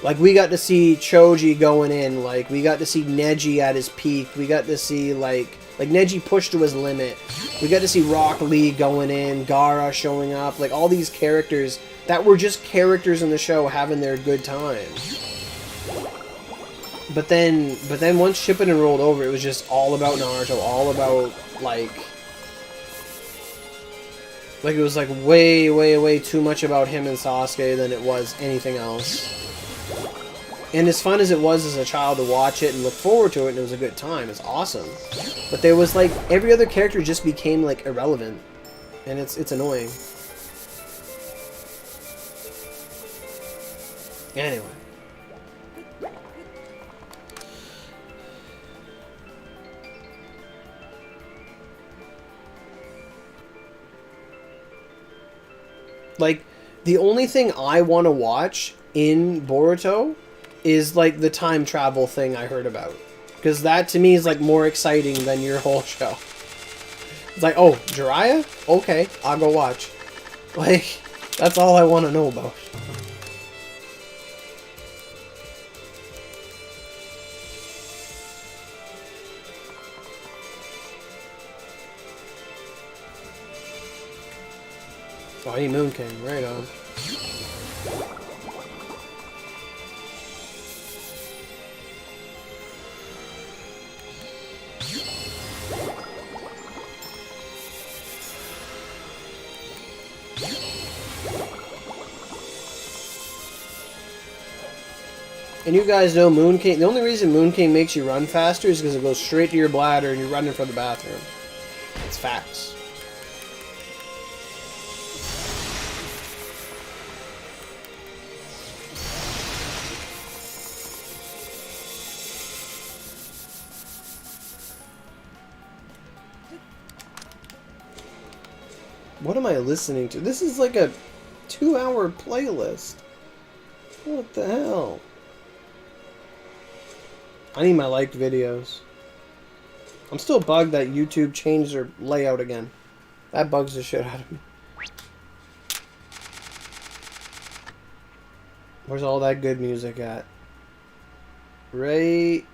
Like, we got to see Choji going in, like, we got to see Neji at his peak, we got to see, like Neji pushed to his limit. We got to see Rock Lee going in, Gaara showing up, like, all these characters that were just characters in the show having their good time. But then once Shippuden rolled over, it was just all about Naruto, all about, like, it was, like, way, way, way too much about him and Sasuke than it was anything else. And as fun as it was as a child to watch it and look forward to it, and it was a good time, it's awesome. But there was, like, every other character just became, like, irrelevant. And it's annoying. Anyway. Like, the only thing I want to watch in Boruto is, like, the time travel thing I heard about. Because that, to me, is, like, more exciting than your whole show. It's like, oh, Jiraiya? Okay, I'll go watch. Like, that's all I want to know about. Oh, I need Moon King, right on. And you guys know Moon King, the only reason Moon King makes you run faster is because it goes straight to your bladder and you're running for the bathroom. It's facts. What am I listening to? This is like a 2-hour playlist. What the hell? I need my liked videos. I'm still bugged that YouTube changed their layout again. That bugs the shit out of me. Where's all that good music at? Right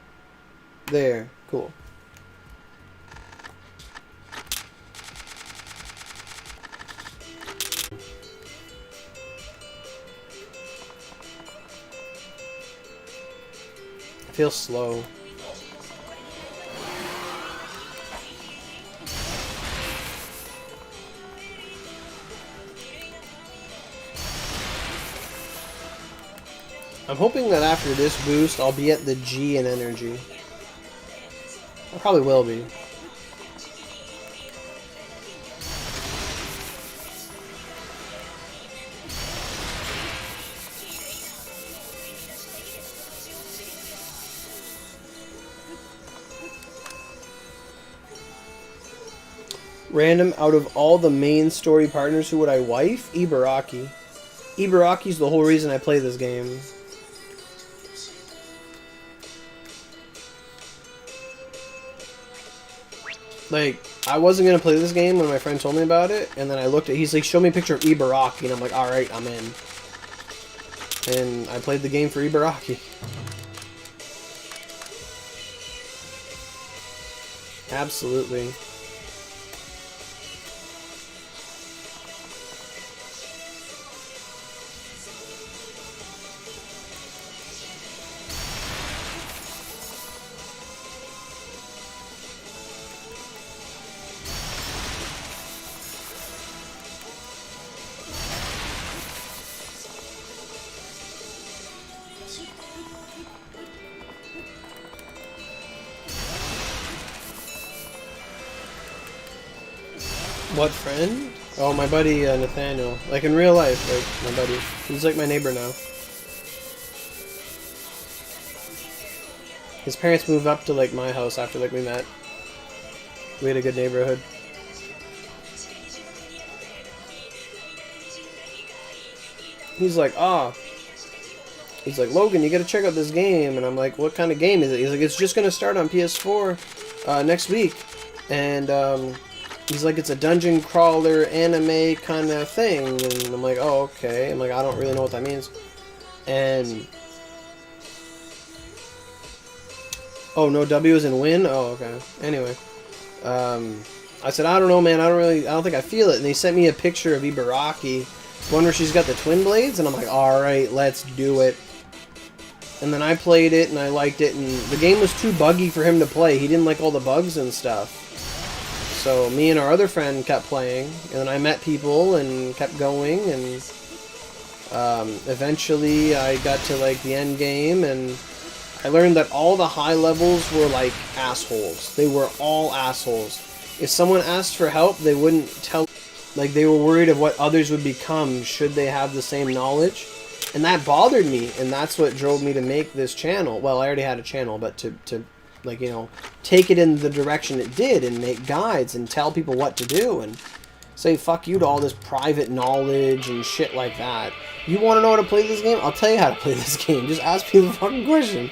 there. Cool. I feel slow. I'm hoping that after this boost, I'll be at the G in energy. I probably will be. Random, out of all the main story partners, who would I wife? Ibaraki. Ibaraki's the whole reason I play this game. Like, I wasn't going to play this game when my friend told me about it, and then I looked at he's like, show me a picture of Ibaraki, and I'm like, alright, I'm in. And I played the game for Ibaraki. Absolutely. What friend? Oh, my buddy Nathaniel. Like in real life, like my buddy. He's like my neighbor now. His parents moved up to like my house after like we met. We had a good neighborhood. He's like, he's like, Logan, you gotta check out this game. And I'm like, what kind of game is it? He's like, it's just gonna start on PS4 next week. And he's like, it's a dungeon crawler anime kind of thing. And I'm like, oh, okay. I'm like, I don't really know what that means. And oh, no W is in win? Oh, okay. Anyway. I said, I don't know, man. I don't think I feel it. And they sent me a picture of Ibaraki. One where she's got the twin blades. And I'm like, alright, let's do it. And then I played it and I liked it. And the game was too buggy for him to play. He didn't like all the bugs and stuff. So me and our other friend kept playing, and then I met people and kept going, and eventually I got to like the end game, and I learned that all the high levels were like assholes. They were all assholes. If someone asked for help, they wouldn't tell. Like, they were worried of what others would become should they have the same knowledge. And that bothered me, and that's what drove me to make this channel. Well, I already had a channel, but to like, you know, take it in the direction it did and make guides and tell people what to do and say fuck you to all this private knowledge and shit like that. You want to know how to play this game? I'll tell you how to play this game. Just ask me the fucking question.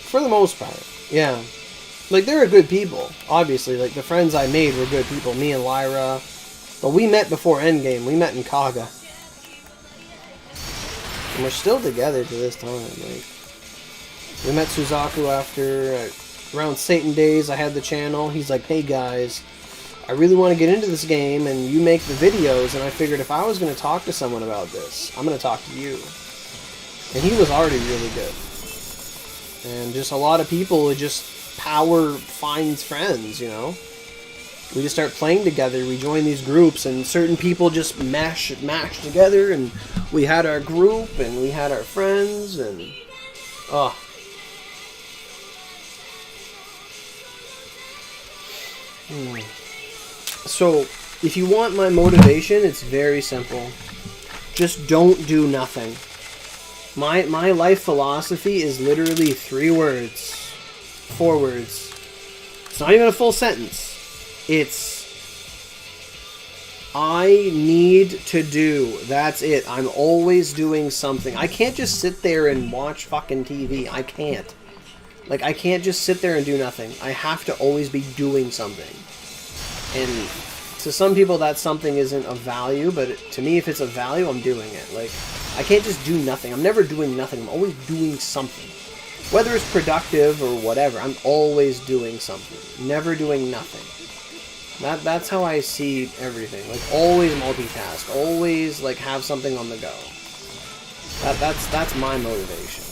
For the most part, yeah. Like, they're good people, obviously. Like, the friends I made were good people. Me and Lyra. But we met before Endgame. We met in Kaga. And we're still together to this time. Like, we met Suzaku after... around Satan Days, I had the channel. He's like, hey guys, I really want to get into this game, and you make the videos. And I figured if I was going to talk to someone about this, I'm going to talk to you. And he was already really good. And just a lot of people, just... power finds friends, you know. We just start playing together. We join these groups, and certain people just mash together, and we had our group, and we had our friends, and oh. So, if you want my motivation, it's very simple. Just don't do nothing. My life philosophy is literally 3 words. 4 words. It's not even a full sentence. It's I need to do. That's it. I'm always doing something. I can't just sit there and watch fucking TV. I can't. Like, I can't just sit there and do nothing. I have to always be doing something. And to some people that something isn't of value, but to me, if it's of value, I'm doing it. Like, I can't just do nothing. I'm never doing nothing. I'm always doing something. Whether it's productive or whatever, I'm always doing something. Never doing nothing. That's how I see everything. Like, always multitask. Always, like, have something on the go. That's my motivation.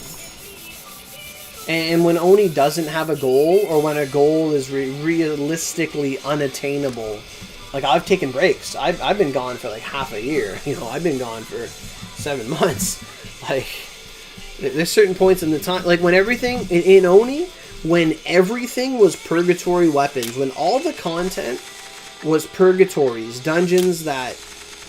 And when Oni doesn't have a goal, or when a goal is realistically unattainable, like, I've taken breaks. I've been gone for, like, half a year. You know, I've been gone for 7 months. Like... There's certain points in the time, like when everything, in Oni, when everything was purgatory weapons, when all the content was purgatories, dungeons that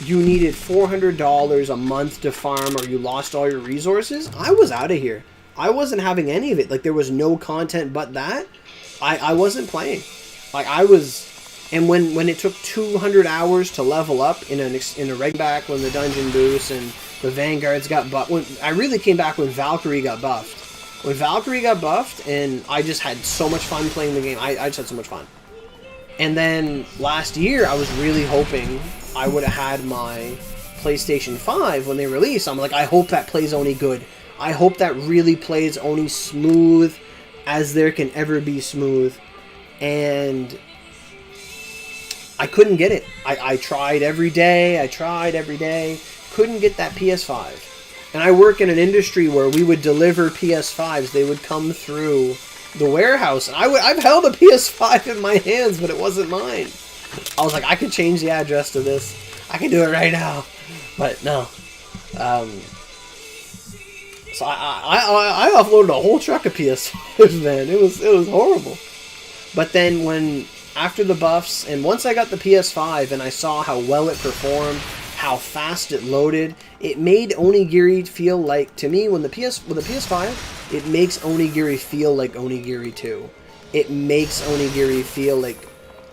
you needed $400 a month to farm or you lost all your resources, I was out of here. I wasn't having any of it. Like, there was no content but that. I wasn't playing. Like, I was... And when it took 200 hours to level up in a reg back when the dungeon boosts and the Vanguards got buffed, when I really came back when Valkyrie got buffed. When Valkyrie got buffed, and I just had so much fun playing the game. I just had so much fun. And then last year, I was really hoping I would have had my PlayStation 5 when they released. I'm like, I hope that plays Oni good. I hope that really plays Oni smooth as there can ever be smooth. And... I couldn't get it. I tried every day. Couldn't get that PS5. And I work in an industry where we would deliver PS5s. They would come through the warehouse. And I've held a PS5 in my hands, but it wasn't mine. I was like, I could change the address to this. I can do it right now. But no. So I offloaded a whole truck of PS5s, man. It was horrible. But then after the buffs, and once I got the PS5 and I saw how well it performed, how fast it loaded, it made Onigiri feel like, to me, with the PS5, it makes Onigiri feel like Onigiri 2. It makes Onigiri feel like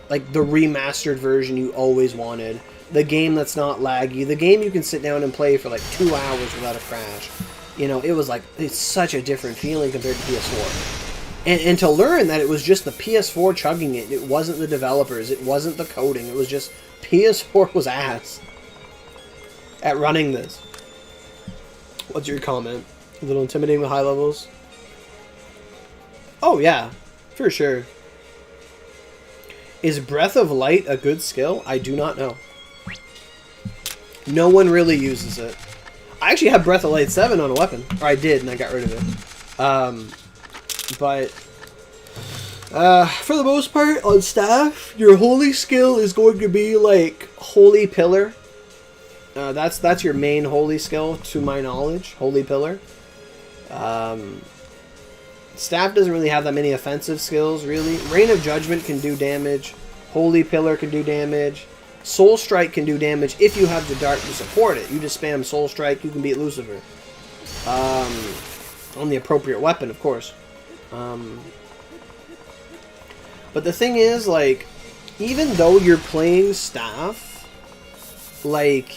the remastered version you always wanted. The game that's not laggy. The game you can sit down and play for like 2 hours without a crash. You know, it was like, it's such a different feeling compared to PS4. And to learn that it was just the PS4 chugging it. It wasn't the developers. It wasn't the coding. It was just PS4 was ass at running this. What's your comment? A little intimidating with high levels? Oh, yeah. For sure. Is Breath of Light a good skill? I do not know. No one really uses it. I actually have Breath of Light 7 on a weapon. Or I did, and I got rid of it. But for the most part, on staff, your holy skill is going to be like Holy Pillar. That's your main holy skill, to my knowledge. Holy Pillar. Staff doesn't really have that many offensive skills, really. Reign of Judgment can do damage. Holy Pillar can do damage. Soul Strike can do damage if you have the Dart to support it. You just spam Soul Strike, you can beat Lucifer. On the appropriate weapon, of course. But the thing is, like, even though you're playing staff, like,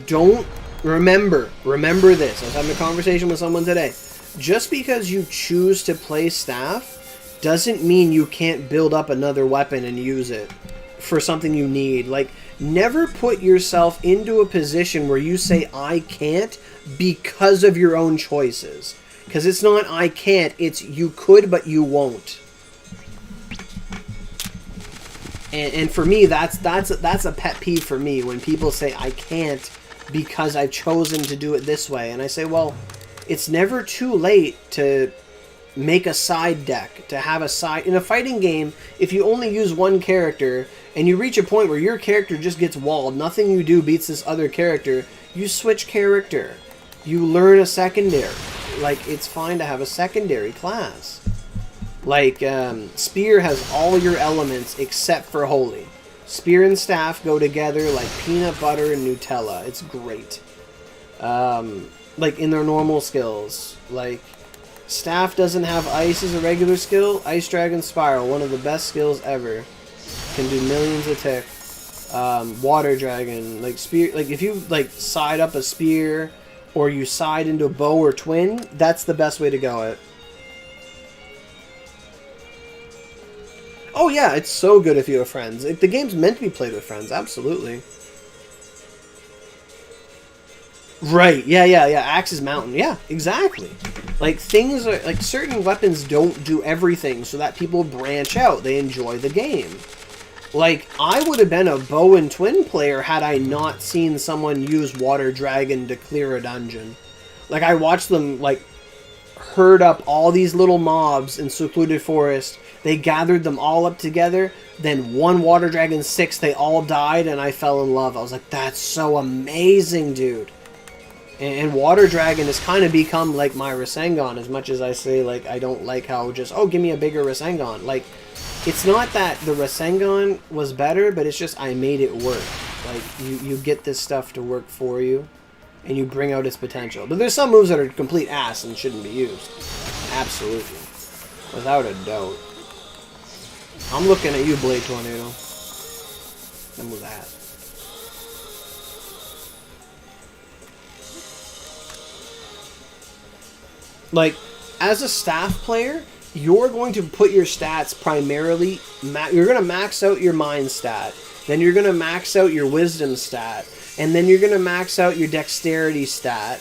don't remember this. I was having a conversation with someone today. Just because you choose to play staff doesn't mean you can't build up another weapon and use it for something you need. Like, never put yourself into a position where you say, I can't, because of your own choices. Because it's not I can't, it's you could, but you won't. And for me, that's a pet peeve for me, when people say I can't because I've chosen to do it this way. And I say, well, it's never too late to make a side deck, to have a side... In a fighting game, if you only use one character, and you reach a point where your character just gets walled, nothing you do beats this other character, you switch character. You learn a secondary. Like, it's fine to have a secondary class. Like, Spear has all your elements except for Holy. Spear and Staff go together like peanut butter and Nutella. It's great. Like, in their normal skills. Like, Staff doesn't have Ice as a regular skill. Ice Dragon Spiral, one of the best skills ever. Can do millions of tick. Water Dragon, like, Spear... Like, if you, like, side up a Spear, or you side into a bow or twin, that's the best way to go it. Oh yeah, it's so good if you have friends. The game's meant to be played with friends, absolutely. Right, yeah. Axe's Mountain, yeah, exactly. Like, things are, like, certain weapons don't do everything so that people branch out. They enjoy the game. Like, I would have been a bow and twin player had I not seen someone use Water Dragon to clear a dungeon. Like, I watched them, like, herd up all these little mobs in Secluded Forest. They gathered them all up together. Then one Water Dragon 6, they all died, and I fell in love. I was like, that's so amazing, dude. And Water Dragon has kind of become like my Rasengan, as much as I say, like, I don't like how just, oh, give me a bigger Rasengan. Like, it's not that the Rasengan was better, but it's just I made it work. Like, you get this stuff to work for you, and you bring out its potential. But there's some moves that are complete ass and shouldn't be used. Absolutely. Without a doubt. I'm looking at you, Blade Tornado. That was ass. Like, as a staff player, you're going to put your stats primarily... You're going to max out your mind stat. Then you're going to max out your wisdom stat. And then you're going to max out your dexterity stat.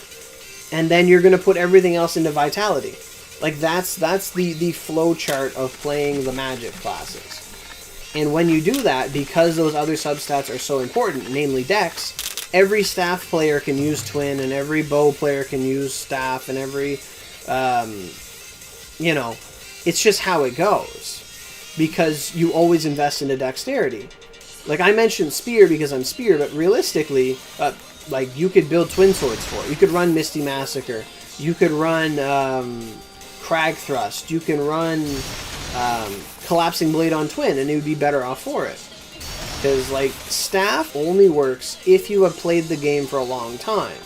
And then you're going to put everything else into vitality. Like, that's the flow chart of playing the magic classes. And when you do that, because those other substats are so important, namely dex, every staff player can use twin, and every bow player can use staff, and every... you know, it's just how it goes. Because you always invest into dexterity. Like, I mentioned Spear because I'm Spear, but realistically, like, you could build twin swords for it. You could run Misty Massacre. You could run Crag Thrust. You can run Collapsing Blade on Twin, and it would be better off for it. Because, like, Staff only works if you have played the game for a long time.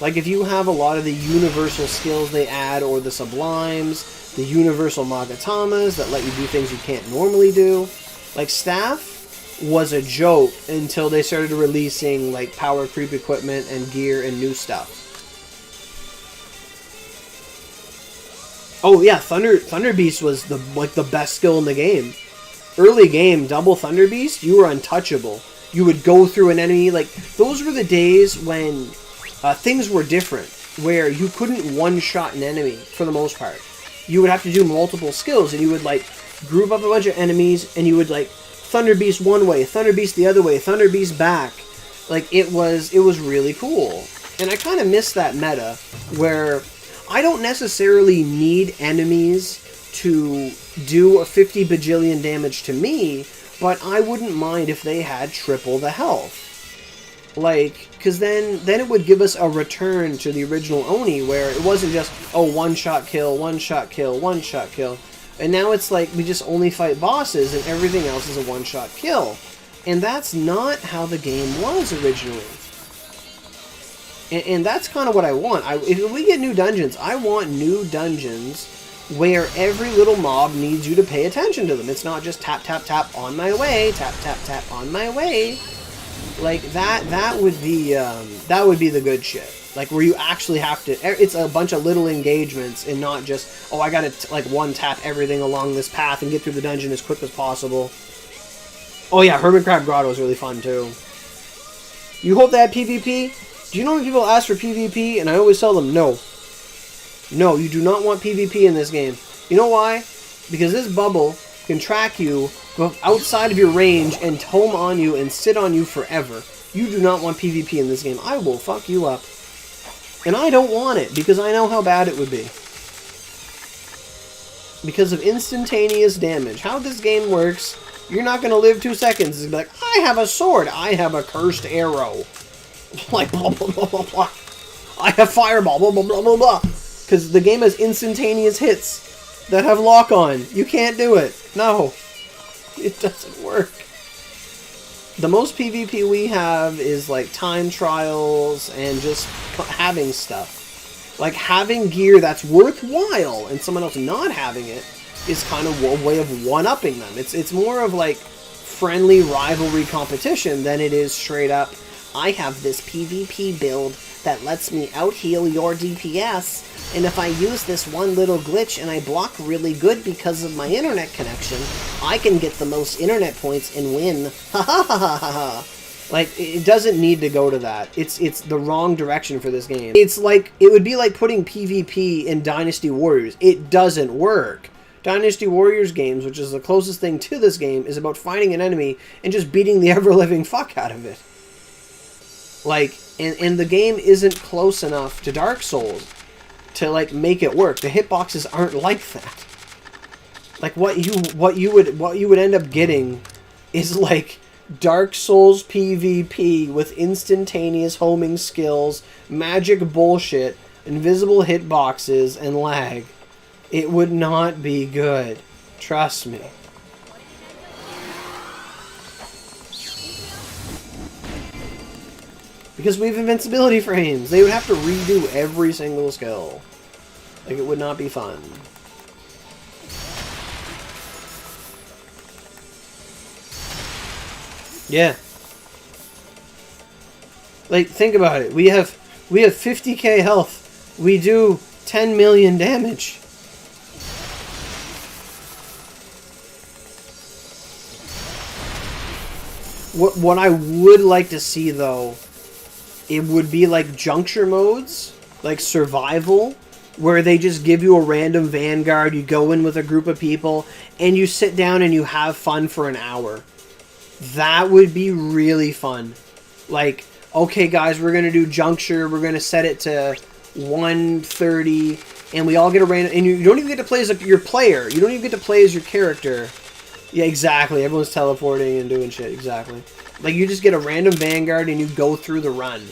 Like, if you have a lot of the universal skills they add, or the Sublimes, the universal Magatamas that let you do things you can't normally do. Like, Staff was a joke until they started releasing, like, power creep equipment and gear and new stuff. Oh yeah, Thunder Beast was the best skill in the game. Early game, double Thunder Beast, you were untouchable. You would go through an enemy, like, those were the days when things were different, where you couldn't one-shot an enemy, for the most part. You would have to do multiple skills, and you would, like, group up a bunch of enemies, and you would, like, Thunder Beast one way, Thunder Beast the other way, Thunder Beast back. Like, it was really cool. And I kind of miss that meta, where I don't necessarily need enemies to do a 50 bajillion damage to me, but I wouldn't mind if they had triple the health. Like, because then it would give us a return to the original Oni, where it wasn't just, oh, one-shot kill, one-shot kill, one-shot kill. And now it's like, we just only fight bosses, and everything else is a one-shot kill. And that's not how the game was originally. And that's kind of what I want. If we get new dungeons, I want new dungeons where every little mob needs you to pay attention to them. It's not just tap, tap, tap, on my way, tap, tap, tap, on my way. Like, that would be the good shit. Like, where you actually have to... It's a bunch of little engagements and not just, oh, I gotta, like, one-tap everything along this path and get through the dungeon as quick as possible. Oh, yeah, Hermit Crab Grotto is really fun, too. You hope they had PvP? Do you know how many people ask for PvP? And I always tell them, no. No, you do not want PvP in this game. You know why? Because this bubble can track you outside of your range and home on you and sit on you forever. You do not want PvP in this game. I will fuck you up. And I don't want it, because I know how bad it would be. Because of instantaneous damage. How this game works, you're not going to live 2 seconds. It's like, I have a sword. I have a cursed arrow. Like, blah, blah, blah, blah, blah. I have fireball, blah, blah, blah, blah, blah. Because the game has instantaneous hits that have lock-on. You can't do it. No. It doesn't work. The most PvP we have is, like, time trials and just having stuff. Like, having gear that's worthwhile and someone else not having it is kind of a way of one-upping them. It's more of, like, friendly rivalry competition than it is straight up, I have this PvP build that lets me out-heal your DPS, and if I use this one little glitch and I block really good because of my internet connection, I can get the most internet points and win. Ha ha ha ha ha. Like, it doesn't need to go to that. It's the wrong direction for this game. It's like, it would be like putting PvP in Dynasty Warriors. It doesn't work. Dynasty Warriors games, which is the closest thing to this game, is about fighting an enemy and just beating the ever-living fuck out of it. Like, and the game isn't close enough to Dark Souls to, like, make it work. The hitboxes aren't like that. Like, what you would end up getting is, like, Dark Souls PvP with instantaneous homing skills, magic bullshit, invisible hitboxes, and lag. It would not be good. Trust me. Because we have invincibility frames. They would have to redo every single skill. Like, it would not be fun. Yeah. Like, think about it. We have 50k health. We do 10 million damage. What I would like to see, though, it would be like juncture modes, like survival, where they just give you a random vanguard, you go in with a group of people, and you sit down and you have fun for an hour. That would be really fun. Like, okay guys, we're going to do juncture, we're going to set it to 1:30, and we all get a random, and you don't even get to play as your player, you don't even get to play as your character. Yeah, exactly, everyone's teleporting and doing shit, exactly. Like, you just get a random vanguard and you go through the run.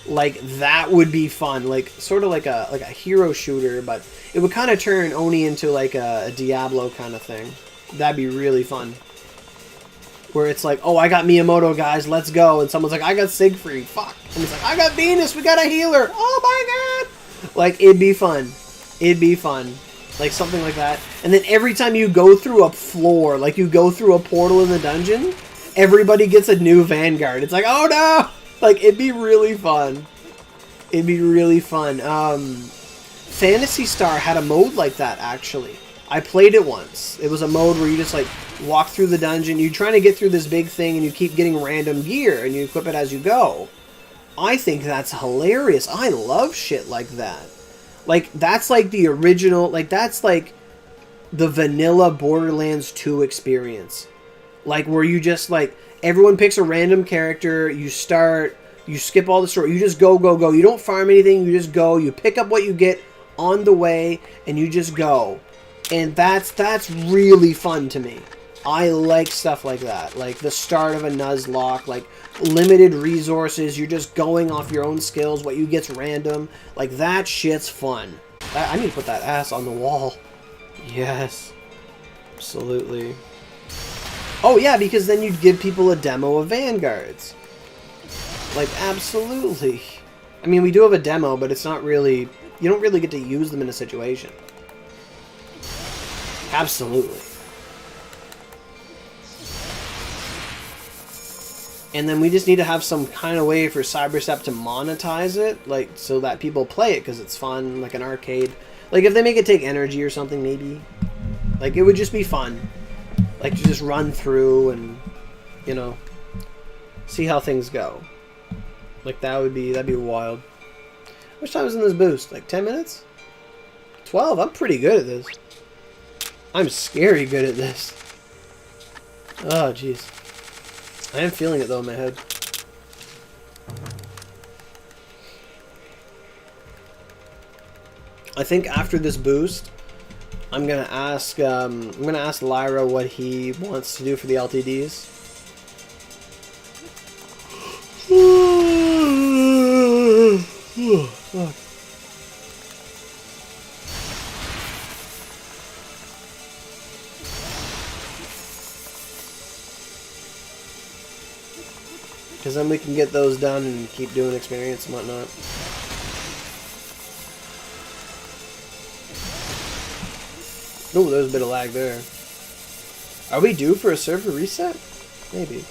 Like, that would be fun. Like, sort of like a hero shooter, but it would kind of turn Oni into like a Diablo kind of thing. That'd be really fun. Where it's like, oh, I got Miyamoto, guys, let's go. And someone's like, I got Siegfried, fuck. And it's like, I got Venus, we got a healer. Oh my god. Like, it'd be fun. It'd be fun. Like, something like that. And then every time you go through a floor, like you go through a portal in the dungeon, everybody gets a new vanguard. It's like, oh no! Like, it'd be really fun. It'd be really fun. Phantasy Star had a mode like that, actually. I played it once. It was a mode where you just, like, walk through the dungeon. You're trying to get through this big thing, and you keep getting random gear, and you equip it as you go. I think that's hilarious. I love shit like that. Like, that's like the original, like, that's like the vanilla Borderlands 2 experience. Like, where you just, like, everyone picks a random character, you start, you skip all the story, you just go, go, go. You don't farm anything, you just go, you pick up what you get on the way, and you just go. And that's really fun to me. I like stuff like that. Like, the start of a Nuzlocke, like, limited resources, you're just going off your own skills, what you get's random. Like, that shit's fun. I need to put that ass on the wall. Yes. Absolutely. Oh yeah, because then you'd give people a demo of Vanguards. Like, absolutely. I mean, we do have a demo, but it's not really... You don't really get to use them in a situation. Absolutely. And then we just need to have some kind of way for Cybercept to monetize it, like, so that people play it because it's fun, like an arcade. Like, if they make it take energy or something, maybe. Like, it would just be fun. Like, to just run through and, you know, see how things go. Like, that'd be wild. How much time is in this boost? Like, 10 minutes? 12? I'm pretty good at this. I'm scary good at this. Oh, jeez. I am feeling it, though, in my head. I think after this boost, I'm gonna ask Lyra what he wants to do for the LTDs. Fuck. Because then we can get those done and keep doing experience and whatnot. Oh, there's a bit of lag there. Are we due for a server reset? Maybe.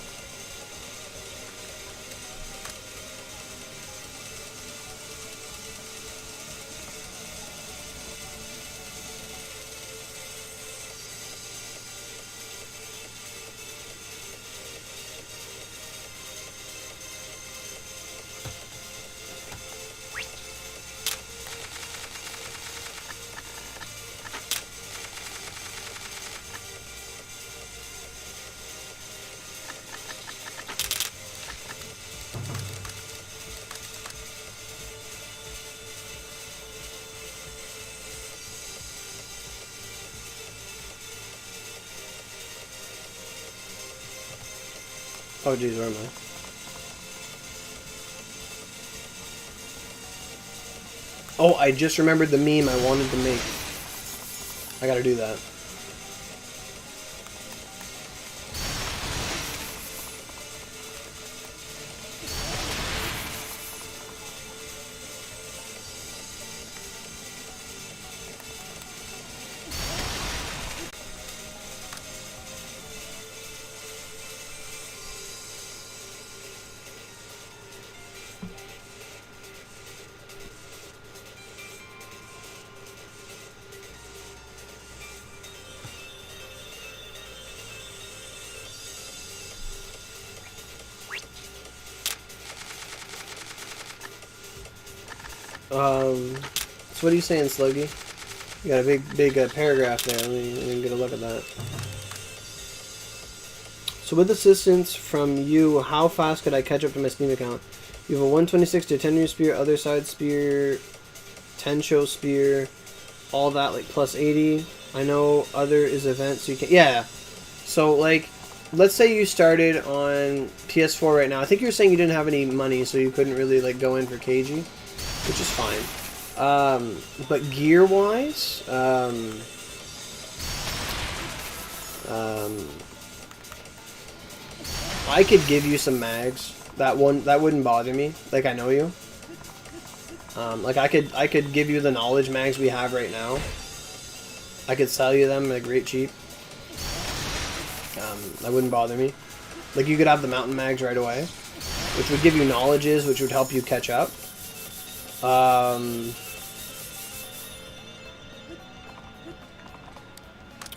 Oh geez, where am I? Oh, I just remembered the meme I wanted to make. I gotta do that. So what are you saying, Sluggy? You got a big paragraph there. Let me get a look at that. So with assistance from you, how fast could I catch up to my Steam account? You have a 126 to 10 spear, other side spear, 10 show spear, all that like plus 80. I know other is events, so you can... Yeah. So like, let's say you started on PS4 right now. I think you were saying you didn't have any money, so you couldn't really like go in for KG, which is fine. But gear-wise, I could give you some mags. That wouldn't bother me. Like, I know you. Like I could give you the knowledge mags we have right now. I could sell you them like rate cheap. That wouldn't bother me. Like, you could have the mountain mags right away, which would give you knowledges, which would help you catch up.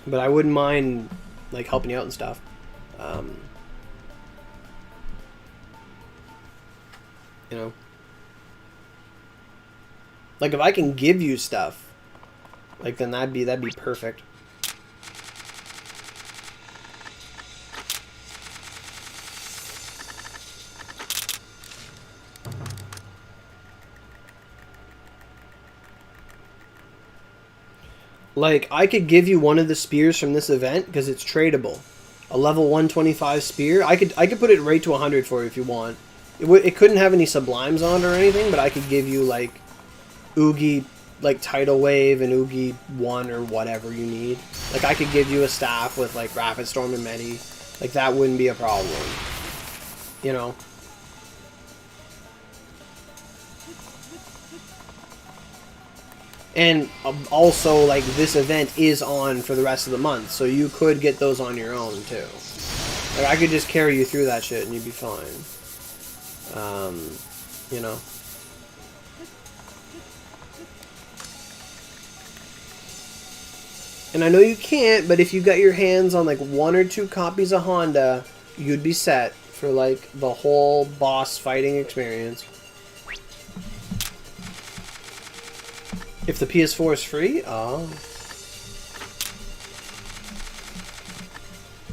But I wouldn't mind, like, helping you out and stuff. You know? Like, if I can give you stuff, like, then that'd be perfect. Like, I could give you one of the spears from this event because it's tradable. A level 125 spear. I could put it right to 100 for you if you want. It couldn't have any sublimes on it or anything, but I could give you like Oogie, like Tidal Wave and Oogie 1 or whatever you need. Like, I could give you a staff with like Rapid Storm and Medi. Like, that wouldn't be a problem. You know? And also, like, this event is on for the rest of the month, so you could get those on your own, too. Like, I could just carry you through that shit and you'd be fine. You know? And I know you can't, but if you got your hands on, like, 1 or 2 copies of Honda, you'd be set for, like, the whole boss fighting experience. If the PS4 is free? Oh.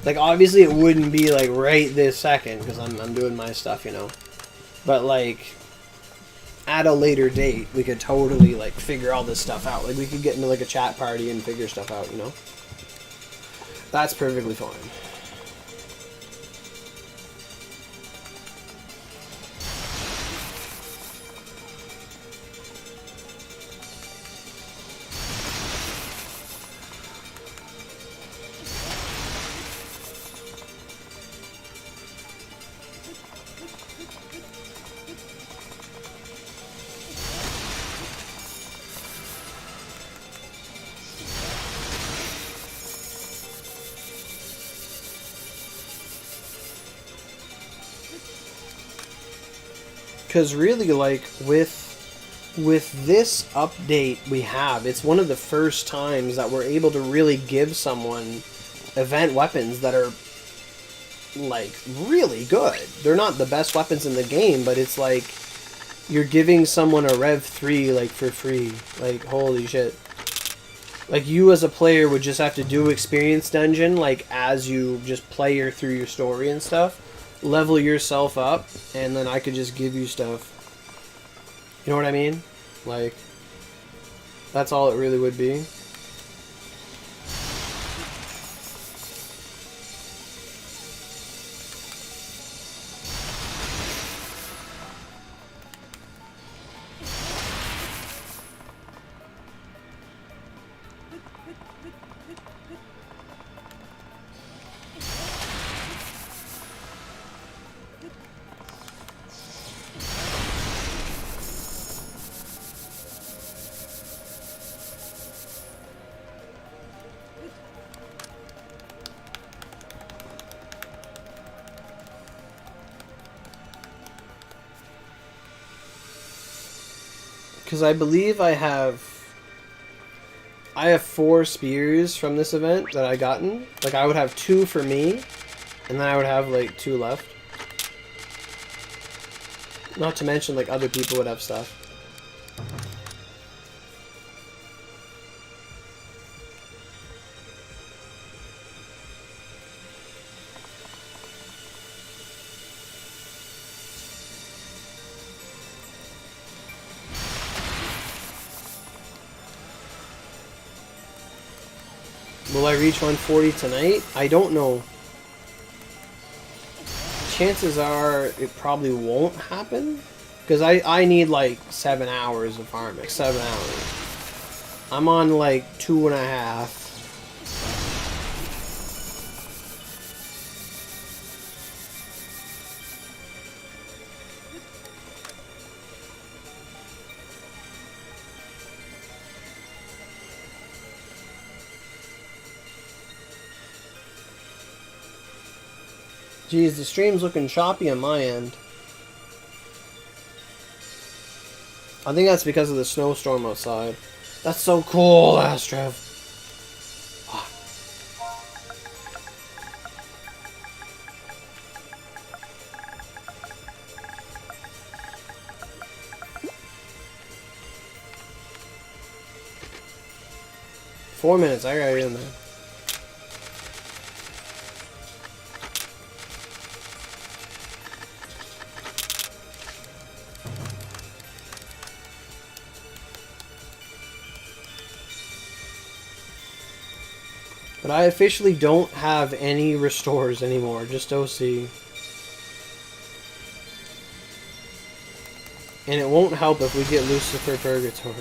Like, obviously it wouldn't be, like, right this second, because I'm doing my stuff, you know. But, like, at a later date, we could totally, like, figure all this stuff out. Like, we could get into, like, a chat party and figure stuff out, you know. That's perfectly fine. Because really, like, with this update we have, it's one of the first times that we're able to really give someone event weapons that are, like, really good. They're not the best weapons in the game, but it's like you're giving someone a Rev 3, like, for free. Like, holy shit. Like, you as a player would just have to do Experience Dungeon, like, as you just play through your story and stuff. Level yourself up, and then I could just give you stuff. You know what I mean? Like, that's all it really would be. Because I believe I have 4 spears from this event that I gotten. Like, I would have 2 for me, and then I would have, like, 2 left. Not to mention, like, other people would have stuff. Will I reach 140 tonight? I don't know. Chances are it probably won't happen. Because I need like 7 hours of farming. 7 hours. I'm on like 2.5. Geez, the stream's looking choppy on my end. I think that's because of the snowstorm outside. That's so cool, Astro. Oh. Four minutes, I gotta get in there. But I officially don't have any restores anymore, just OC. And it won't help if we get Lucifer Purgatory.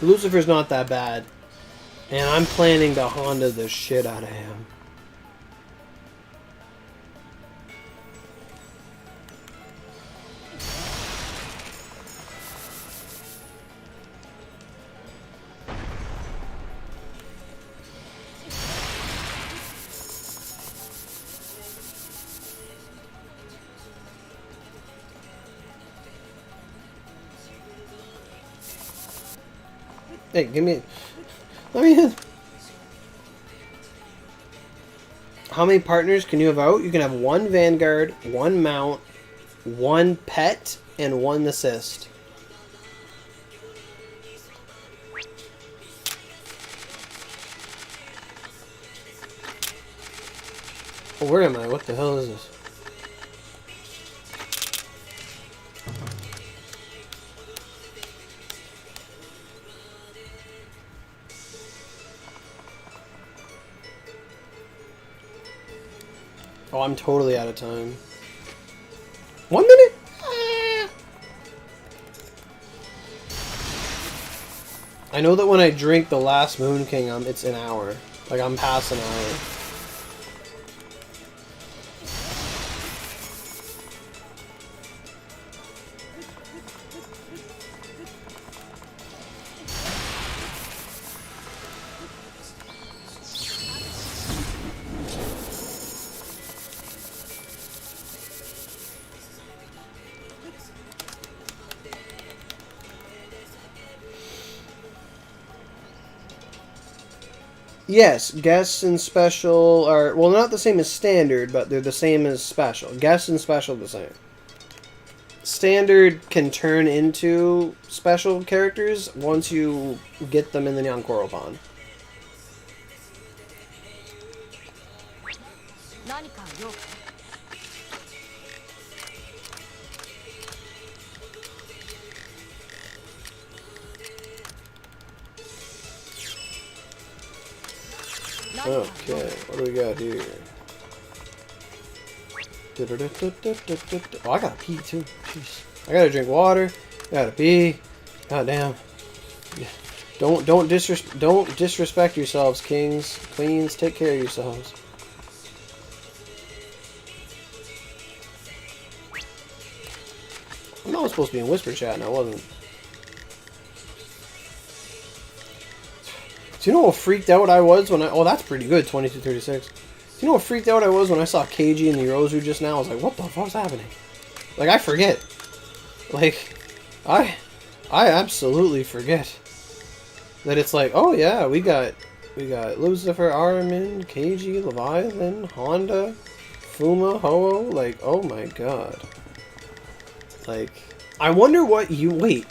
Lucifer's not that bad. And I'm planning to Honda the shit out of him. Hey, give me... Let me in. How many partners can you have out? You can have one Vanguard, one Mount, one Pet, and one Assist. Oh, where am I? What the hell is this? Oh, I'm totally out of time. 1 minute? I know that when I drink the last Moon King, it's an hour. Like, I'm past an hour. Yes, guests and special are, well, not the same as standard, but they're the same as special. Guests and special are the same. Standard can turn into special characters once you get them in the Nyankoro Pond. Okay, what do we got here? Oh, I gotta pee too. Jeez. I gotta drink water. Gotta pee. God damn. Don't disrespect yourselves, kings, queens. Take care of yourselves. I'm not supposed to be in whisper chat, and I wasn't. Do you know how freaked out I was when I... Oh, that's pretty good, 2236. Do you know how freaked out I was when I saw KG and the Yorozu just now? I was like, what the fuck's happening? Like, I forget. Like, I absolutely forget. That it's like, oh yeah, we got Lucifer, Armin, KG, Leviathan, Honda, Fuma, Ho-Oh. Like, oh my god. Like, I wonder what you... Wait.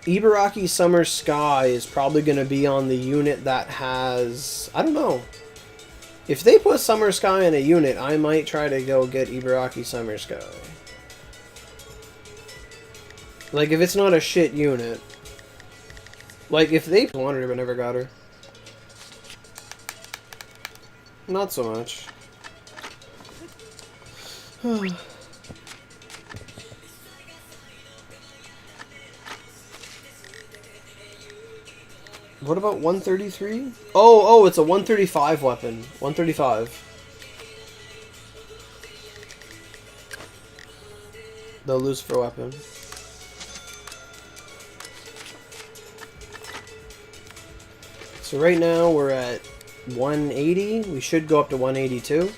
Ibaraki Summer Sky is probably going to be on the unit that has... I don't know. If they put Summer Sky in a unit, I might try to go get Ibaraki Summer Sky. Like, if it's not a shit unit. Like, if they wanted her but never got her. Not so much. What about 133? Oh, it's a 135 weapon. 135. The Lucifer weapon. So right now we're at 180. We should go up to 182.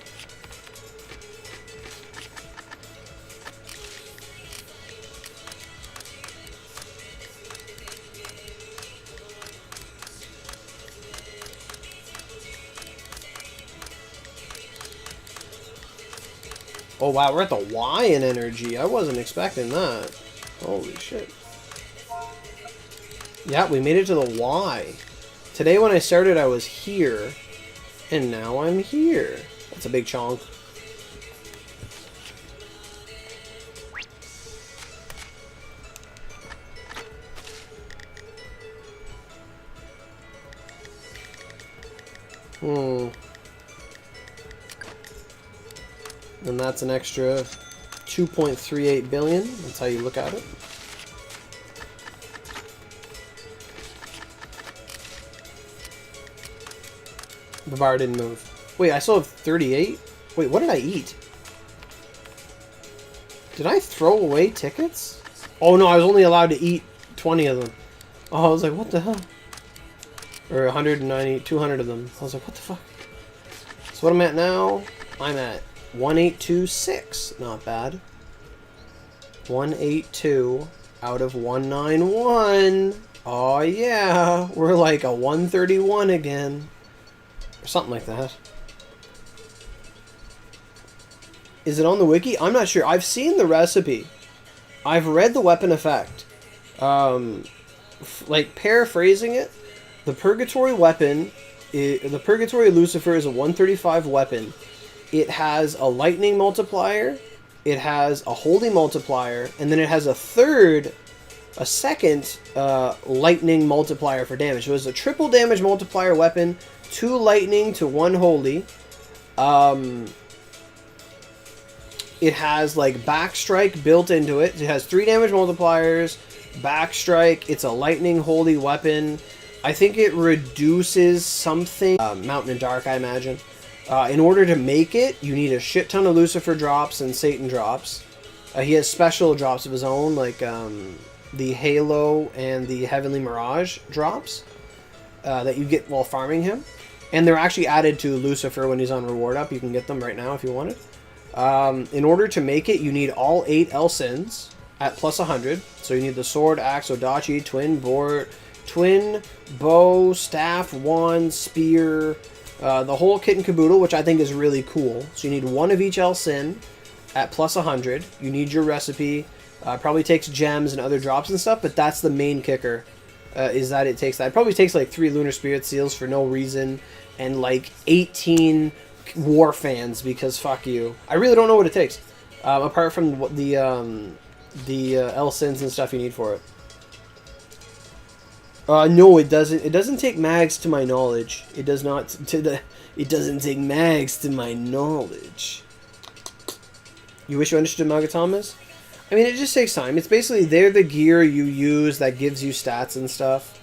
Oh wow, we're at the Y in energy. I wasn't expecting that. Holy shit. Yeah, we made it to the Y. Today when I started I was here. And now I'm here. That's a big chunk. And that's an extra 2.38 billion. That's how you look at it. The bar didn't move. Wait, I still have 38? Wait, what did I eat? Did I throw away tickets? Oh no, I was only allowed to eat 20 of them. Oh, I was like, what the hell? Or 190, 200 of them. I was like, what the fuck? So what I'm at now? I'm at 1826. Not bad. 182 out of 191. Oh yeah, we're like a 131 again. Or something like that. Is it on the wiki? I'm not sure. I've seen the recipe. I've read the weapon effect. Like paraphrasing it, the Purgatory weapon, the Purgatory Lucifer is a 135 weapon. It has a lightning multiplier, it has a holy multiplier, and then it has a second lightning multiplier for damage. So it's a triple damage multiplier weapon, 2 lightning to 1 holy. It has like backstrike built into it. It has 3 damage multipliers, backstrike. It's a lightning holy weapon. I think it reduces something. Mountain and Dark, I imagine. In order to make it, you need a shit ton of Lucifer drops and Satan drops. He has special drops of his own, like the Halo and the Heavenly Mirage drops that you get while farming him. And they're actually added to Lucifer when he's on reward up. You can get them right now if you wanted. In order to make it, you need all 8 Elsins at plus 100. So you need the sword, axe, odachi, twin bow, staff, wand, spear, the whole kit and caboodle, which I think is really cool. So you need 1 of each Elsin at plus 100. You need your recipe. Probably takes gems and other drops and stuff, but that's the main kicker. Is that it takes that. It probably takes like 3 Lunar Spirit Seals for no reason, and like 18 War Fans because fuck you. I really don't know what it takes, apart from the Elsins and stuff you need for it. No, it doesn't. It doesn't take mags to my knowledge. It does not. It doesn't take mags to my knowledge. You wish you understood Magatamas? I mean, it just takes time. It's basically they're the gear you use that gives you stats and stuff.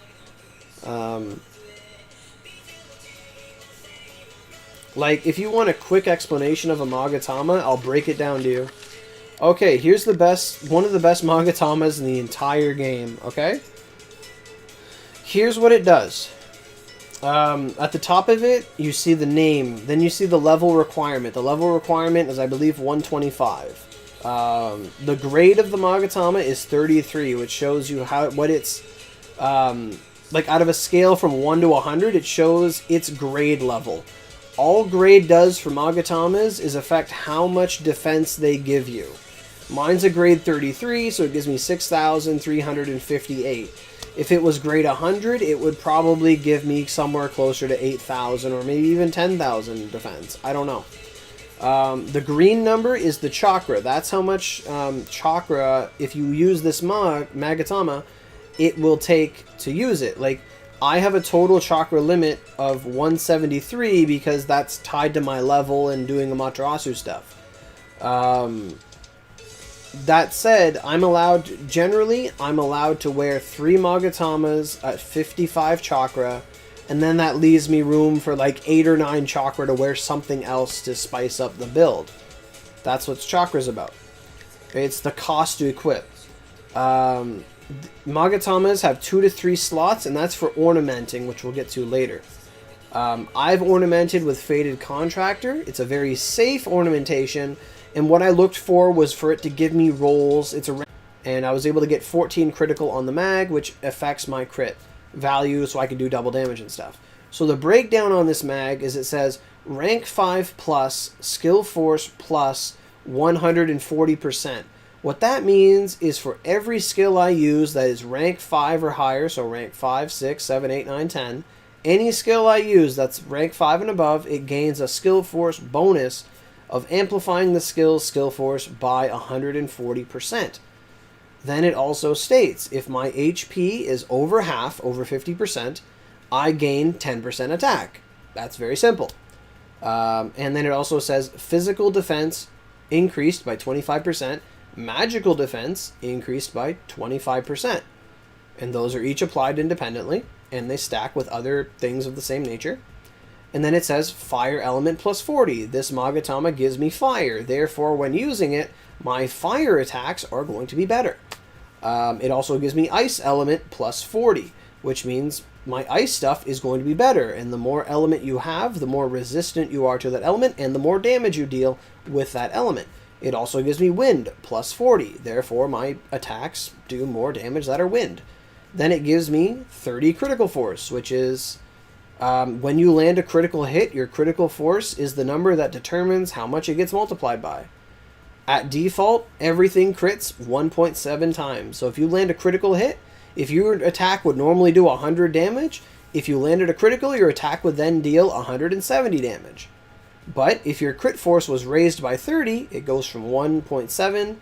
Like, if you want a quick explanation of a Magatama, I'll break it down to you. Okay, here's the best, one of the best Magatamas in the entire game, okay? Here's what it does. At the top of it, you see the name. Then you see the level requirement. The level requirement is, I believe, 125. The grade of the Magatama is 33, which shows you what it's... like, out of a scale from 1 to 100, it shows its grade level. All grade does for Magatamas is affect how much defense they give you. Mine's a grade 33, so it gives me 6,358. If it was grade 100, it would probably give me somewhere closer to 8,000 or maybe even 10,000 defense. I don't know. The green number is the chakra. That's how much chakra, if you use this Magatama, it will take to use it. Like, I have a total chakra limit of 173 because that's tied to my level and doing Amaterasu stuff. That said, generally, I'm allowed to wear 3 Magatamas at 55 chakra, and then that leaves me room for like 8 or 9 chakra to wear something else to spice up the build. That's what chakra's about. It's the cost to equip. Magatamas have 2 to 3 slots, and that's for ornamenting, which we'll get to later. I've ornamented with Faded Contractor. It's a very safe ornamentation, and what I looked for was for it to give me rolls. And I was able to get 14 critical on the mag, which affects my crit value, so I can do double damage and stuff. So the breakdown on this mag is it says rank 5 plus, skill force plus 140%. What that means is for every skill I use that is rank 5 or higher, so rank 5, 6, 7, 8, 9, 10, any skill I use that's rank 5 and above, it gains a skill force bonus of amplifying the skill's skill force by 140%. Then it also states, if my HP is over half, over 50%, I gain 10% attack. That's very simple. And then it also says physical defense increased by 25%, magical defense increased by 25%. And those are each applied independently, and they stack with other things of the same nature. And then it says fire element plus 40. This Magatama gives me fire. Therefore, when using it, my fire attacks are going to be better. It also gives me ice element plus 40, which means my ice stuff is going to be better. And the more element you have, the more resistant you are to that element, and the more damage you deal with that element. It also gives me wind plus 40. Therefore, my attacks do more damage that are wind. Then it gives me 30 critical force, which is when you land a critical hit, your critical force is the number that determines how much it gets multiplied by. At default, everything crits 1.7 times. So if you land a critical hit, if your attack would normally do 100 damage, if you landed a critical, your attack would then deal 170 damage. But if your crit force was raised by 30, it goes from 1.7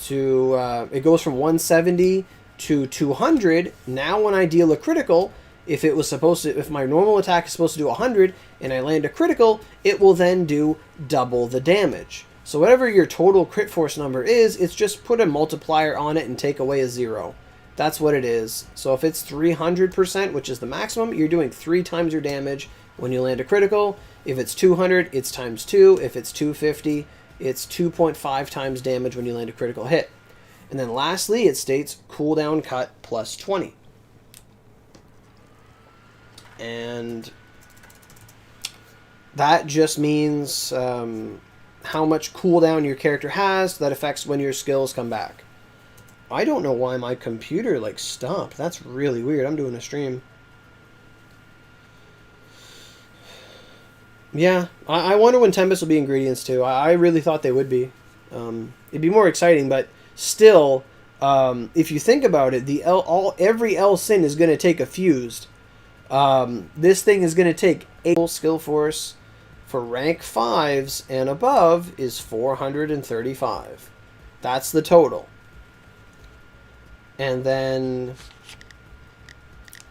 to, it goes from 170 to 200. Now when I deal a critical, if my normal attack is supposed to do 100 and I land a critical, it will then do double the damage. So whatever your total crit force number is, it's just put a multiplier on it and take away a 0. That's what it is. So if it's 300%, which is the maximum, you're doing 3 times your damage when you land a critical. If it's 200, it's times 2. If it's 250, it's 2.5 times damage when you land a critical hit. And then lastly, it states cooldown cut plus 20. And that just means how much cooldown your character has. That affects when your skills come back. I don't know why my computer stopped. That's really weird. I'm doing a stream. Yeah, I wonder when Tempest will be ingredients too. I really thought they would be. It'd be more exciting, but still, if you think about it, every L sin is going to take a fused. This thing is going to take 8 skill force. For rank 5s and above is 435. That's the total. And then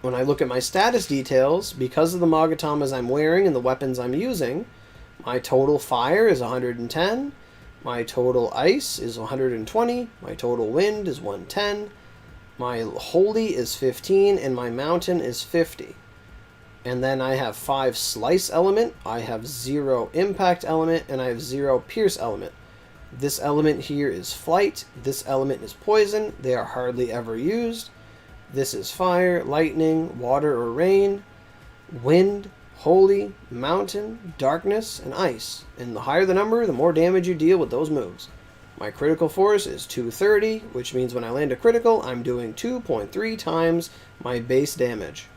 when I look at my status details, because of the Magatamas I'm wearing and the weapons I'm using, my total fire is 110, my total ice is 120, my total wind is 110, my holy is 15, and my mountain is 50. And then I have 5 slice element, I have 0 impact element, and I have 0 pierce element. This element here is flight, this element is poison, they are hardly ever used. This is fire, lightning, water or rain, wind, holy, mountain, darkness, and ice. And the higher the number, the more damage you deal with those moves. My critical force is 230, which means when I land a critical, I'm doing 2.3 times my base damage.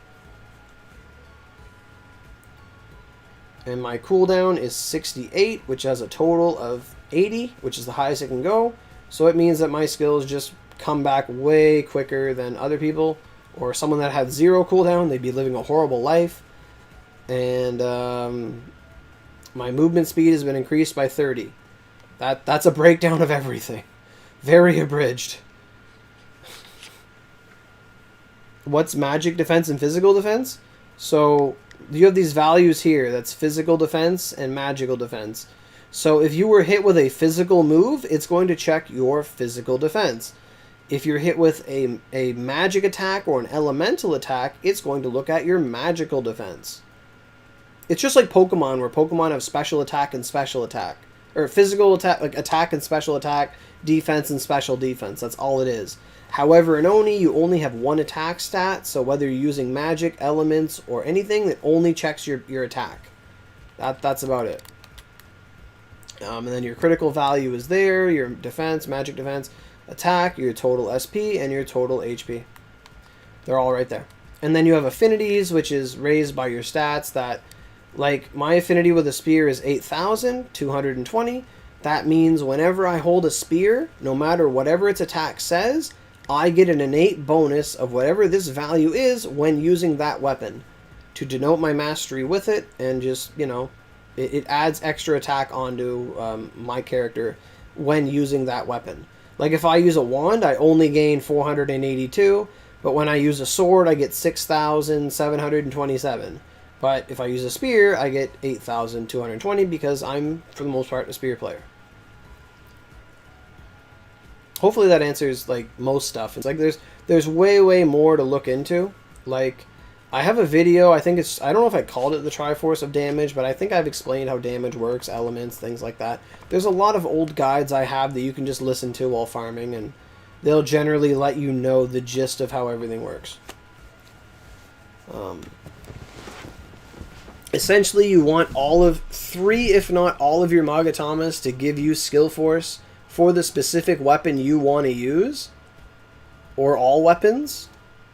And my cooldown is 68, which has a total of 80, which is the highest it can go. So it means that my skills just come back way quicker than other people. Or someone that had 0 cooldown, they'd be living a horrible life. And my movement speed has been increased by 30. That's a breakdown of everything. Very abridged. What's magic defense and physical defense? So you have these values here. That's physical defense and magical defense. So if you were hit with a physical move, it's going to check your physical defense. If you're hit with a magic attack or an elemental attack, it's going to look at your magical defense. It's just like Pokemon, where Pokemon have special attack and special attack. Or physical attack, like attack and special attack, defense and special defense. That's all it is. However, in Oni, you only have one attack stat, so whether you're using magic, elements, or anything, it only checks your attack. That's about it. And then your critical value is there, your defense, magic defense, attack, your total SP, and your total HP. They're all right there. And then you have affinities, which is raised by your stats. That, like, my affinity with a spear is 8,220. That means whenever I hold a spear, no matter whatever its attack says, I get an innate bonus of whatever this value is when using that weapon to denote my mastery with it, and just, you know, it adds extra attack onto my character when using that weapon. Like if I use a wand, I only gain 482, but when I use a sword, I get 6,727. But if I use a spear, I get 8,220 because I'm, for the most part, a spear player. Hopefully that answers like most stuff. It's like there's way more to look into. Like, I have a video, I think it's, I don't know if I called it the Triforce of Damage, but I think I've explained how damage works, elements, things like that. There's a lot of old guides I have that you can just listen to while farming, and they'll generally let you know the gist of how everything works. Essentially, you want all of 3, if not all of your Magatamas to give you skill force for the specific weapon you want to use, or all weapons.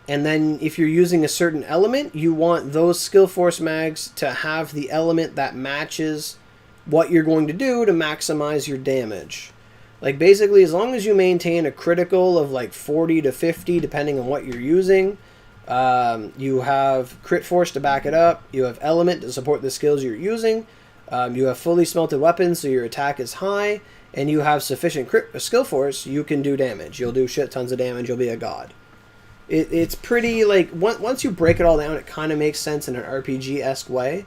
And then if you're using a certain element, you want those skill force mags to have the element that matches what you're going to do to maximize your damage. Like basically, as long as you maintain a critical of like 40 to 50, depending on what you're using, you have crit force to back it up, you have element to support the skills you're using, you have fully smelted weapons so your attack is high, and you have sufficient skill force, you can do damage. You'll do shit tons of damage, you'll be a god. It's pretty, like, once you break it all down, it kind of makes sense in an RPG-esque way.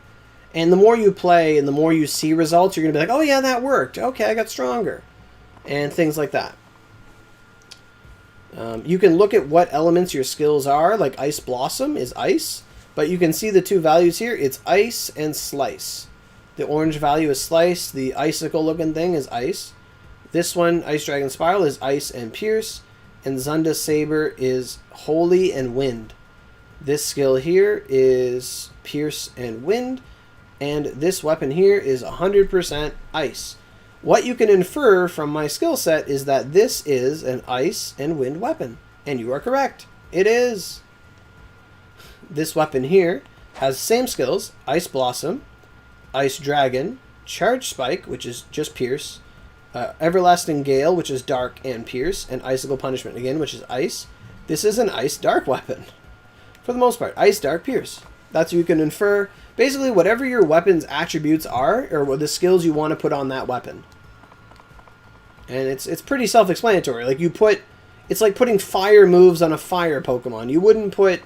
And the more you play and the more you see results, you're going to be like, oh yeah, that worked. Okay, I got stronger. And things like that. You can look at what elements your skills are, like Ice Blossom is ice. But you can see the 2 values here. It's ice and slice. The orange value is slice. The icicle-looking thing is ice. This one, Ice Dragon Spiral, is ice and pierce. And Zunda Saber is Holy and Wind. This skill here is Pierce and Wind. And this weapon here is 100% Ice. What you can infer from my skill set is that this is an Ice and Wind weapon. And you are correct. It is. This weapon here has the same skills. Ice Blossom, Ice Dragon, Charge Spike, which is just Pierce, Everlasting Gale, which is Dark and Pierce, and Icicle Punishment again, which is Ice. This is an Ice Dark weapon. For the most part, Ice Dark Pierce. That's what you can infer. Basically, whatever your weapon's attributes are, or the skills you want to put on that weapon. And it's pretty self-explanatory. Like, it's like putting fire moves on a fire Pokemon. You wouldn't put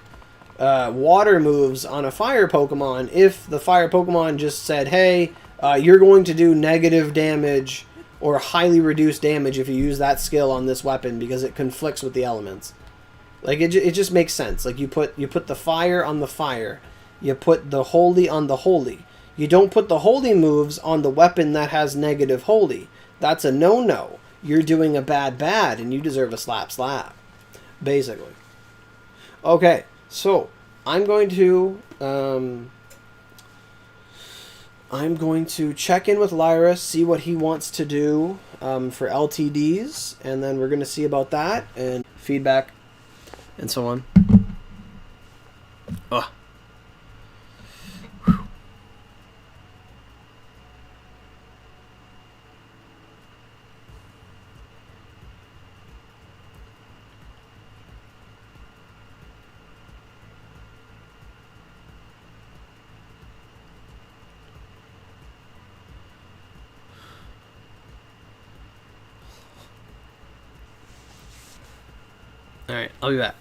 water moves on a fire Pokemon if the fire Pokemon just said, hey, you're going to do negative damage or highly reduced damage if you use that skill on this weapon because it conflicts with the elements. Like, it just makes sense. Like, you put the fire on the fire. You put the holy on the holy. You don't put the holy moves on the weapon that has negative holy. That's a no-no. You're doing a bad, and you deserve a slap. Basically. Okay, so I'm going to check in with Lyra, see what he wants to do for LTDs, and then we're going to see about that, and feedback, and so on. Ugh. Alright, I'll be back.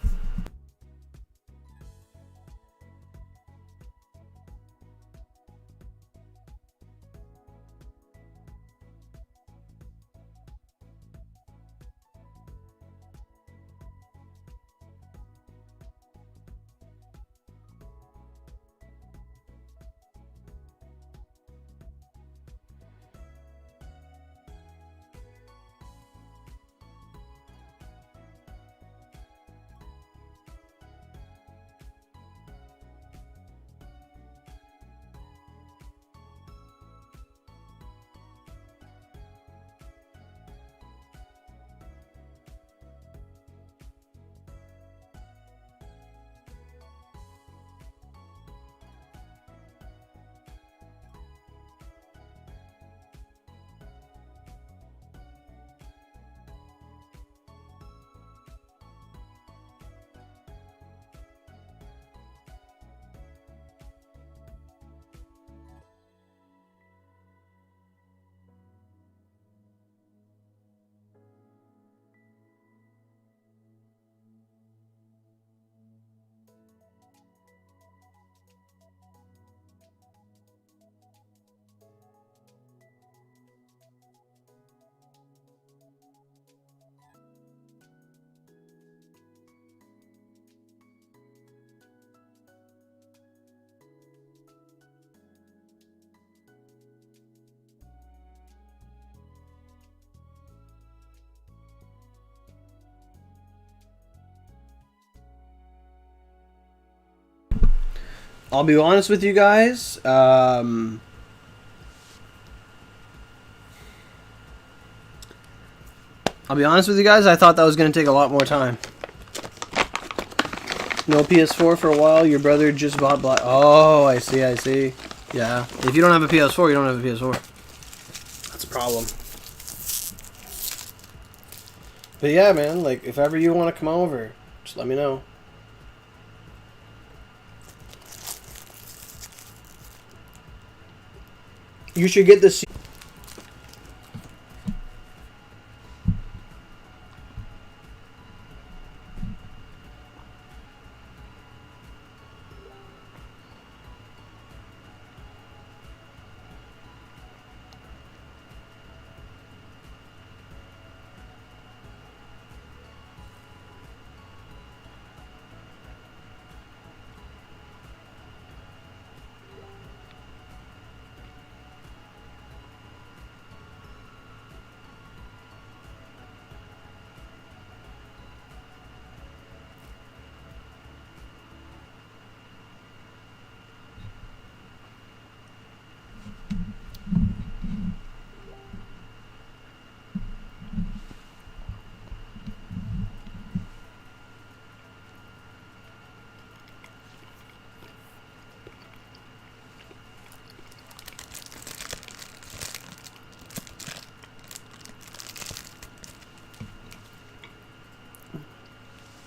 I'll be honest with you guys. I'll be honest with you guys. I thought that was going to take a lot more time. No PS4 for a while. Your brother just bought Black. Oh, I see. I see. Yeah. If you don't have a PS4, you don't have a PS4. That's a problem. But yeah, man. Like, if ever you want to come over, just let me know. You should get this.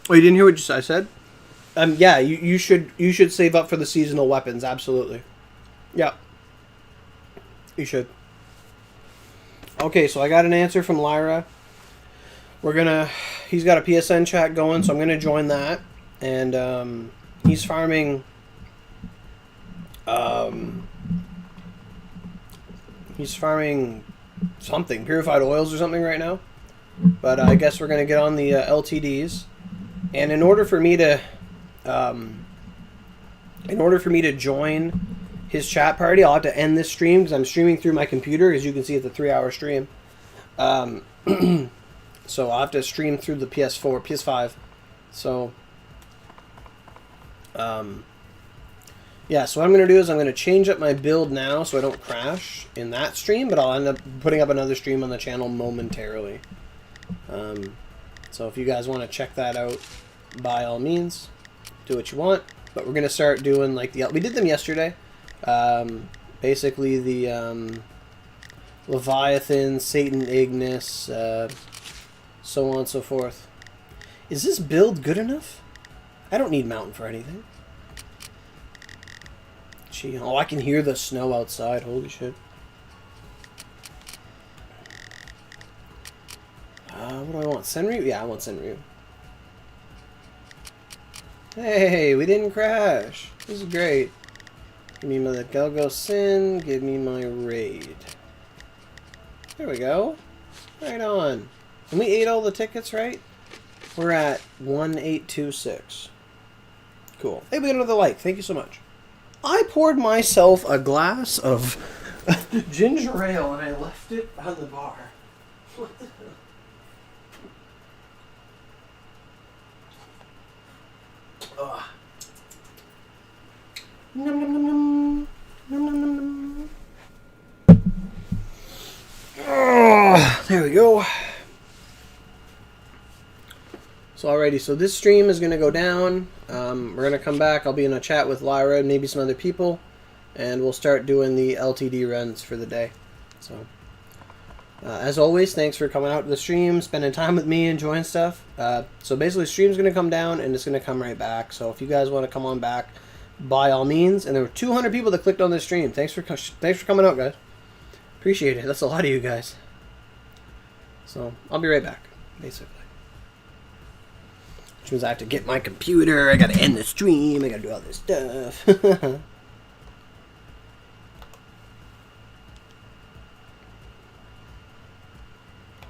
Oh, you didn't hear what I said? Yeah, you should save up for the seasonal weapons. Absolutely. Yeah. You should. Okay, so I got an answer from Lyra. He's got a PSN chat going, so I'm gonna join that, and he's farming. He's farming something, purified oils or something right now. But I guess we're gonna get on the LTDs. And in order for me to join his chat party, I'll have to end this stream because I'm streaming through my computer. As you can see, it's a 3-hour stream. So I'll have to stream through the PS4, PS5. So, yeah. So what I'm going to do is I'm going to change up my build now so I don't crash in that stream, but I'll end up putting up another stream on the channel momentarily. So if you guys want to check that out, by all means, do what you want. But we're going to start doing like we did them yesterday. Basically the Leviathan, Satan Ignis, so on and so forth. Is this build good enough? I don't need mountain for anything. Gee, oh, I can hear the snow outside. Holy shit. What do I want? Senryu? Yeah, I want Senryu. Hey, we didn't crash. This is great. Give me my Gelgo Sin. Give me my raid. There we go. Right on. And we ate all the tickets, right? We're at 1826. Cool. Hey, we got another like. Thank you so much. I poured myself a glass of ginger ale and I left it on the bar. What the hell? Oh. Nom nom nom nom. Nom nom nom nom. Oh, there we go. So alrighty, so this stream is going to go down. We're going to come back. I'll be in a chat with Lyra and maybe some other people. And we'll start doing the LTD runs for the day. So, as always, thanks for coming out to the stream, spending time with me, enjoying stuff. So basically, the stream's going to come down and it's going to come right back. So if you guys want to come on back, by all means. And there were 200 people that clicked on this stream. Thanks for coming out, guys. Appreciate it. That's a lot of you guys. So I'll be right back, basically. Which means I have to get my computer. I got to end the stream. I got to do all this stuff.